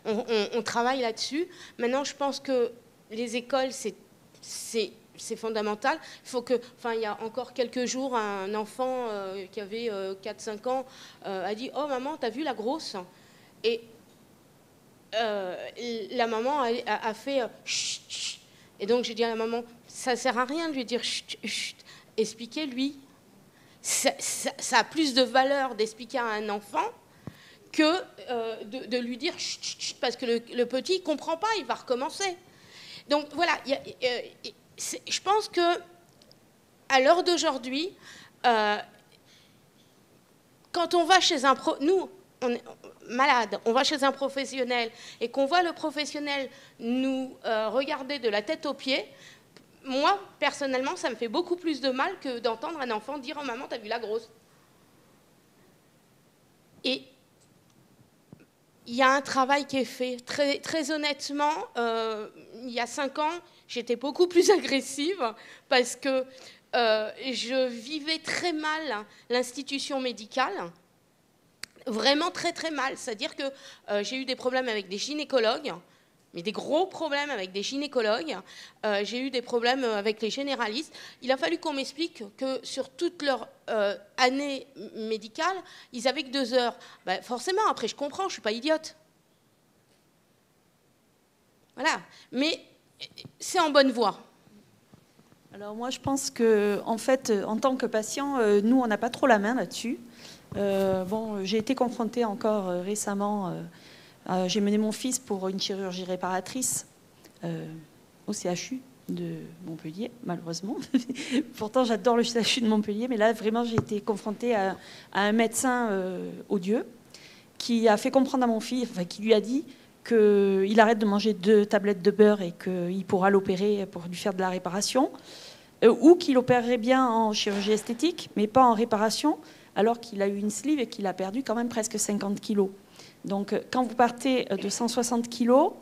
on travaille là-dessus. Maintenant, je pense que les écoles, c'est fondamental. Il faut que, il y a encore quelques jours, un enfant qui avait 4-5 ans a dit « Oh maman, t'as vu la grosse ?» Et la maman a fait « Chut, chut !» Et donc j'ai dit à la maman « Ça ne sert à rien de lui dire « Chut, chut !» Expliquez-lui. Ça a plus de valeur d'expliquer à un enfant que de lui dire chut, chut, chut, parce que le petit ne comprend pas, il va recommencer. Donc voilà, je pense que à l'heure d'aujourd'hui, quand on va chez nous, on est malade, on va chez un professionnel et qu'on voit le professionnel nous regarder de la tête aux pieds, moi, personnellement, ça me fait beaucoup plus de mal que d'entendre un enfant dire « Oh maman, t'as vu la grosse ?» Et il y a un travail qui est fait. Très, très honnêtement, il y a 5 ans, j'étais beaucoup plus agressive parce que je vivais très mal l'institution médicale. Vraiment très, très mal. C'est-à-dire que j'ai eu des problèmes avec des gynécologues mais des gros problèmes avec des gynécologues. J'ai eu des problèmes avec les généralistes. Il a fallu qu'on m'explique que sur toute leur année médicale, ils avaient que 2 heures. Ben, forcément, après, je comprends, je ne suis pas idiote. Voilà. Mais c'est en bonne voie. Alors moi, je pense que, en fait, en tant que patient, nous, on n'a pas trop la main là-dessus. Bon, j'ai été confrontée encore récemment. J'ai mené mon fils pour une chirurgie réparatrice au CHU de Montpellier, malheureusement. Pourtant, j'adore le CHU de Montpellier, mais là, vraiment, j'ai été confrontée à un médecin odieux qui a fait comprendre à mon fils, enfin, qui lui a dit qu'il arrête de manger 2 tablettes de beurre et qu'il pourra l'opérer pour lui faire de la réparation, ou qu'il opérerait bien en chirurgie esthétique, mais pas en réparation, alors qu'il a eu une sleeve et qu'il a perdu quand même presque 50 kilos. Donc, quand vous partez de 160 kilos,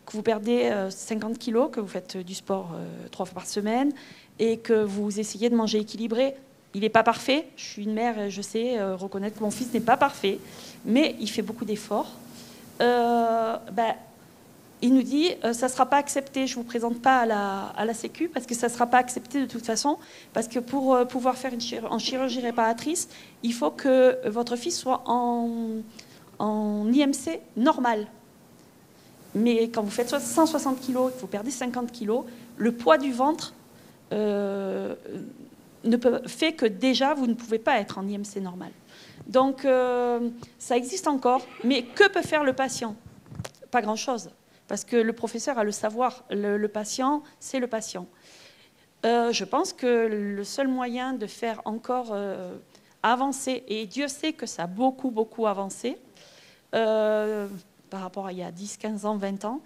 que vous perdez 50 kilos, que vous faites du sport 3 fois par semaine et que vous essayez de manger équilibré, il n'est pas parfait. Je suis une mère et je sais reconnaître que mon fils n'est pas parfait, mais il fait beaucoup d'efforts. Il nous dit ça ne sera pas accepté, je ne vous présente pas à la Sécu parce que ça ne sera pas accepté de toute façon, parce que pour pouvoir faire en chirurgie réparatrice, il faut que votre fils soit en IMC normal. Mais quand vous faites 160 kg et que vous perdez 50 kg, le poids du ventre fait que déjà vous ne pouvez pas être en IMC normal. Donc ça existe encore, mais que peut faire le patient? Pas grand-chose, parce que le professeur a le savoir, le patient, c'est le patient. Je pense que le seul moyen de faire encore avancer, et Dieu sait que ça a beaucoup, beaucoup avancé, par rapport à il y a 10, 15 ans, 20 ans,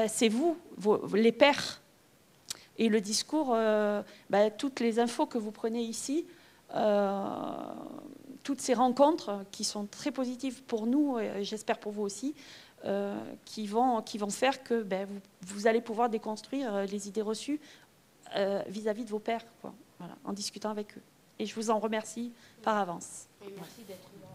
c'est vous, les pères. Et le discours, toutes les infos que vous prenez ici, toutes ces rencontres qui sont très positives pour nous, et j'espère pour vous aussi, qui vont faire que vous allez pouvoir déconstruire les idées reçues vis-à-vis de vos pères, quoi. Voilà, en discutant avec eux. Et je vous en remercie par avance. Et merci d'être là.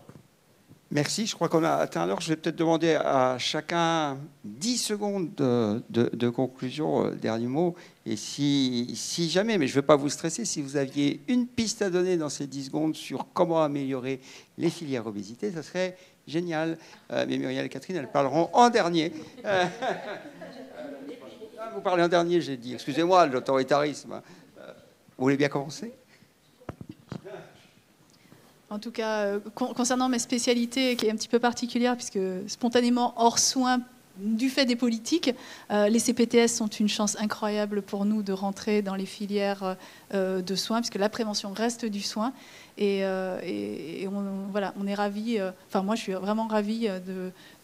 Merci, je crois qu'on a atteint l'heure. Je vais peut-être demander à chacun 10 secondes de conclusion, dernier mot. Et si jamais, mais je ne veux pas vous stresser, si vous aviez une piste à donner dans ces 10 secondes sur comment améliorer les filières obésité, ça serait génial. Mais Muriel et Catherine, elles parleront en dernier. Vous parlez en dernier, j'ai dit. Excusez-moi, l'autoritarisme. Vous voulez bien commencer ? En tout cas, concernant ma spécialité, qui est un petit peu particulière, puisque spontanément hors soins, du fait des politiques, les CPTS sont une chance incroyable pour nous de rentrer dans les filières de soins, puisque la prévention reste du soin. Et on est ravis, enfin moi je suis vraiment ravie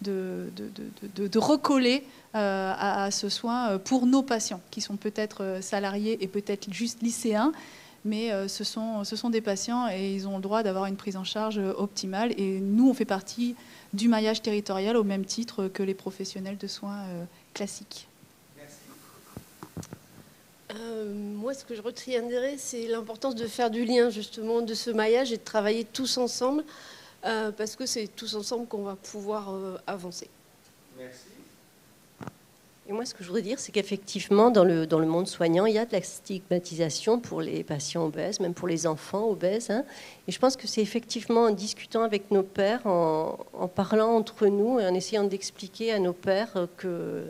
de recoller à ce soin pour nos patients, qui sont peut-être salariés et peut-être juste lycéens, mais ce sont des patients et ils ont le droit d'avoir une prise en charge optimale. Et nous, on fait partie du maillage territorial au même titre que les professionnels de soins classiques. Merci. Moi, ce que je retiendrai, c'est l'importance de faire du lien, justement, de ce maillage et de travailler tous ensemble, parce que c'est tous ensemble qu'on va pouvoir avancer. Merci. Et moi, ce que je voudrais dire, c'est qu'effectivement, dans le monde soignant, il y a de la stigmatisation pour les patients obèses, même pour les enfants obèses. Hein. Et je pense que c'est effectivement en discutant avec nos pairs, en parlant entre nous et en essayant d'expliquer à nos pairs que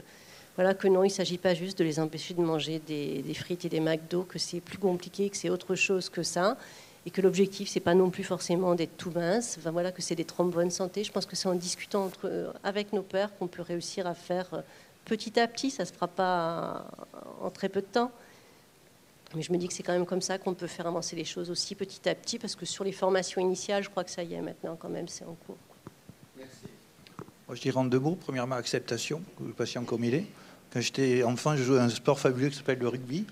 non, il ne s'agit pas juste de les empêcher de manger des frites et des McDo, que c'est plus compliqué, que c'est autre chose que ça, et que l'objectif, c'est pas non plus forcément d'être tout mince, que c'est d'être en bonne santé. Je pense que c'est en discutant avec nos pairs qu'on peut réussir à faire... petit à petit, ça ne se fera pas en très peu de temps. Mais je me dis que c'est quand même comme ça qu'on peut faire avancer les choses aussi petit à petit, parce que sur les formations initiales, je crois que ça y est maintenant quand même, c'est en cours. Merci. Moi, je dirais en 2 mots. Premièrement, acceptation, le patient comme il est. Quand j'étais enfant, je jouais à un sport fabuleux qui s'appelle le rugby,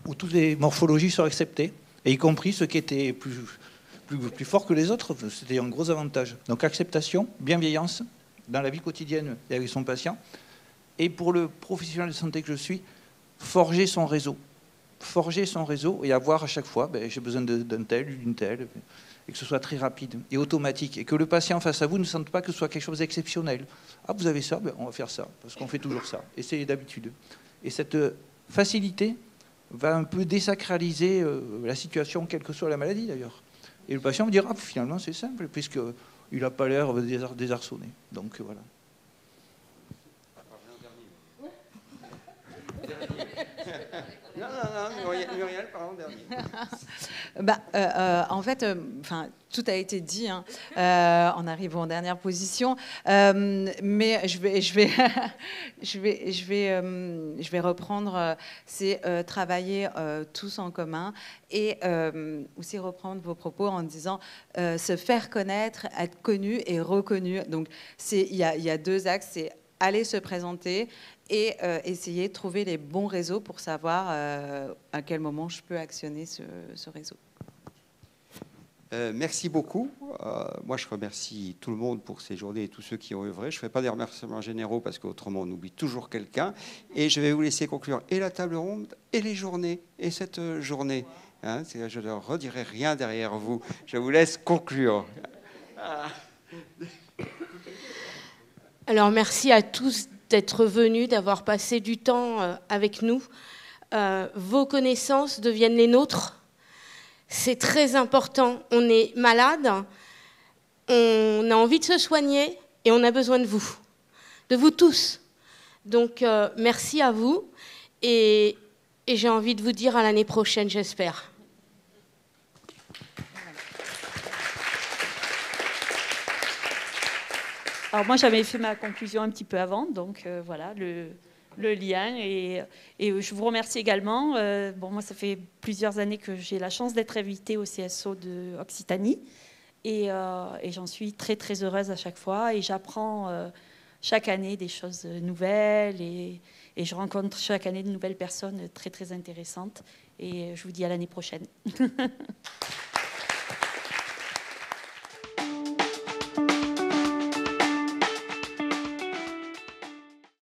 où toutes les morphologies sont acceptées, et y compris ceux qui étaient plus forts que les autres. C'était un gros avantage. Donc acceptation, bienveillance dans la vie quotidienne et avec son patient. Et pour le professionnel de santé que je suis, forger son réseau et avoir à chaque fois, j'ai besoin d'un tel, d'une telle. et que ce soit très rapide et automatique, et que le patient face à vous ne sente pas que ce soit quelque chose d'exceptionnel. Ah, vous avez ça, ben, on va faire ça, parce qu'on fait toujours ça, et c'est d'habitude. Et cette facilité va un peu désacraliser la situation, quelle que soit la maladie d'ailleurs. Et le patient va dire, ah, finalement c'est simple, puisqu'il n'a pas l'air désarçonné. Donc voilà. Non, Muriel, pardon, dernier. En fait, tout a été dit hein, en arrivant en dernière position, mais je vais reprendre, c'est travailler tous en commun et aussi reprendre vos propos en disant se faire connaître, être connu et reconnu. Donc il y a deux axes, c'est aller se présenter et essayer de trouver les bons réseaux pour savoir à quel moment je peux actionner ce réseau. Merci beaucoup. Moi, je remercie tout le monde pour ces journées et tous ceux qui ont œuvré. Je ne ferai pas des remerciements généraux parce qu'autrement, on oublie toujours quelqu'un. Et je vais vous laisser conclure et la table ronde et les journées et cette journée. Hein, je ne redirai rien derrière vous. Je vous laisse conclure. Alors, merci à tous d'être venus, d'avoir passé du temps avec nous. Vos connaissances deviennent les nôtres. C'est très important. On est malade, on a envie de se soigner et on a besoin de vous tous. Donc, merci à vous et j'ai envie de vous dire à l'année prochaine, j'espère. Alors moi, j'avais fait ma conclusion un petit peu avant, donc voilà le lien. Et je vous remercie également. Moi, ça fait plusieurs années que j'ai la chance d'être invitée au CSO de Occitanie. Et j'en suis très, très heureuse à chaque fois. Et j'apprends chaque année des choses nouvelles. Et je rencontre chaque année de nouvelles personnes très, très intéressantes. Et je vous dis à l'année prochaine.